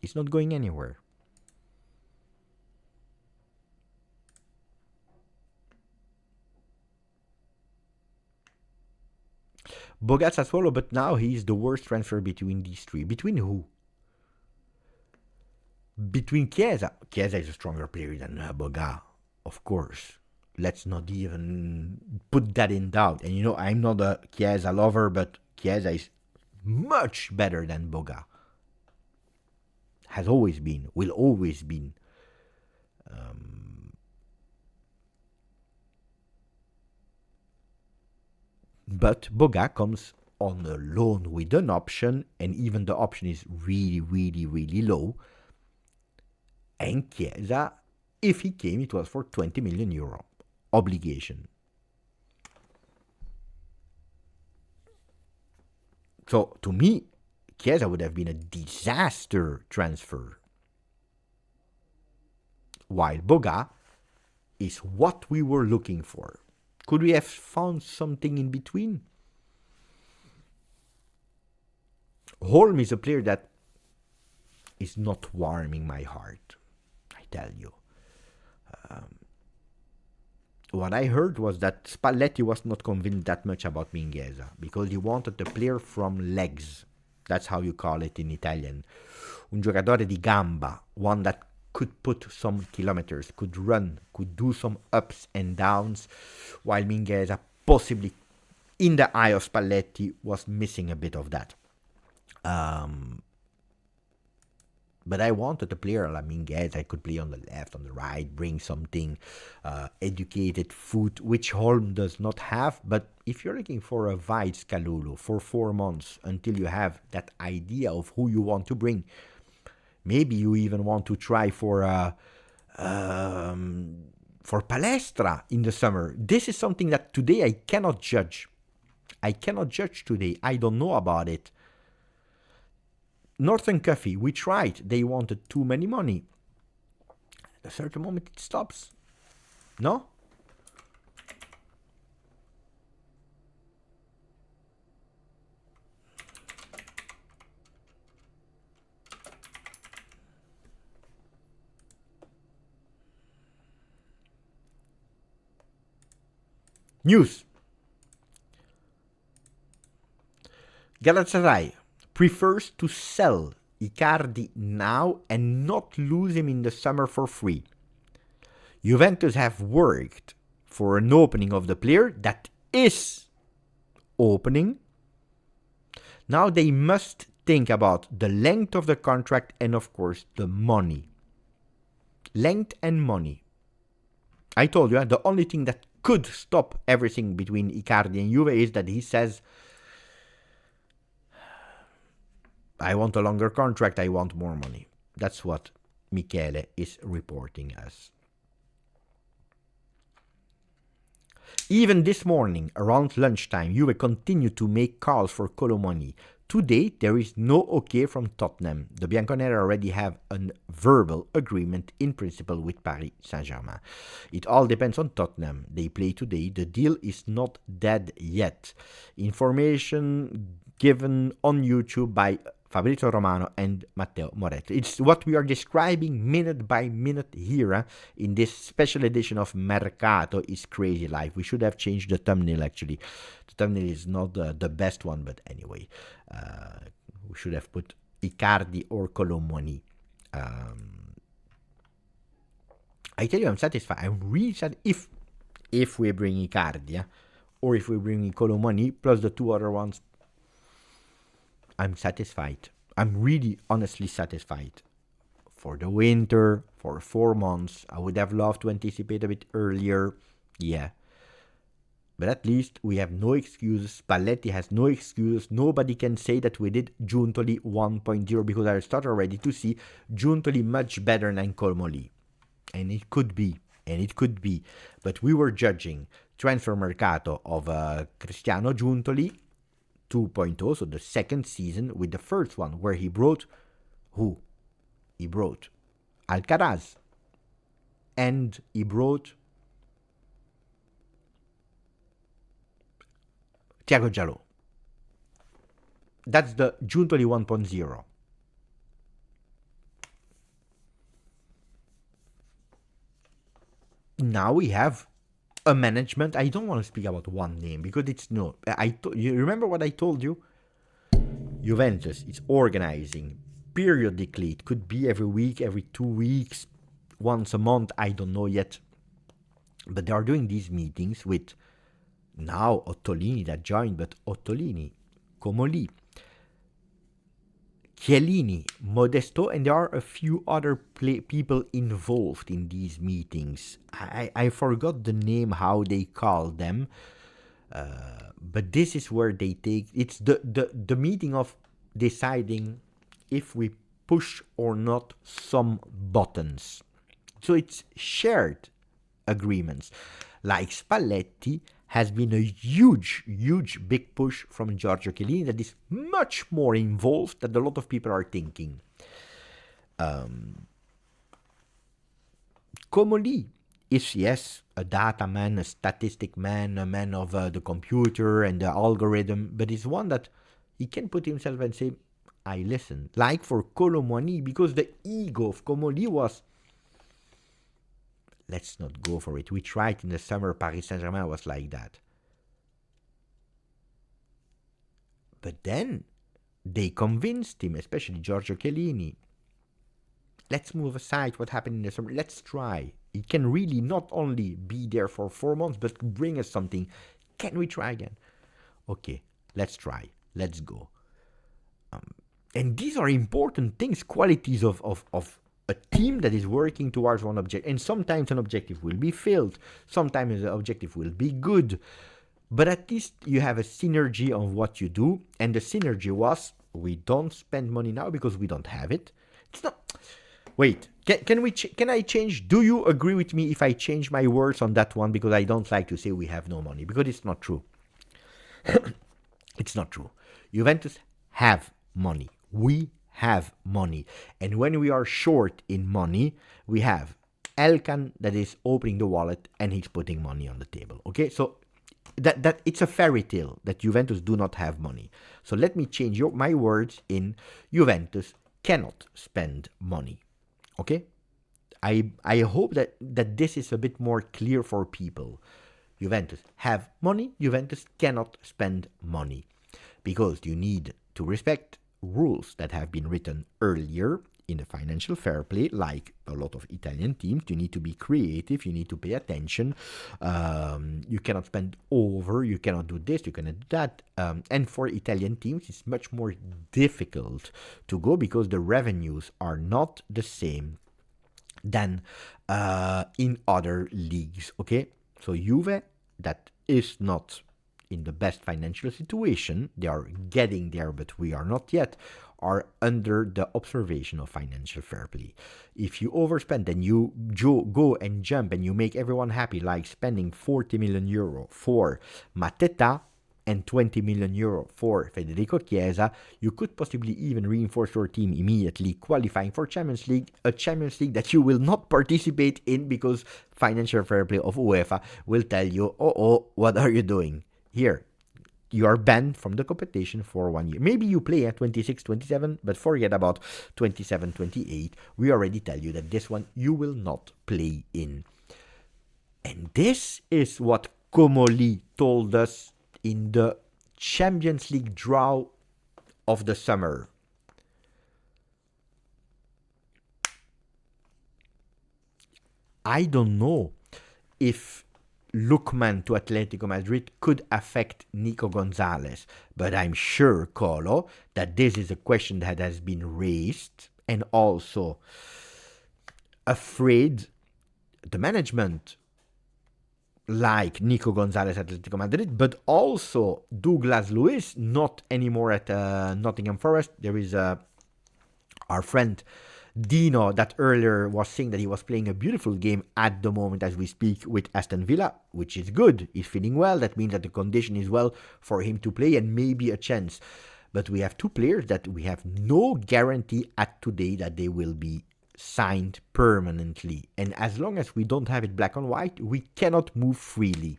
He's not going anywhere. Boga Sassuolo, but now he's the worst transfer between these three. Between who? Between Chiesa. Chiesa is a stronger player than Boga, of course. Let's not even put that in doubt. And you know, I'm not a Chiesa lover, but Chiesa is much better than Boga. Has always been, will always be. But Boga comes on a loan with an option, and even the option is really, really, really low. And Chiesa, if he came, it was for 20 million euro obligation. So to me, Chiesa would have been a disaster transfer. While Boga is what we were looking for. Could we have found something in between? Holm is a player that is not warming my heart, I tell you. What I heard was that Spalletti was not convinced that much about Mingueza because he wanted a player from legs. That's how you call it in Italian. Un giocatore di gamba, one that could put some kilometers, could run, could do some ups and downs, while Mingueza possibly, in the eye of Spalletti, was missing a bit of that. But I wanted a player like Mingueza. I could play on the left, on the right, bring something, educated foot, which Holm does not have. But if you're looking for a Vides Kalulu for 4 months until you have that idea of who you want to bring, maybe you even want to try for Palestra in the summer. This is something that today I cannot judge. I cannot judge today. I don't know about it. Northern Coffee, we tried. They wanted too many money. At a certain moment it stops. No? News. Galatasaray prefers to sell Icardi now and not lose him in the summer for free. Juventus have worked for an opening of the player that is opening. Now they must think about the length of the contract and, of course, the money. Length and money. I told you, the only thing that could stop everything between Icardi and Juve is that he says, I want a longer contract, I want more money. That's what Michele is reporting us. Even this morning, around lunchtime, Juve continued to make calls for Kolo Muani. Today, there is no okay from Tottenham. The Bianconeri already have a verbal agreement in principle with Paris Saint-Germain. It all depends on Tottenham. They play today. The deal is not dead yet. Information given on YouTube by Fabrizio Romano and Matteo Moretti. It's what we are describing minute by minute here in this special edition of Mercato is Crazy Life. We should have changed the thumbnail actually. The thumbnail is not the best one, but anyway. We should have put Icardi or Kolo Muani. I tell you, I'm satisfied. I'm really satisfied if we bring Icardi, or if we bring Kolo Muani plus the two other ones. I'm satisfied. I'm really honestly satisfied. For the winter, for 4 months, I would have loved to anticipate a bit earlier. Yeah. But at least we have no excuses. Spalletti has no excuses. Nobody can say that we did Giuntoli 1.0 because I start already to see Giuntoli much better than Comoli. And it could be. But we were judging transfer mercato of Cristiano Giuntoli 2.0, so the second season, with the first one where he brought who? He brought Alcaraz. And he brought Thiago Giallo. That's the Giuntoli 1.0. Now we have a management. I don't want to speak about one name because it's no. You remember what I told you? Juventus is organizing periodically. It could be every week, every 2 weeks, once a month. I don't know yet. But they are doing these meetings with now Ottolini that joined, but Ottolini, Comoli, Chiellini, Modesto, and there are a few other people involved in these meetings. I forgot the name, how they call them, but this is where they take, it's the meeting of deciding if we push or not some buttons. So it's shared agreements. Like Spalletti has been a huge, big push from Giorgio Chiellini that is much more involved than a lot of people are thinking. Comoli is, yes, a data man, a statistic man, a man of the computer and the algorithm, but is one that he can put himself and say, I listen. Like for Kolo Muani, because the ego of Comoli was, let's not go for it. We tried in the summer, Paris Saint-Germain was like that. But then they convinced him, especially Giorgio Chiellini. Let's move aside what happened in the summer. Let's try. He can really not only be there for 4 months, but bring us something. Can we try again? Okay, let's try. Let's go. And these are important things, qualities of a team that is working towards one objective. And sometimes an objective will be failed. Sometimes the objective will be good. But at least you have a synergy of what you do. And the synergy was, we don't spend money now because we don't have it. It's not... Wait, can I change? Do you agree with me if I change my words on that one? Because I don't like to say we have no money. Because it's not true. It's not true. Juventus have money. We have money. And when we are short in money, we have Elkan that is opening the wallet and he's putting money on the table. Okay, so that it's a fairy tale that Juventus do not have money. So let me change my words in Juventus cannot spend money. Okay, I hope that this is a bit more clear for people. Juventus have money. Juventus cannot spend money because you need to respect rules that have been written earlier in the financial fair play, like a lot of Italian teams. You need to be creative, you need to pay attention, you cannot spend over, you cannot do this, you cannot do that, and for Italian teams it's much more difficult to go because the revenues are not the same than in other leagues. Okay, so Juve, that is not in the best financial situation, they are getting there, but we are not yet, are under the observation of financial fair play. If you overspend and you go and jump and you make everyone happy, like spending 40 million euro for Mateta and 20 million euro for Federico Chiesa, you could possibly even reinforce your team immediately, qualifying for Champions League, a Champions League that you will not participate in because financial fair play of UEFA will tell you, oh, what are you doing? Here, you are banned from the competition for 1 year. Maybe you play at 26, 27, but forget about 27, 28. We already tell you that this one you will not play in. And this is what Comoli told us in the Champions League draw of the summer. I don't know if Lookman to Atletico Madrid could affect Nico Gonzalez. But I'm sure, Kolo, that this is a question that has been raised, and also afraid the management like Nico Gonzalez at Atletico Madrid, but also Douglas Luiz, not anymore at Nottingham Forest. There is our friend Dino that earlier was saying that he was playing a beautiful game at the moment as we speak with Aston Villa, which is good. He's feeling well. That means that the condition is well for him to play and maybe a chance. But we have two players that we have no guarantee at today that they will be signed permanently. And as long as we don't have it black on white, we cannot move freely.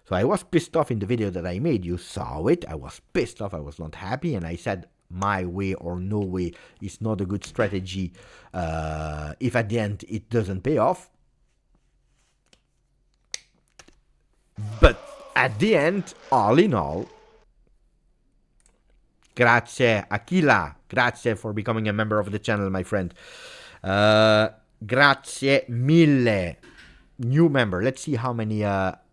So I was pissed off in the video that I made. You saw it. I was pissed off. I was not happy. And I said, my way or no way is not a good strategy if at the end it doesn't pay off. But at the end, all in all, grazie Aquila, grazie for becoming a member of the channel, my friend. Grazie mille, new member. Let's see how many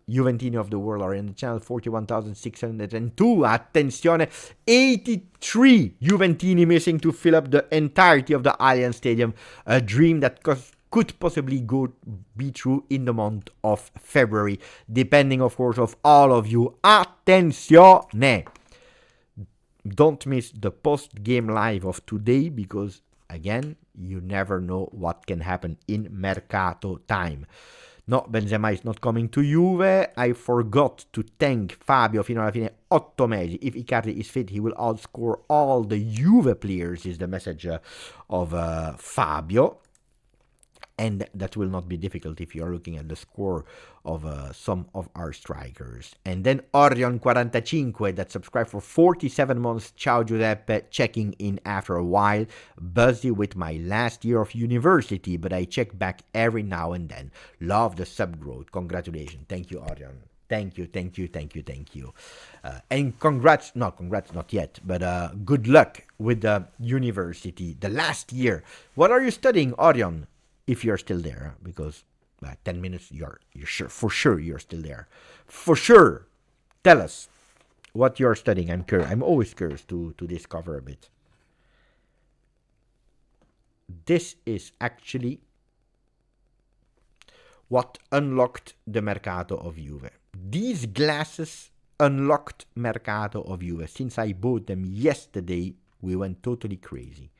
Juventini of the world are in the channel. 41,602. Attenzione, 83 Juventini missing to fill up the entirety of the Allianz Stadium. A dream that could possibly be true in the month of February, depending, of course, of all of you. Attenzione! Don't miss the post-game live of today because, again, you never know what can happen in Mercato time. No, Benzema is not coming to Juve. I forgot to thank Fabio fino alla fine 8 mesi. If Icardi is fit, he will outscore all the Juve players, is the message of Fabio. And that will not be difficult if you are looking at the score of some of our strikers. And then Orion45 that subscribed for 47 months. Ciao Giuseppe, checking in after a while. Busy with my last year of university, but I check back every now and then. Love the sub growth. Congratulations. Thank you, Orion. Thank you. And congrats not yet, but good luck with the university, the last year. What are you studying, Orion? If you're still there, because 10 minutes, you're sure, for sure you're still there. For sure. Tell us what you're studying. I'm always curious to discover a bit. This is actually what unlocked the Mercato of Juve. These glasses unlocked Mercato of Juve. Since I bought them yesterday, we went totally crazy.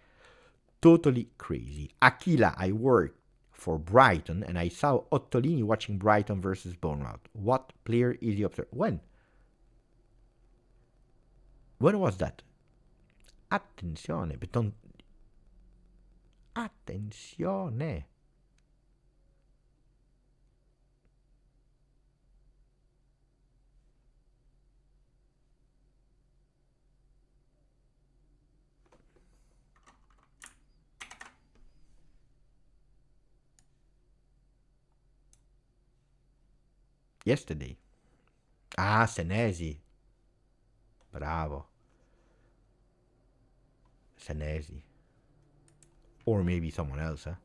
Aquila, I worked for Brighton and I saw Ottolini watching Brighton versus Bournemouth. What player is he observed? When was that? Attenzione, but don't... Attenzione. Yesterday. Senesi. Bravo. Senesi. Or maybe someone else, huh?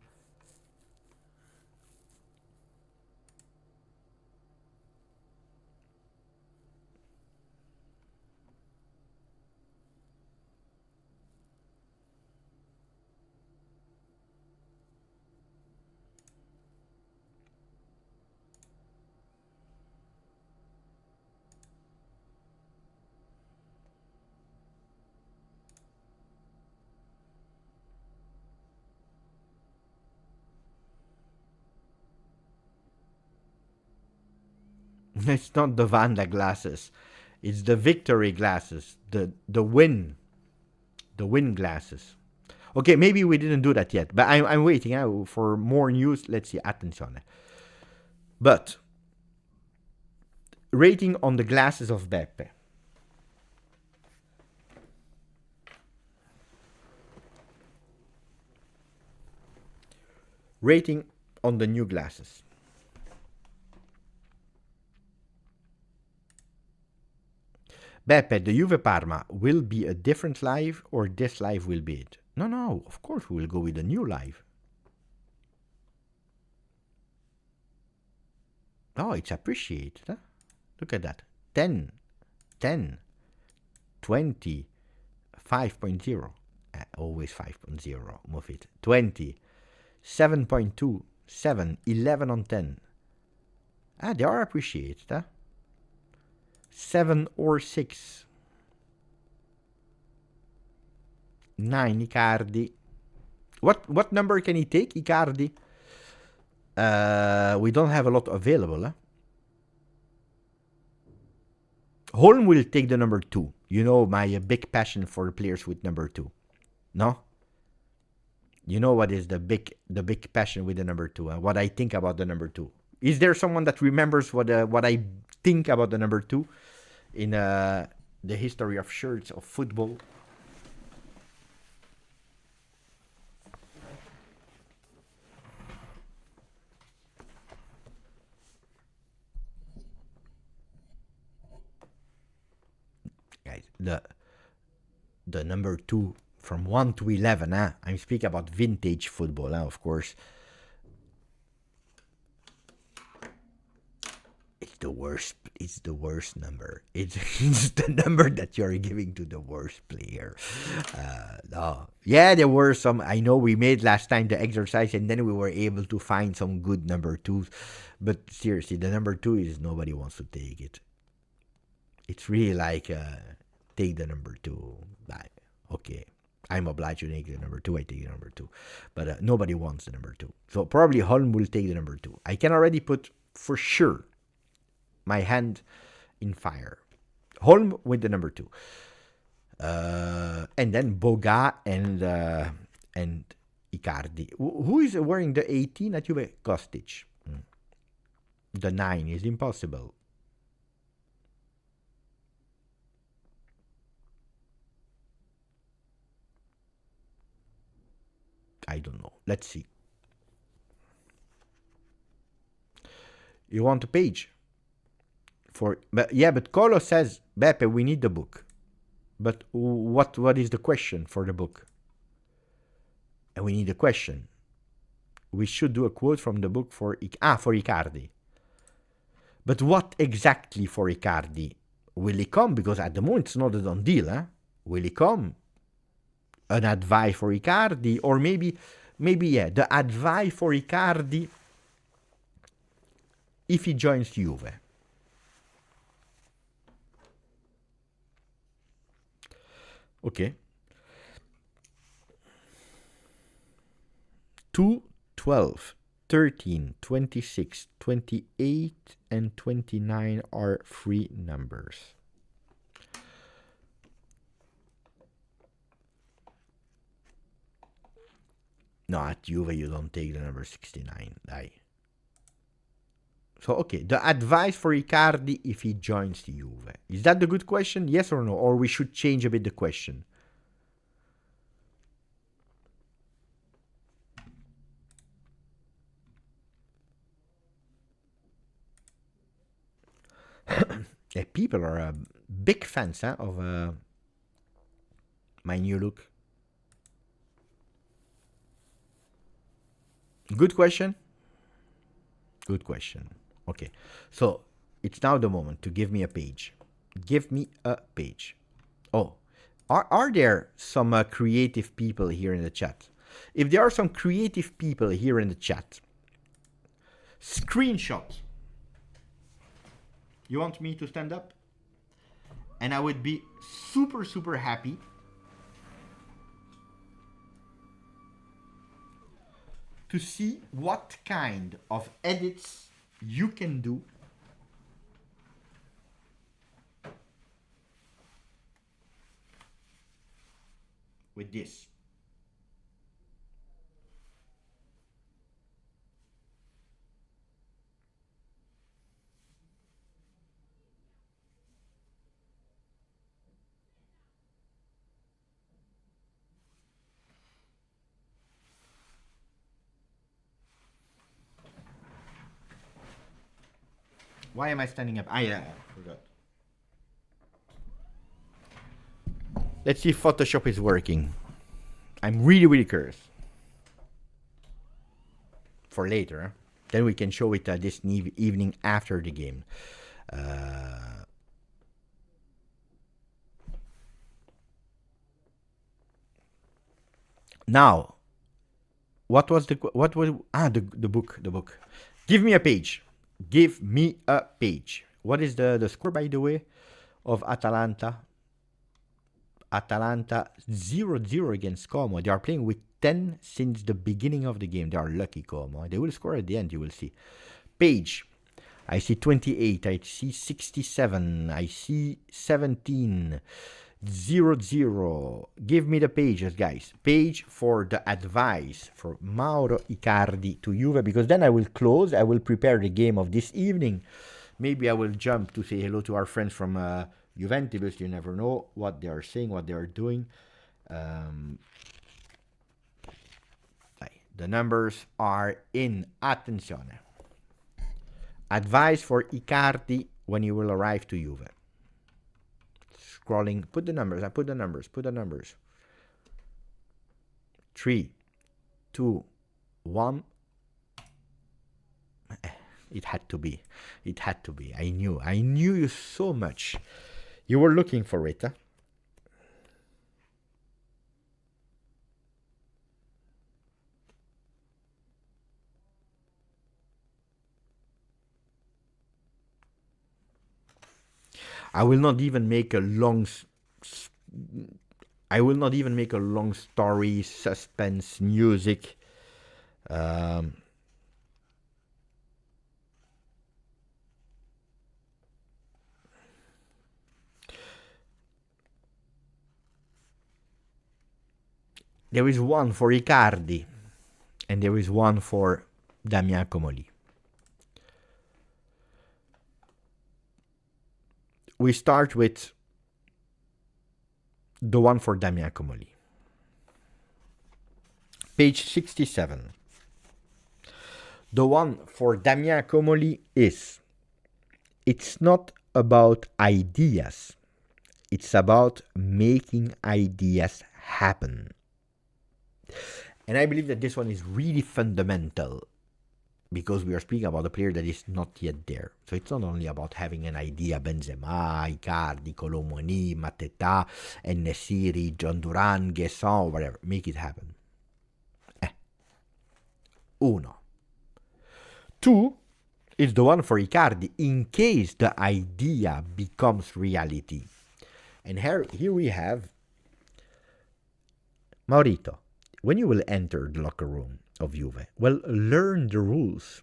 It's not the Vanda glasses. It's the victory glasses. The win glasses. Okay, maybe we didn't do that yet. But I'm waiting for more news. Let's see. Attenzione. But rating on the glasses of Beppe. Rating on the new glasses. Beppe, the Juve Parma will be a different live or this live will be it? No, of course we will go with a new live. Oh, it's appreciated. Huh? Look at that. 10, 10, 20, 5.0. Always 5.0. Move it. 20, 7.2, 7, 11 on 10. They are appreciated. Huh? 7 or 6. 9, Icardi. What number can he take, Icardi? We don't have a lot available. Huh? Holm will take the number 2. You know my big passion for players with number 2. No? You know what is the big passion with the number 2? What I think about the number 2. Is there someone that remembers what I think about the number 2 in the history of shirts of football? Guys, the number 2 from 1 to 11, I'm speaking about vintage football, of course. It's the worst number. It's the number that you're giving to the worst player. No. Yeah, there were some. I know we made last time the exercise, and then we were able to find some good number 2s. But seriously, the number 2 is nobody wants to take it. It's really like take the number 2. Okay, I'm obliged to take the number 2. I take the number 2, but nobody wants the number 2. So probably Holm will take the number 2. I can already put for sure my hand in fire. Holm with the number 2. And then Boga and Icardi. Who is wearing the 18 at Juve? Kostic. The 9 is impossible. I don't know. Let's see. You want a page? But Kolo says, Beppe, we need the book. But what is the question for the book? And we need a question. We should do a quote from the book for Icardi. But what exactly for Icardi? Will he come? Because at the moment it's not a done deal. Will he come? An advice for Icardi? Or maybe the advice for Icardi if he joins Juve. Okay. 2, 12, 13, 26, 28, and 29 are free numbers. No, at Juve you don't take the number 69. So, okay, the advice for Icardi if he joins the Juve. Is that the good question? Yes or no? Or we should change a bit the question? Yeah, people are big fans of my new look. Good question. Good question. Okay, so it's now the moment to give me a page. Give me a page. Oh, are there some creative people here in the chat? If there are some creative people here in the chat, screenshot. You want me to stand up? And I would be super, super happy to see what kind of edits you can do with this. Why am I standing up? I forgot. Let's see if Photoshop is working. I'm really, really curious. For later, huh? Then we can show it this evening after the game. Now, what was the book? Give me a page. Give me a page. What is the score, by the way, of Atalanta? Atalanta 0-0 against Como. They are playing with 10 since the beginning of the game. They are lucky, Como. They will score at the end, you will see. Page. I see 28. I see 67. I see 17. 0-0. Give me the pages, guys. Page for the advice for Mauro Icardi to Juve, because then I will close. I will prepare the game of this evening. Maybe I will jump to say hello to our friends from Juventus. You never know what they are saying, what they are doing. The numbers are in. Attenzione. Advice for Icardi when he will arrive to Juve. Scrolling. Put the numbers. 3, 2, 1. It had to be. I knew you so much. You were looking for it, huh? I will not even make a long story, suspense, music. There is one for Icardi, and there is one for Damian Comoli. We start with the one for Damian Comoli. Page 67. The one for Damian Comoli is, it's not about ideas. It's about making ideas happen. And I believe that this one is really fundamental, because we are speaking about a player that is not yet there. So it's not only about having an idea, Benzema, Icardi, Kolo, Muani, Mateta, En-Nesyri, John Duran, Guesson, whatever. Make it happen. Uno. 2 is the one for Icardi, in case the idea becomes reality. And here we have Maurito. When you will enter the locker room of Juve, well, learn the rules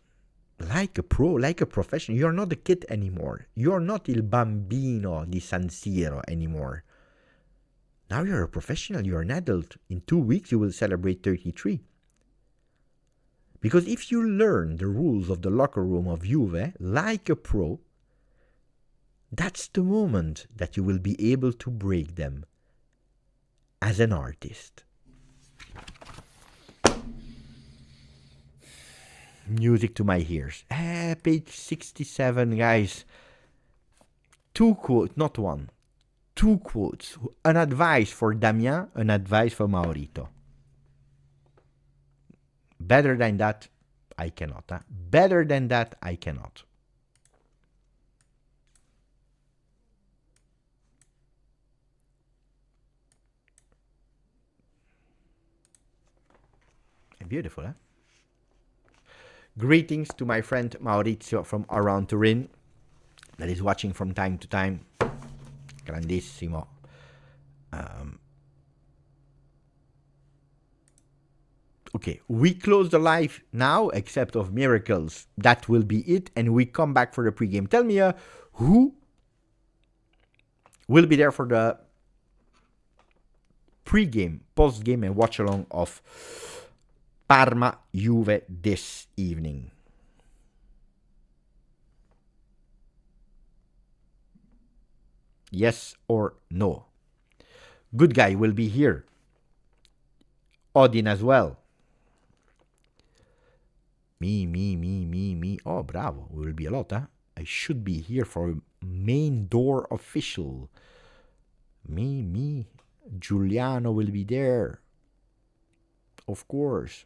like a pro, like a professional. You're not a kid anymore. You're not il bambino di San Siro anymore. Now you're a professional. You're an adult. In 2 weeks, you will celebrate 33. Because if you learn the rules of the locker room of Juve like a pro, that's the moment that you will be able to break them as an artist. Music to my ears. Page 67, guys. 2 quotes, not one. 2 quotes. An advice for Damian, an advice for Maurito. Better than that, I cannot. Better than that, I cannot. Beautiful, huh? Greetings to my friend Maurizio from around Turin, that is watching from time to time. Grandissimo. Okay, we close the live now, except of miracles. That will be it, and we come back for the pregame. Tell me who will be there for the pregame, postgame, and watch along of Parma Juve this evening. Yes or no? Good guy will be here. Odin as well. Me. Oh, bravo. We will be a lot, huh? I should be here for main door official. Me. Giuliano will be there. Of course.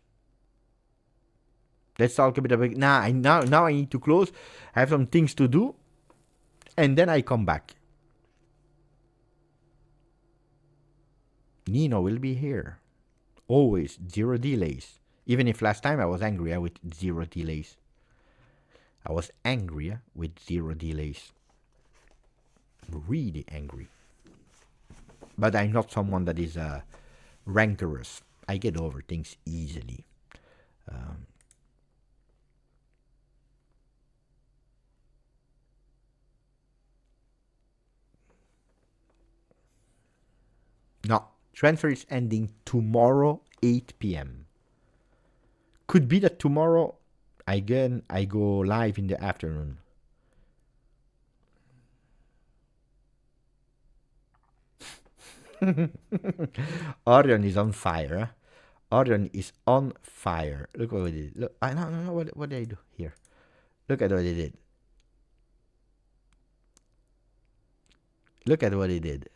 Let's talk a bit about. Now I need to close. I have some things to do, and then I come back. Nino will be here. Always 0 delays. Even if last time I was angry with 0 delays. I was angry with 0 delays. Really angry. But I'm not someone that is rancorous. I get over things easily. No, transfer is ending tomorrow, 8 p.m. Could be that tomorrow, again, I go live in the afternoon. Orion is on fire. Huh? Orion is on fire. Look what I did. Look, no. What did I do here? Look at what I did. Look at what he did.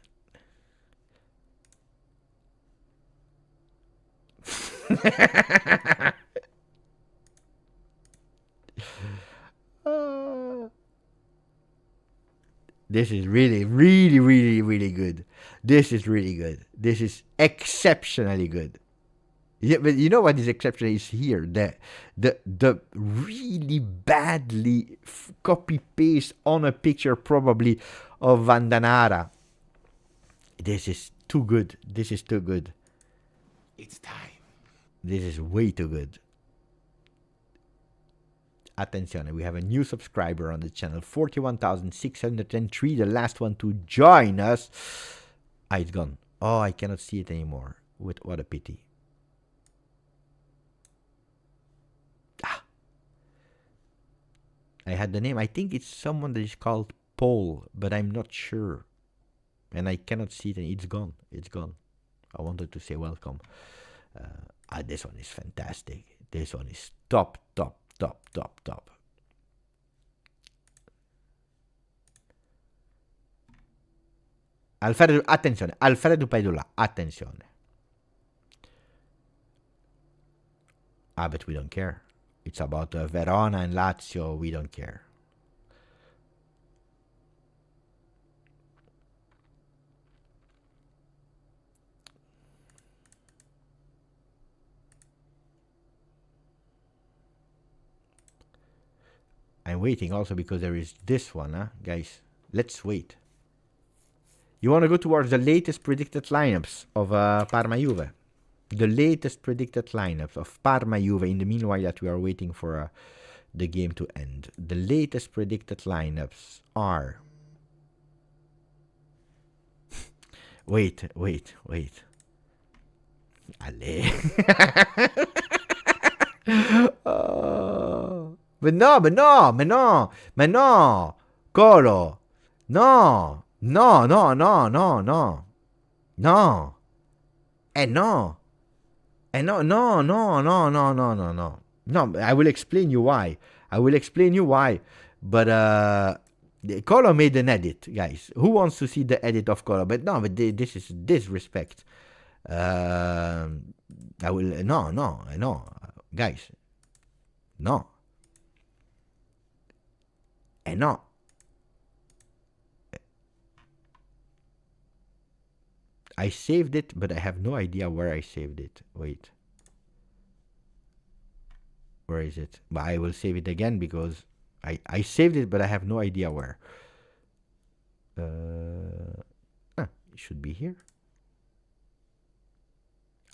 This is really good. This is really good. This is exceptionally good. Yeah, but you know what is exceptional is here. The really badly copy paste on a picture probably of Vandanara. This is too good. This is too good. It's time. This is way too good. Attenzione, we have a new subscriber on the channel, 41,603, the last one to join us. Ah, it's gone. Oh, I cannot see it anymore. What a pity. Ah. I had the name. I think it's someone that is called Paul, but I'm not sure. And I cannot see it. It's gone. It's gone. I wanted to say welcome. This one is fantastic. This one is top. Alfredo, attenzione, Alfredo Pedula, attenzione. But we don't care. It's about Verona and Lazio, we don't care. I'm waiting also because there is this one, guys. Let's wait. You want to go towards the latest predicted lineups of Parma Juve. The latest predicted lineups of Parma Juve in the meanwhile that we are waiting for the game to end. The latest predicted lineups are... wait. Allez. But no. Kolo. No. No. No, I will explain you why. But Kolo made an edit, guys. Who wants to see the edit of Kolo? But no, but this is disrespect. I will... No. Guys. No. No. I saved it, but I have no idea where I saved it. Wait. Where is it? But I will save it again because I saved it, but I have no idea where. It should be here.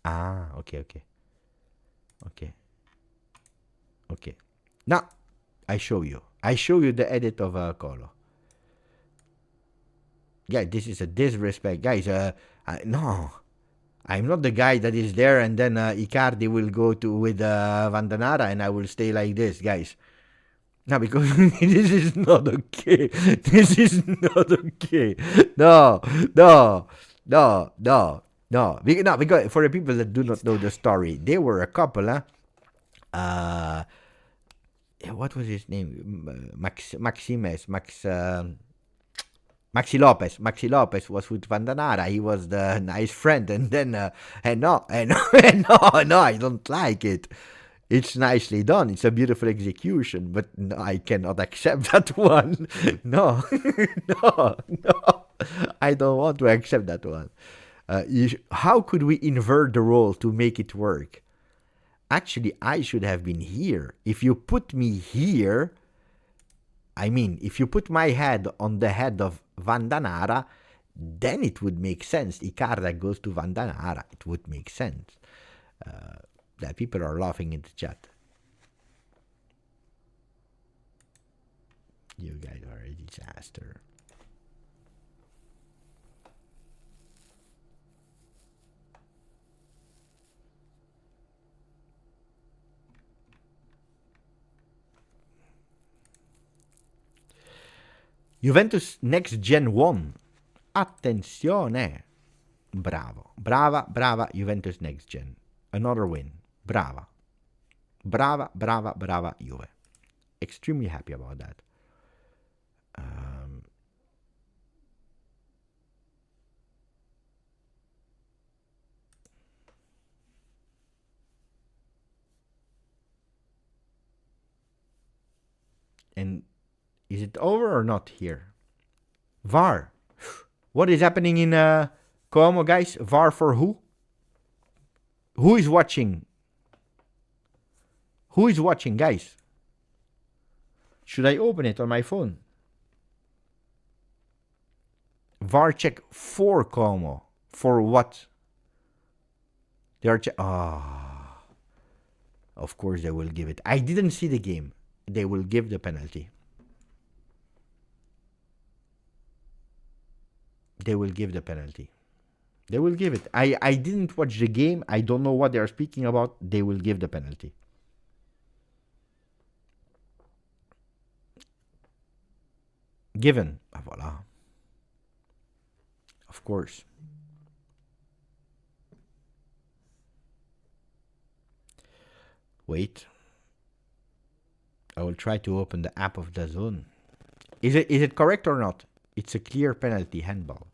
Okay. Now, I show you the edit of Kolo. Yeah, this is a disrespect. Guys, no. I'm not the guy that is there and then Icardi will go with Vandanara and I will stay like this, guys. No, because this is not okay. This is not okay. No. Because for the people that do not know the story, they were a couple, what was his name? Maxi Lopez was with Vandanara. He was the nice friend, and then no, I don't like it. It's nicely done. It's a beautiful execution, but no, I cannot accept that one. No, no. I don't want to accept that one. How could we invert the role to make it work? Actually, I should have been here. If you put me here, I mean, if you put my head on the head of Vandanara, then it would make sense. Icardi goes to Vandanara. It would make sense. That people are laughing in the chat. You guys are a disaster. Juventus Next Gen 1. Attenzione. Bravo. Brava Juventus Next Gen. Another win. Brava. Brava Juve. Extremely happy about that. And is it over or not here? VAR. What is happening in Como, guys? VAR for who? Who is watching? Who is watching, guys? Should I open it on my phone? VAR check for Como. For what? They are of course they will give it. I didn't see the game. They will give the penalty. They will give the penalty. They will give it. I didn't watch the game. I don't know what they are speaking about. They will give the penalty. Given. Ah, voilà. Of course. Wait. I will try to open the app of DAZN. Is it correct or not? It's a clear penalty, handball.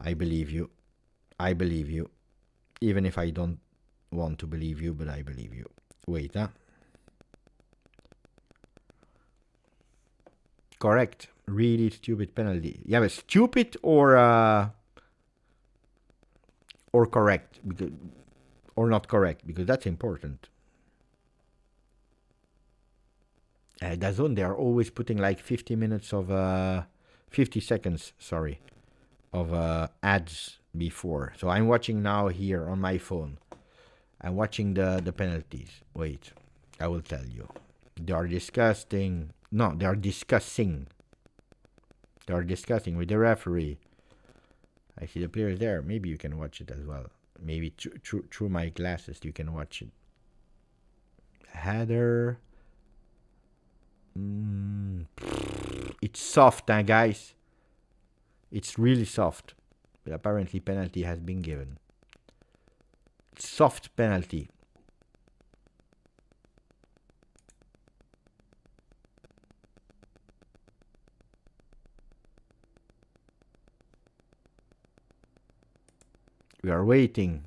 I believe you. I believe you. Even if I don't want to believe you, but I believe you. Wait, huh? Correct. Really stupid penalty. Yeah, but stupid or correct, because, or not correct, because that's important. DAZN, they are always putting like 50 minutes of 50 seconds, sorry, of ads before. So I'm watching now here on my phone. I'm watching the penalties. Wait, I will tell you. They are discussing. No, they are discussing. They are discussing with the referee. I see the players there. Maybe you can watch it as well. Maybe through my glasses you can watch it. Header. It's soft, guys. It's really soft. But apparently penalty has been given. Soft penalty. We are waiting.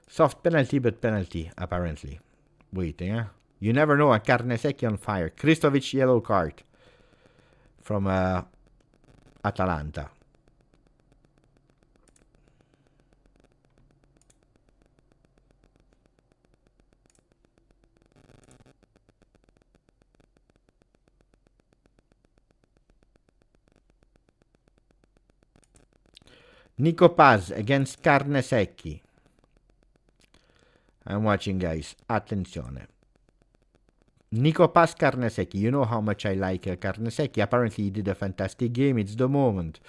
Soft penalty, but penalty, apparently. Waiting, huh? You never know. A Carnesecchi on fire. Kristovic yellow card from Atalanta. Nico Paz against Carnesecchi. I'm watching, guys. Attenzione. Nico Paz Carnesecchi. You know how much I like Carnesecchi. Apparently he did a fantastic game. It's the moment.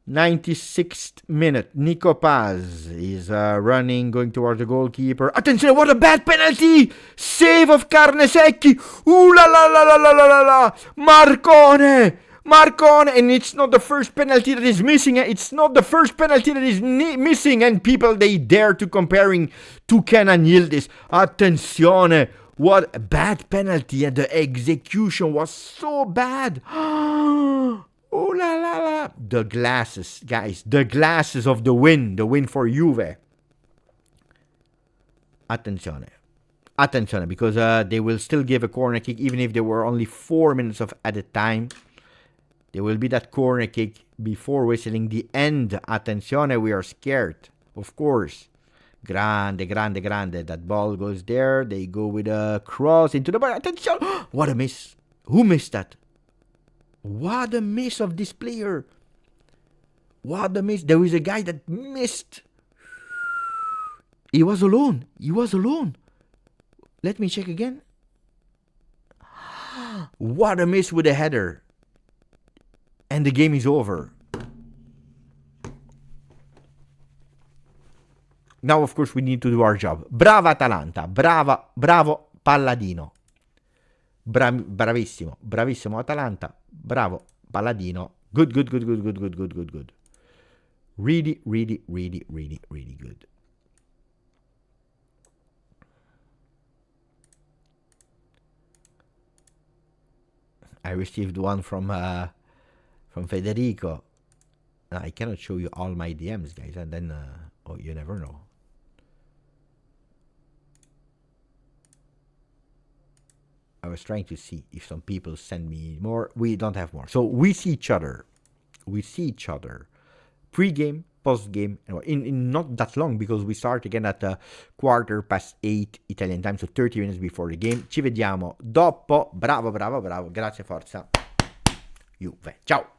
96th minute. Nico Paz is running, going towards the goalkeeper. Attenzione, what a bad penalty! Save of Carnesecchi. Ooh la la la la la la la. Marcone! And it's not the first penalty that is missing. It's not the first penalty that is missing. And people, they dare to comparing to Ken and Yildiz. Attenzione. What a bad penalty. And the execution was so bad. Oh la la la. The glasses, guys. The glasses of the win. The win for Juve. Attenzione, because they will still give a corner kick even if there were only 4 minutes at a time. There will be that corner kick before whistling the end. Attenzione, we are scared. Of course. Grande. That ball goes there. They go with a cross into the bar. Attention! What a miss. Who missed that? What a miss of this player. What a miss. There was a guy that missed. He was alone. Let me check again. What a miss with a header. And the game is over. Now, of course, we need to do our job. Brava Atalanta. Bravo Palladino. Bravissimo Atalanta. Bravo Palladino. Good. Really good. I received one from Federico. I cannot show you all my DMs, guys, and then you never know. I was trying to see if some people send me more. We don't have more. So we see each other. Pre-game, post-game. In not that long, because we start again at 8:15 Italian time, so 30 minutes before the game. Ci vediamo dopo. Bravo. Grazie, forza. Juve. Ciao.